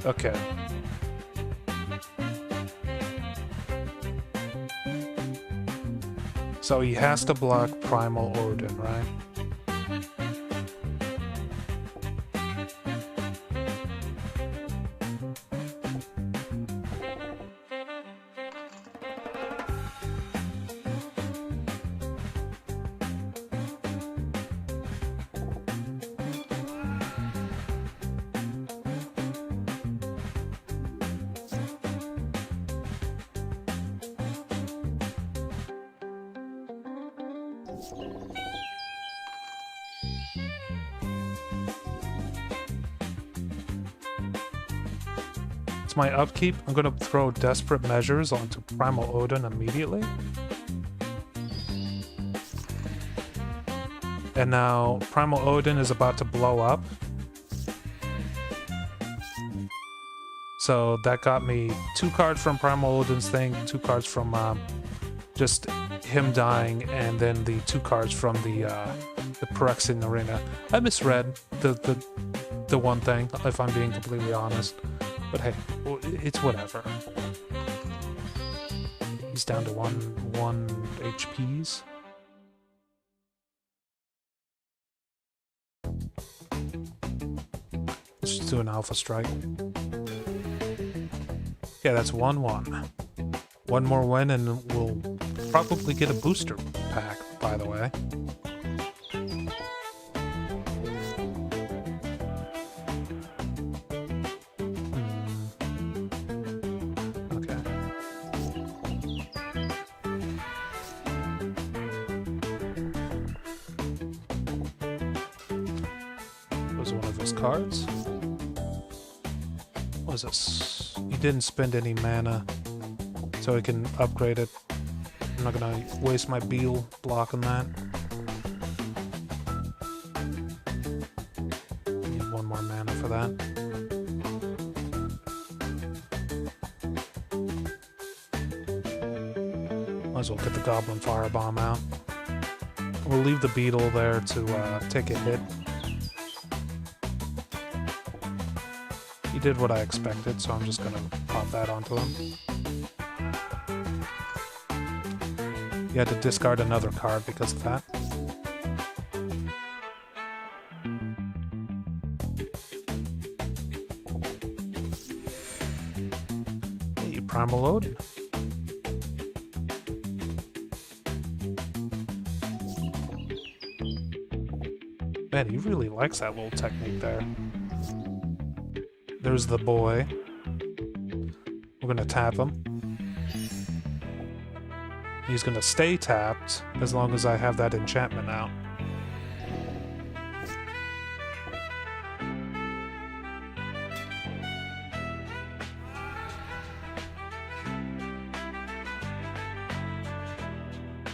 Speaker 1: Okay. So he has to block Primal Odin, right? It's my upkeep. I'm going to throw Desperate Measures onto Primal Odin immediately. And now Primal Odin is about to blow up. So that got me 2 cards from Primal Odin's thing, 2 cards from just him dying, and then the 2 cards from the Phyrexian Arena. I misread the one thing, if I'm being completely honest. But hey, it's whatever. He's down to 1 HPs. Let's just do an Alpha Strike. Yeah, that's 1/1. One more win and we'll probably get a booster pack, by the way. Cards. What is this? He didn't spend any mana, so he can upgrade it. I'm not gonna waste my Beal blocking that. Need 1 more mana for that. Might as well get the Goblin Firebomb out. We'll leave the Beetle there to take a hit. He did what I expected, so I'm just gonna pop that onto him. You had to discard another card because of that. Hey, Primal Odin. Man, he really likes that little technique there. There's the boy. We're gonna tap him. He's gonna stay tapped as long as I have that enchantment out.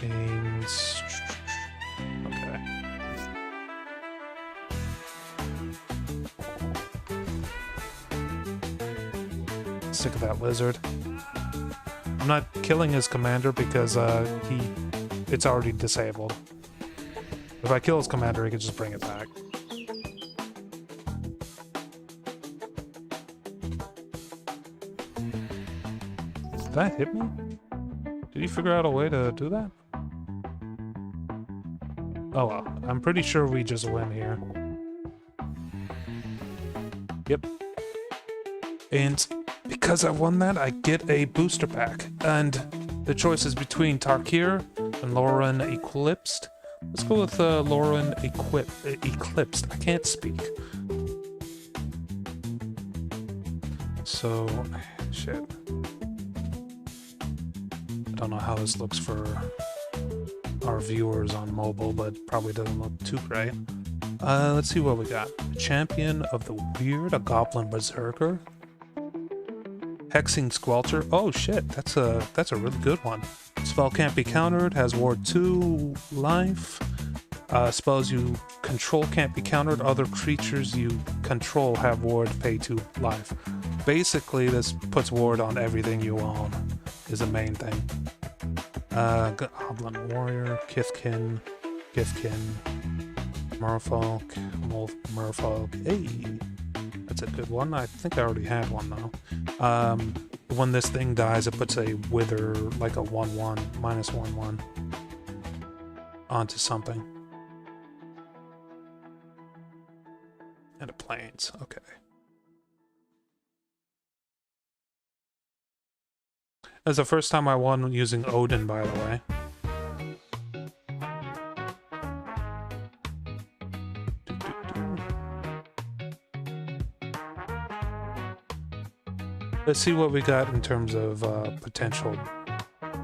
Speaker 1: Means... okay. Sick of that lizard. I'm not killing his commander because it's already disabled. If I kill his commander, he can just bring it back. Did that hit me? Did you figure out a way to do that? Oh well, I'm pretty sure we just win here. Yep. And because I won that, I get a booster pack. And the choice is between Tarkir and Lauren Eclipsed. Let's go with Lauren Eclipsed. I can't speak. So, shit. I don't know how this looks for our viewers on mobile, but probably doesn't look too great. Let's see what we got. Champion of the Weird, a Goblin Berserker. Hexing Squelcher. Oh shit, that's a really good one. Spell can't be countered, has ward 2 life. Spells you control can't be countered. Other creatures you control have ward pay 2 life. Basically, this puts ward on everything you own, is the main thing. Goblin Warrior, Kithkin, Merfolk, Merfolk. Hey, that's a good one. I think I already had one though. When this thing dies, it puts a wither, like a 1/1, -1/1, onto something. And a plains, okay. That's the first time I won using Odin, by the way. Let's see what we got in terms of potential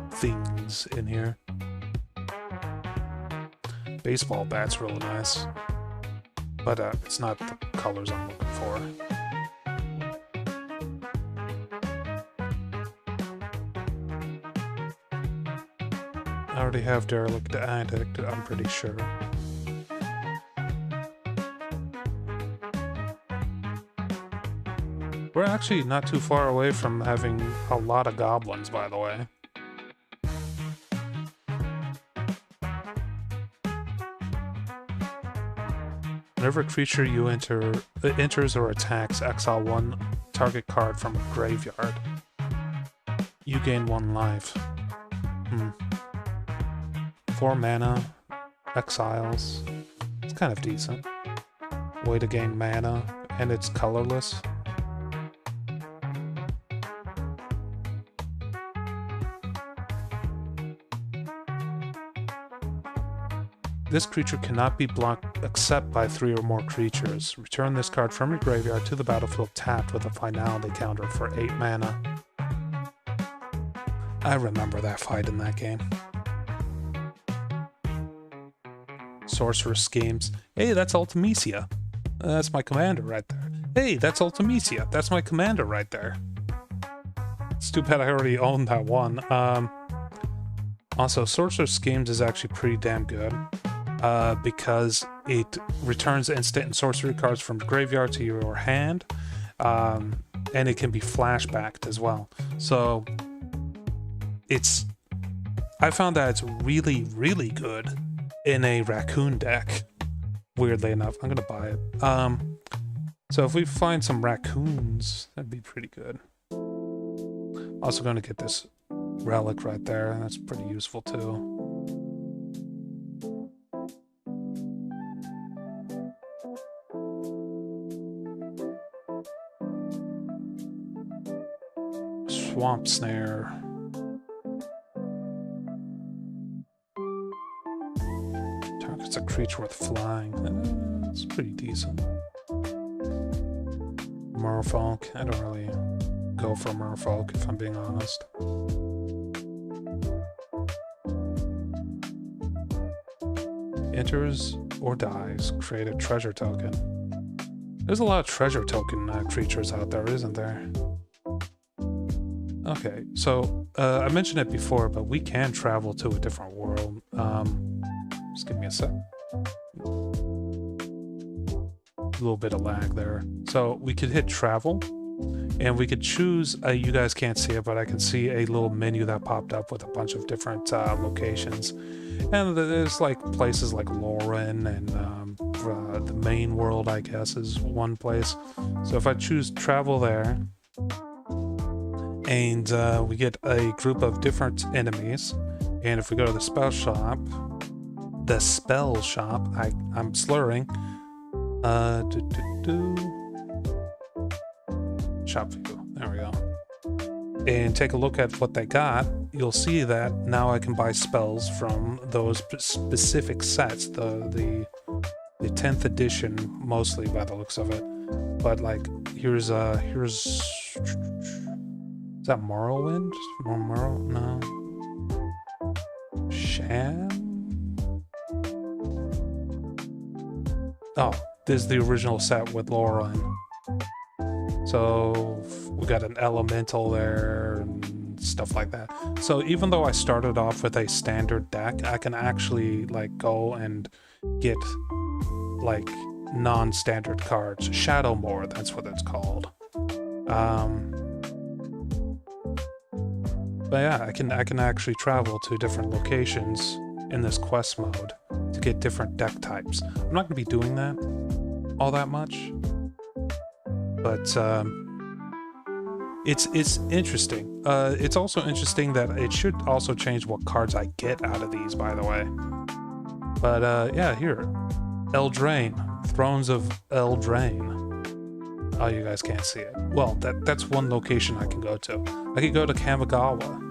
Speaker 1: things in here. Baseball bat's really nice, but it's not the colors I'm looking for. I already have Derelict Addict, I'm pretty sure. We're actually not too far away from having a lot of goblins, by the way. Whenever a creature you enters or attacks, exile 1 target card from a graveyard. You gain 1 life. 4 mana, exiles. It's kind of decent. Way to gain mana, and it's colorless. This creature cannot be blocked except by 3 or more creatures. Return this card from your graveyard to the battlefield tapped with a finality counter for 8 mana. I remember that fight in that game. Sorcerer Schemes. Hey, that's Ultimecia. That's my commander right there. Hey, that's Ultimecia. That's my commander right there. It's too bad I already owned that one. Also, Sorcerer Schemes is actually pretty damn good. Because it returns instant and sorcery cards from the graveyard to your hand, and it can be flashbacked as well. So I found that it's really, really good in a raccoon deck. Weirdly enough, I'm gonna buy it. So if we find some raccoons, that'd be pretty good. Also gonna get this relic right there. That's pretty useful too. Swamp Snare. Targets a creature with flying. It's pretty decent. Merfolk. I don't really go for Merfolk if I'm being honest. Enters or dies. Create a treasure token. There's a lot of treasure token creatures out there, isn't there? Okay, so I mentioned it before, but we can travel to a different world. Just give me a sec. A little bit of lag there. So we could hit travel, and we could choose, you guys can't see it, but I can see a little menu that popped up with a bunch of different locations. And there's like places like Lauren and the main world, I guess, is one place. So if I choose travel there, And we get a group of different enemies. And if we go to the spell shop, I'm slurring. Shop view, there we go. And take a look at what they got. You'll see that now I can buy spells from those specific sets. The 10th edition, mostly by the looks of it. But like, here's is that Morrowind? No. Sham? Oh, this is the original set with Lauren. So we got an elemental there and stuff like that. So even though I started off with a standard deck, I can actually like go and get like non-standard cards. Shadowmoor, that's what it's called. But yeah, I can actually travel to different locations in this quest mode to get different deck types. I'm not going to be doing that all that much, but it's interesting. It's also interesting that it should also change what cards I get out of these, by the way. But yeah, here, Eldraine, Thrones of Eldraine. Oh, you guys can't see it. Well, that's one location I can go to. I could go to Kamigawa.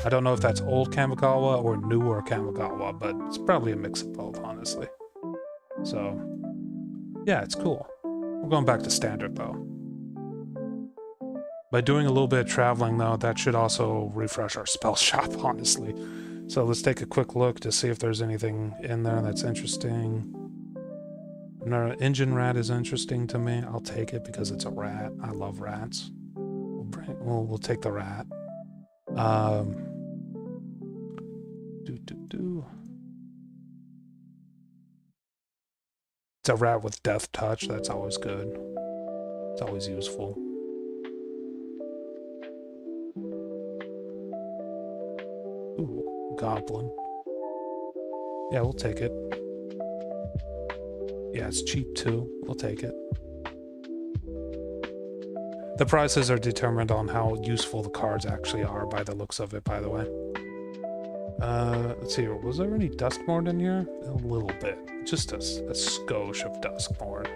Speaker 1: I don't know if that's old Kamigawa or newer Kamigawa, but it's probably a mix of both, honestly. So, yeah, it's cool. We're going back to standard, though. By doing a little bit of traveling, though, that should also refresh our spell shop, honestly. So let's take a quick look to see if there's anything in there that's interesting. Engine rat is interesting to me. I'll take it because it's a rat. I love rats. We'll take the rat. It's a rat with death touch. That's always good. It's always useful. Ooh, goblin. Yeah, we'll take it. Yeah, it's cheap too. We'll take it. The prices are determined on how useful the cards actually are by the looks of it, by the way. Let's see here. Was there any Duskmourn in here? A little bit. Just a skosh of Duskmourn.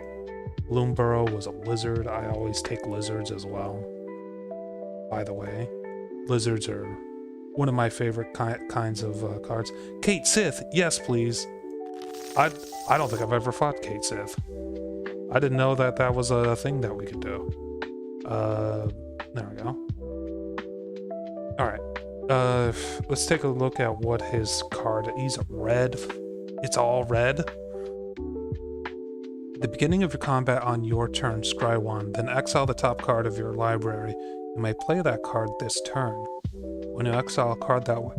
Speaker 1: Loomburrow was a lizard. I always take lizards as well. By the way, lizards are one of my favorite kinds of cards. Kate Sith, yes please. I don't think I've ever fought Kate Sith. I didn't know that that was a thing that we could do. There we go. Alright. Let's take a look at what his card... He's red. It's all red. At the beginning of your combat on your turn, scry 1, then exile the top card of your library. You may play that card this turn. When you exile a card that way...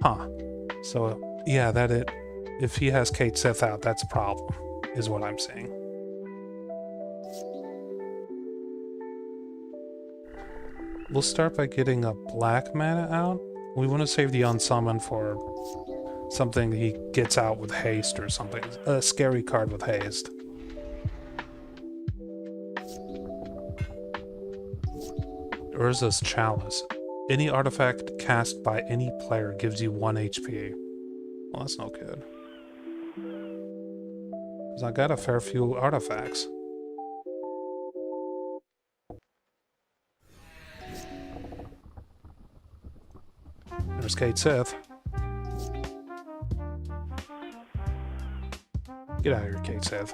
Speaker 1: Huh. So, yeah, if he has Kate Sith out, that's a problem, is what I'm saying. We'll start by getting a black mana out. We want to save the unsummon for something he gets out with haste or something. A scary card with haste. Urza's Chalice. Any artifact cast by any player gives you 1 HP. Well, that's no good. Because I got a fair few artifacts. There's Kate Sith. Get out of here, Kate Sith.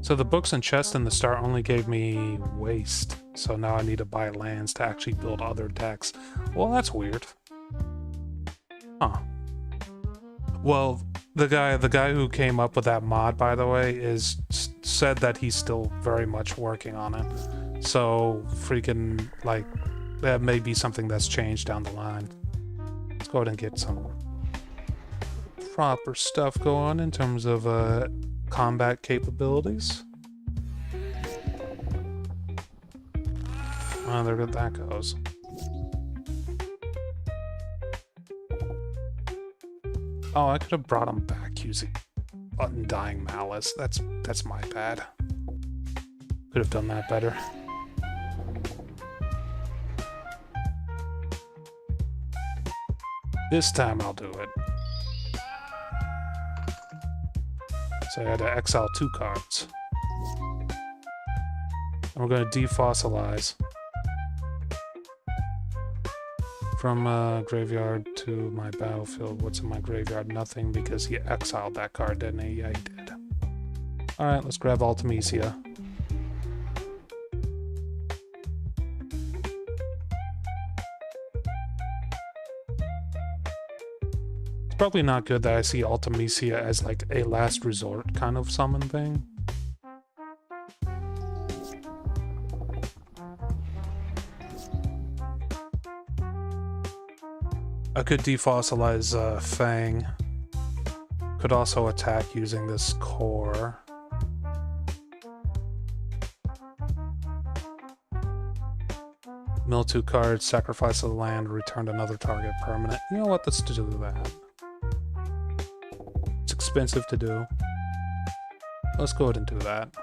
Speaker 1: So the books and chests in the start only gave me waste, so now I need to buy lands to actually build other decks. Well, that's weird. Huh. Well, the guy who came up with that mod, by the way, said that he's still very much working on it. So freaking, like, that may be something that's changed down the line. Let's go ahead and get some proper stuff going in terms of combat capabilities. Oh, there that goes. Oh, I could have brought him back using Undying Malice. That's my bad. Could have done that better. This time I'll do it. So I had to exile 2 cards. And we're going to defossilize. From graveyard to my battlefield. What's in my graveyard? Nothing, because he exiled that card, didn't he? Yeah, he did. Alright, let's grab Ultimecia. It's probably not good that I see Ultimecia as like a last resort kind of summon thing. I could defossilize Fang. Could also attack using this core. Mill 2 cards, sacrifice the land, return another target permanent. You know what? Let's do that. It's expensive to do. Let's go ahead and do that.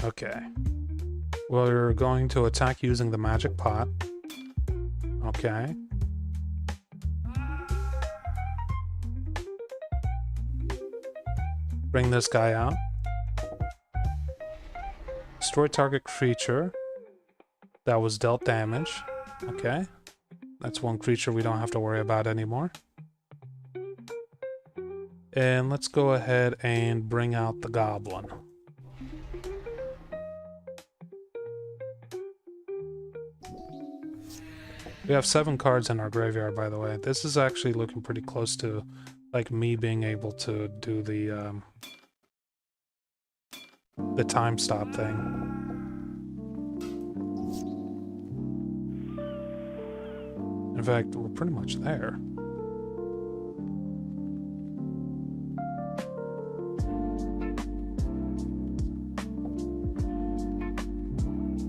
Speaker 1: Okay. We're going to attack using the magic pot. Okay. Bring this guy out. Destroy target creature that was dealt damage. Okay. That's one creature we don't have to worry about anymore. And let's go ahead and bring out the goblin. We have 7 cards in our graveyard, by the way. This is actually looking pretty close to, like, me being able to do the time stop thing. In fact, we're pretty much there.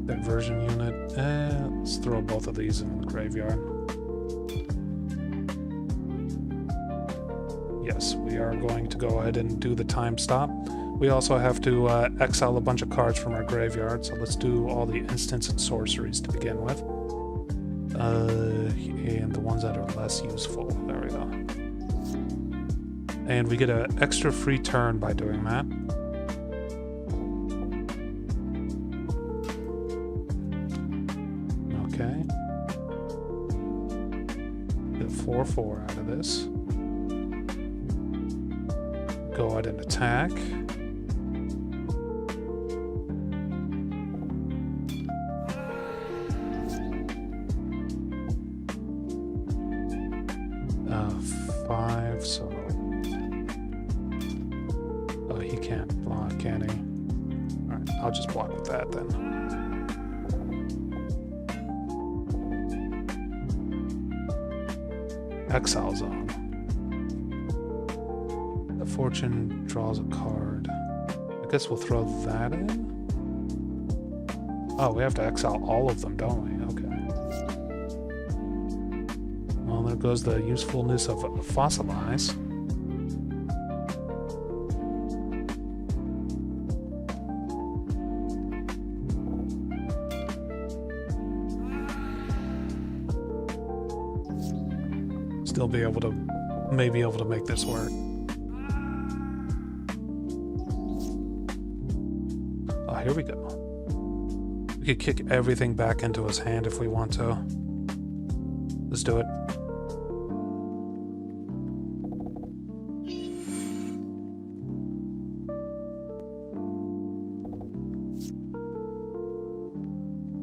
Speaker 1: Diversion unit. Let's throw both of these in the graveyard. Yes, we are going to go ahead and do the time stop. We also have to exile a bunch of cards from our graveyard, so let's do all the instants and sorceries to begin with. And the ones that are less useful. There we go. And we get an extra free turn by doing that. Okay. Get a 4/4 out of this. Go ahead and attack. Five, so... Oh, he can't block, can he? Alright, I'll just block with that then. Exile Zone. The Fortune draws a card. I guess we'll throw that in? Oh, we have to exile all of them, don't we? Okay. Well, there goes the usefulness of Fossilize. Still be able to, maybe able to make this work. Oh, here we go. We could kick everything back into his hand if we want to. Let's do it.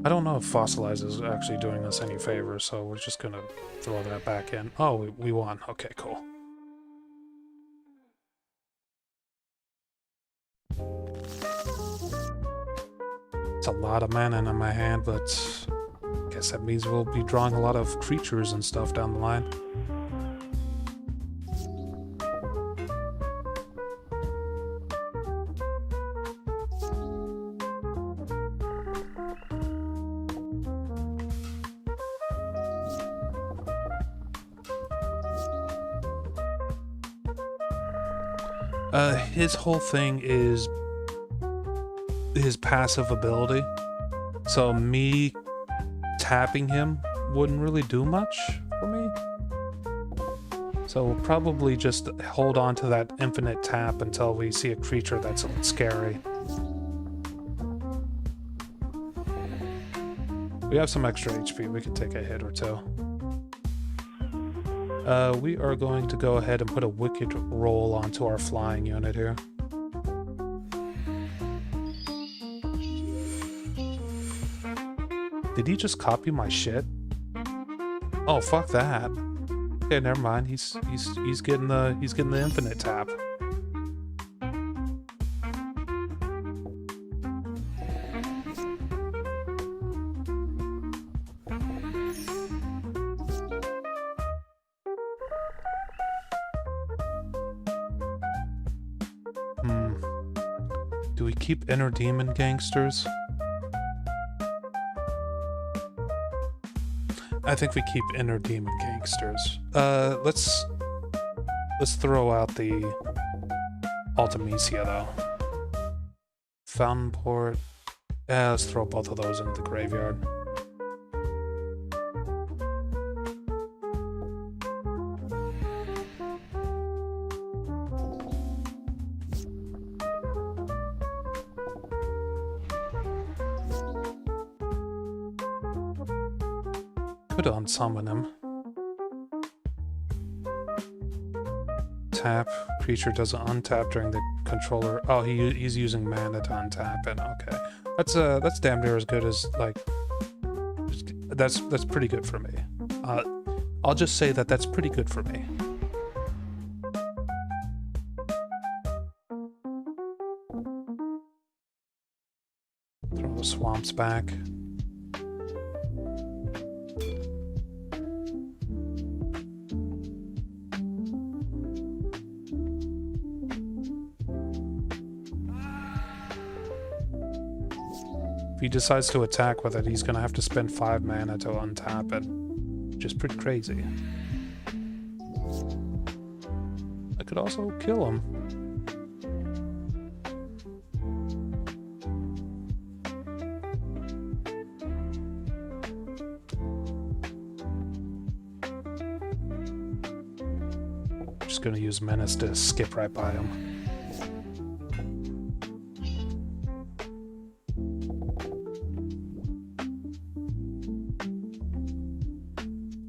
Speaker 1: I don't know if Fossilize is actually doing us any favors, so we're just gonna throw that back in. Oh, we won. Okay, cool. It's a lot of mana in my hand, but I guess that means we'll be drawing a lot of creatures and stuff down the line. His whole thing is his passive ability. So me tapping him wouldn't really do much for me. So we'll probably just hold on to that infinite tap until we see a creature that's scary. We have some extra HP, we can take a hit or two. We are going to go ahead and put a Wicked Roll onto our flying unit here. Did he just copy my shit? Oh, fuck that. Okay, never mind. He's getting the infinite tap. Do we keep Inner Demon Gangsters? I think we keep Inner Demon Gangsters. Let's throw out the Ultimecia though. Fountainport. Yeah, let's throw both of those into the graveyard. Could unsummon him. Tap. Creature doesn't untap during the controller. Oh, he's using mana to untap it. Okay, that's damn near as good as like. That's pretty good for me. I'll just say that that's pretty good for me. Throw the swamps back. If he decides to attack with it, he's gonna have to spend 5 mana to untap it, which is pretty crazy. I could also kill him. Just gonna use Menace to skip right by him.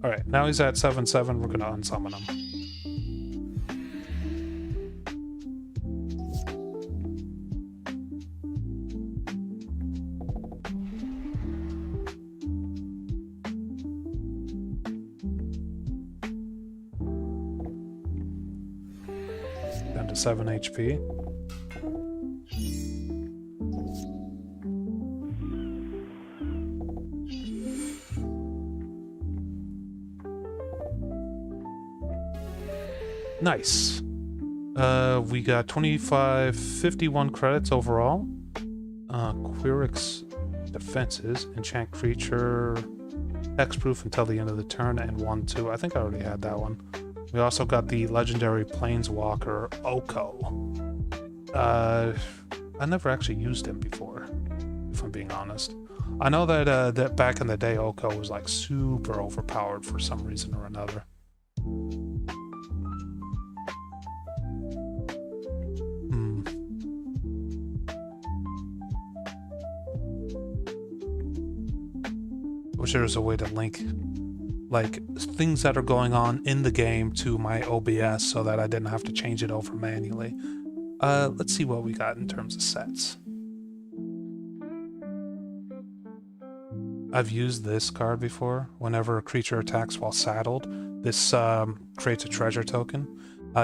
Speaker 1: Alright, now he's at 7/7, we're gonna unsummon him. Down to 7 HP. Nice. We got 51 credits overall. Quirix defenses, enchant creature, hexproof until the end of the turn, and 1/2. I think I already had that one. We also got the legendary planeswalker Oko. I never actually used him before, if I'm being honest. I know that that back in the day Oko was like super overpowered for some reason or another. Wish there was a way to link like things that are going on in the game to my OBS so that I didn't have to change it over manually. Let's see what we got in terms of sets. I've used this card before. Whenever a creature attacks while saddled, this creates a treasure token.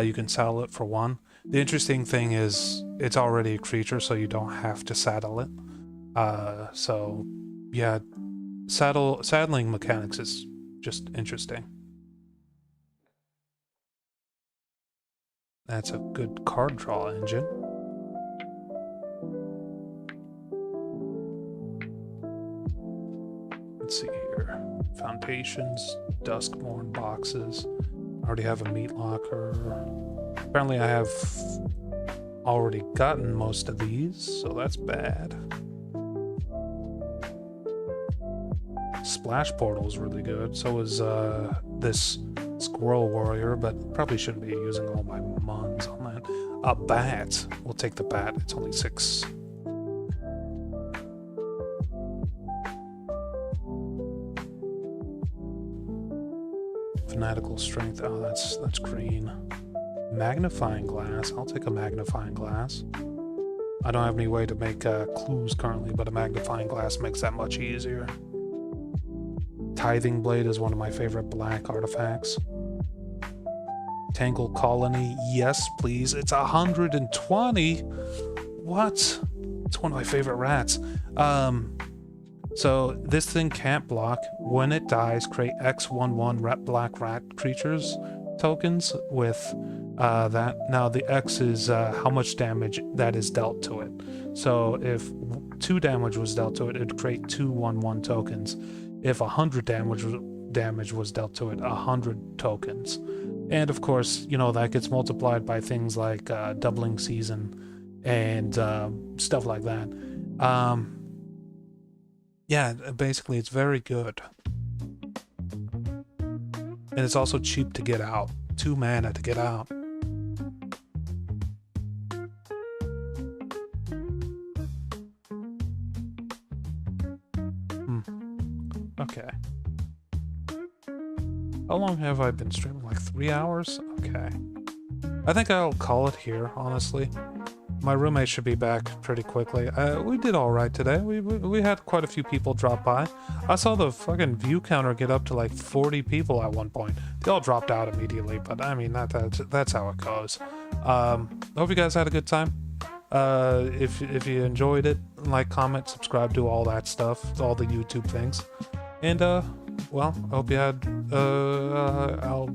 Speaker 1: You can saddle it for 1. The interesting thing is it's already a creature, so you don't have to saddle it. So yeah, saddling mechanics is just interesting. That's a good card draw engine. Let's see here. Foundations, Duskmourn boxes. I already have a meat locker. Apparently I have already gotten most of these, so that's bad. Splash Portal is really good. So is this Squirrel Warrior, but probably shouldn't be using all my mons on that. A bat. We'll take the bat. It's only 6. Fanatical Strength. Oh, that's green. Magnifying Glass. I'll take a Magnifying Glass. I don't have any way to make clues currently, but a Magnifying Glass makes that much easier. Tithing Blade is one of my favorite black artifacts. Tangle Colony, yes please. It's 120. What? It's one of my favorite rats. So this thing can't block. When it dies, create X11 black rat creatures tokens with that. Now the X is how much damage that is dealt to it. So if 2 damage was dealt to it, it'd create 2 1/1 tokens. If 100 damage was dealt to it, 100 tokens. And of course, you know, that gets multiplied by things like doubling season and stuff like that. Yeah, basically it's very good. And it's also cheap to get out. 2 mana to get out. Okay. How long have I been streaming? Like 3 hours? Okay. I think I'll call it here, honestly. My roommate should be back pretty quickly. We did alright today. We had quite a few people drop by. I saw the fucking view counter get up to like 40 people at one point. They all dropped out immediately, but I mean, that's how it goes. Hope you guys had a good time. If you enjoyed it, like, comment, subscribe, do all that stuff, all the YouTube things. And, well, I hope you had, I'll